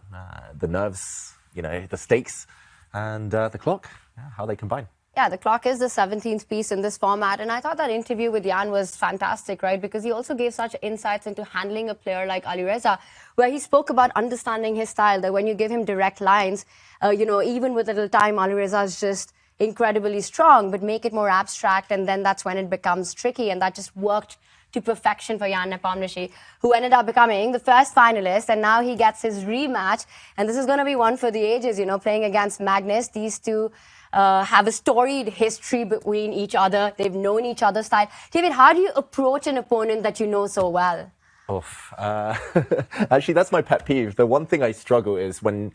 the nerves, you know, the stakes, and the clock, how they combine. Yeah, the clock is the 17th piece in this format, and I thought that interview with Jan was fantastic, right? Because he also gave such insights into handling a player like Alireza, where he spoke about understanding his style, that when you give him direct lines, you know, even with a little time, Alireza is just incredibly strong, but make it more abstract, and then that's when it becomes tricky, and that just worked to perfection for Jan Nepomniachtchi, who ended up becoming the first finalist, and now he gets his rematch, and this is going to be one for the ages, you know, playing against Magnus. These two have a storied history between each other. They've known each other's style. David, how do you approach an opponent that you know so well? Actually, that's my pet peeve. The one thing I struggle is when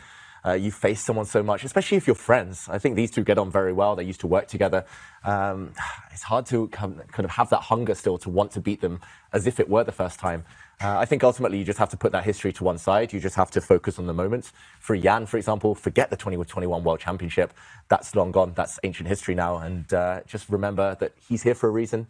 you face someone so much, especially if you're friends. I think these two get on very well. They used to work together. It's hard to kind of have that hunger still to want to beat them as if it were the first time. I think ultimately you just have to put that history to one side. You just have to focus on the moment. For Jan, for example, forget the 2021 World Championship. That's long gone. That's ancient history now. And just remember that he's here for a reason.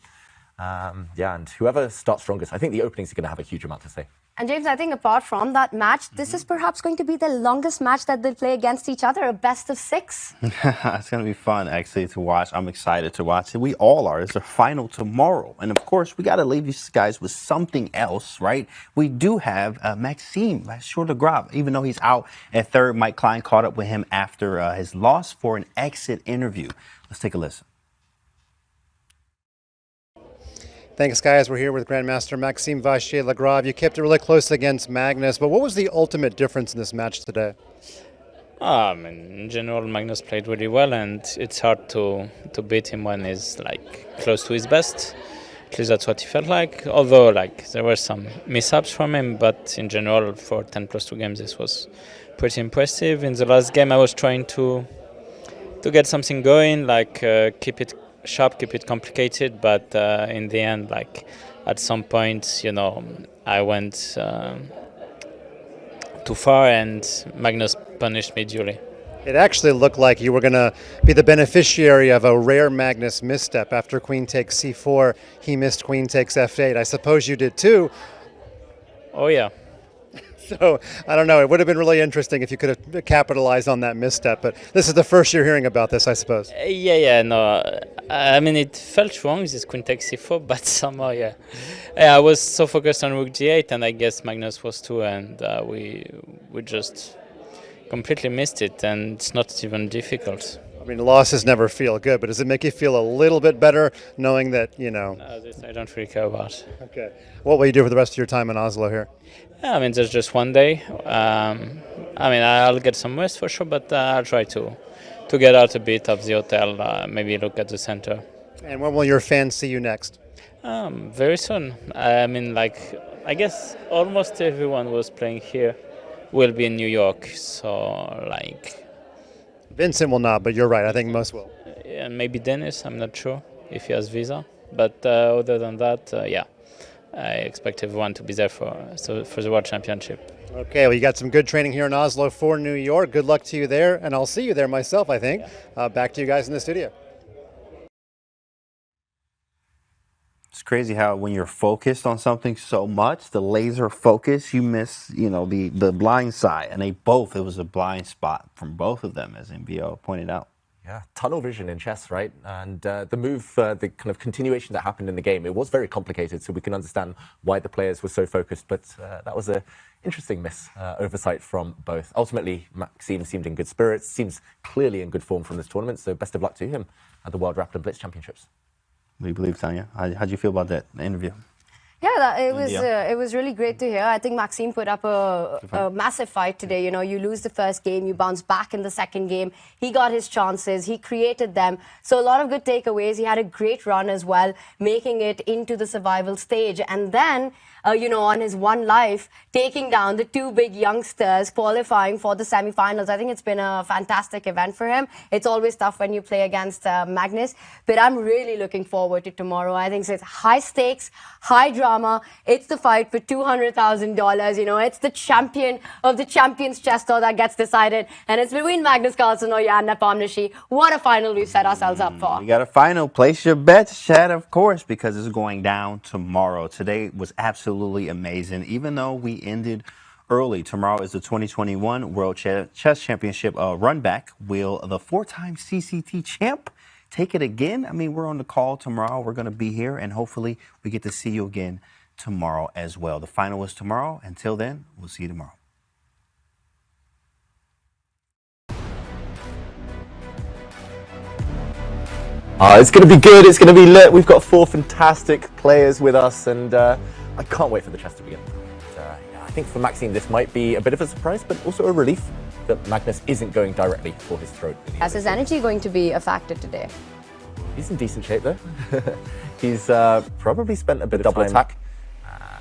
Yeah, and whoever starts strongest, I think the openings are going to have a huge amount to say. And James, I think apart from that match, this is perhaps going to be the longest match that they'll play against each other, a best of 6. It's going to be fun, actually, to watch. I'm excited to watch it. We all are. It's a final tomorrow. And, of course, we got to leave you guys with something else, right? We do have Maxime Vachier-Lagrave, even though he's out at third. Mike Klein caught up with him after his loss for an exit interview. Let's take a listen. Thanks, guys. We're here with Grandmaster Maxime Vachier-Lagrave. You kept it really close against Magnus, but what was the ultimate difference in this match today? In general, Magnus played really well, and it's hard to beat him when he's close to his best. At least that's what he felt like. Although there were some mishaps from him, but in general, for 10+2 games, this was pretty impressive. In the last game, I was trying to get something going, keep it sharp, keep it complicated, but in the end, at some point, I went too far and Magnus punished me duly. It actually looked like you were going to be the beneficiary of a rare Magnus misstep. After queen takes c4, he missed queen takes f8. I suppose you did too. Oh yeah. So, I don't know, it would have been really interesting if you could have capitalized on that misstep, but this is the first you're hearing about this, I suppose. No. It felt wrong, this queen takes c4, but somehow, I was so focused on rook g8, and I guess Magnus was too, and we just completely missed it, and it's not even difficult. Losses never feel good, but does it make you feel a little bit better knowing that, This I don't really care about. Okay. What will you do for the rest of your time in Oslo here? There's just one day. I'll get some rest for sure, but I'll try to get out a bit of the hotel, maybe look at the center. And when will your fans see you next? Very soon. I guess almost everyone who's playing here will be in New York, so Vincent will not, but you're right, I think most will. Maybe Denis, I'm not sure if he has visa, but other than that, I expect everyone to be there for the World Championship. Okay, well, you got some good training here in Oslo for New York. Good luck to you there, and I'll see you there myself, I think. Back to you guys in the studio. It's crazy how when you're focused on something so much, the laser focus, you miss, the blind side. And it was a blind spot from both of them, as MVL pointed out. Yeah, tunnel vision in chess, right? And the move, the kind of continuation that happened in the game, it was very complicated, so we can understand why the players were so focused, but that was an interesting oversight from both. Ultimately, Maxime seemed in good spirits, seems clearly in good form from this tournament, so best of luck to him at the World Rapid and Blitz Championships. What do you believe, Tanya? How'd you feel about that interview? Yeah, it was really great to hear. I think Maxime put up a massive fight today. You lose the first game, you bounce back in the second game. He got his chances, he created them. So a lot of good takeaways. He had a great run as well, making it into the survival stage. And then, on his one life, taking down the 2 big youngsters, qualifying for the semi-finals. I think it's been a fantastic event for him. It's always tough when you play against Magnus, but I'm really looking forward to tomorrow. I think it's high stakes, high drama. It's the fight for $200,000. It's the champion of the Champions Chess Tour that gets decided, and it's between Magnus Carlsen or Nepomniachtchi. What a final we've set ourselves up for. You got a final. Place your bets, Chad, of course, because it's going down tomorrow. Today was absolutely amazing, even though we ended early. Tomorrow is the 2021 World Chess Championship run back. Will the 4-time CCT champ take it again? We're on the call tomorrow. We're going to be here, and hopefully we get to see you again tomorrow as well. The final is tomorrow. Until then, we'll see you tomorrow. It's going to be good, it's going to be lit. We've got 4 fantastic players with us, and I can't wait for the chess to begin. I think for Maxime this might be a bit of a surprise, but also a relief that Magnus isn't going directly for his throat. Is his energy going to be a factor today? He's in decent shape though. He's probably spent a bit of double attack,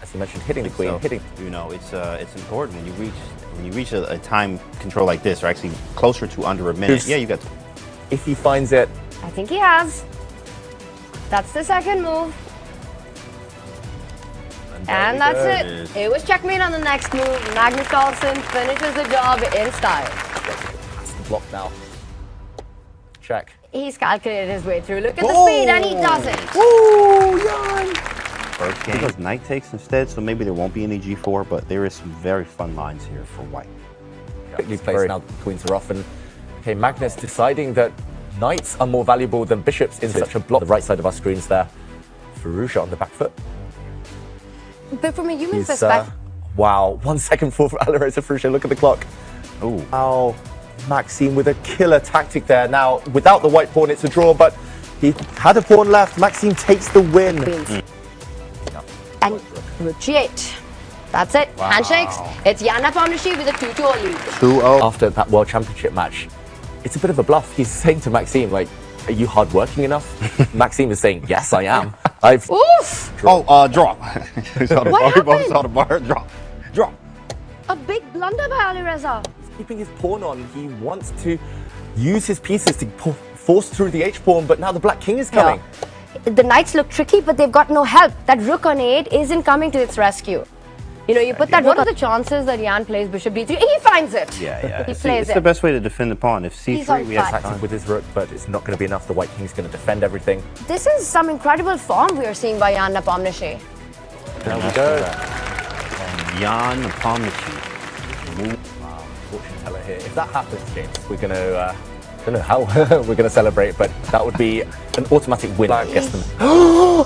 as you mentioned, hitting the queen, hitting. It's important when you reach a time control like this, or actually closer to under a minute. Yeah, you got. If he finds it. I think he has. That's the second move. And that's it. It was checkmate on the next move. Magnus Carlsen finishes the job in style. That's the block now. Check. He's calculated his way through. Look at the speed, and he does it. Woo, Jan! first game. Because knight takes instead, so maybe there won't be any g4, but there is some very fun lines here for white. Quickly placed now, the queens are off, and okay, Magnus deciding that knights are more valuable than bishops in such a block. The right side of our screens there. Firouzja on the back foot. But from a human perspective... Wow, 1 second for Alireza Firouzja. Look at the clock. Oh. Wow, Maxime with a killer tactic there. Now, without the white pawn, it's a draw, but he had a pawn left. Maxime takes the win. And rook g8. That's it. Wow. Handshakes. It's Jan Nepomniachtchi with a 2-2 lead. 2-0. After that World Championship match, it's a bit of a bluff. He's saying to Maxime, like, are you hardworking enough? Maxime is saying, yes, I am. I've... Oof! Oh, drop. What happened? Saw the bar. Drop. A big blunder by Alireza. He's keeping his pawn on. He wants to use his pieces to force through the h-pawn, but now the black king is coming. Yeah. The knights look tricky, but they've got no help. That rook on 8 isn't coming to its rescue. You know, you put that. What are the chances that Jan plays bishop d3? He finds it. Yeah. He plays it's it. the best way to defend the pawn. If c3, we have Active with his rook, but it's not going to be enough. The white king's going to defend everything. This is some incredible form we are seeing by Jan Nepomniachtchi. There we go. Jan Nepomniachtchi. Wow, fortune teller here. If that happens, James, we're going to. I don't know how we're going to celebrate, but that would be an automatic win. I guess them. Oh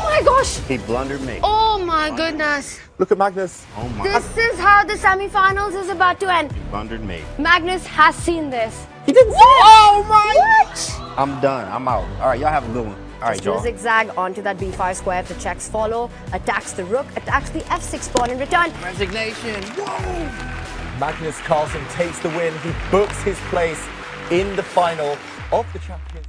my gosh! He blundered me. Oh my goodness! Look at Magnus. Oh my. This is how the semi-finals is about to end. He blundered me. Magnus has seen this. He didn't see it. Oh my! What? I'm done. I'm out. All right, y'all have a good one. All right, Just do a y'all. zigzag onto that b5 square if the checks follow, attacks the rook, attacks the f6 pawn in return. Resignation. Whoa! Magnus Carlsen takes the win. He books his place in the final of the Champions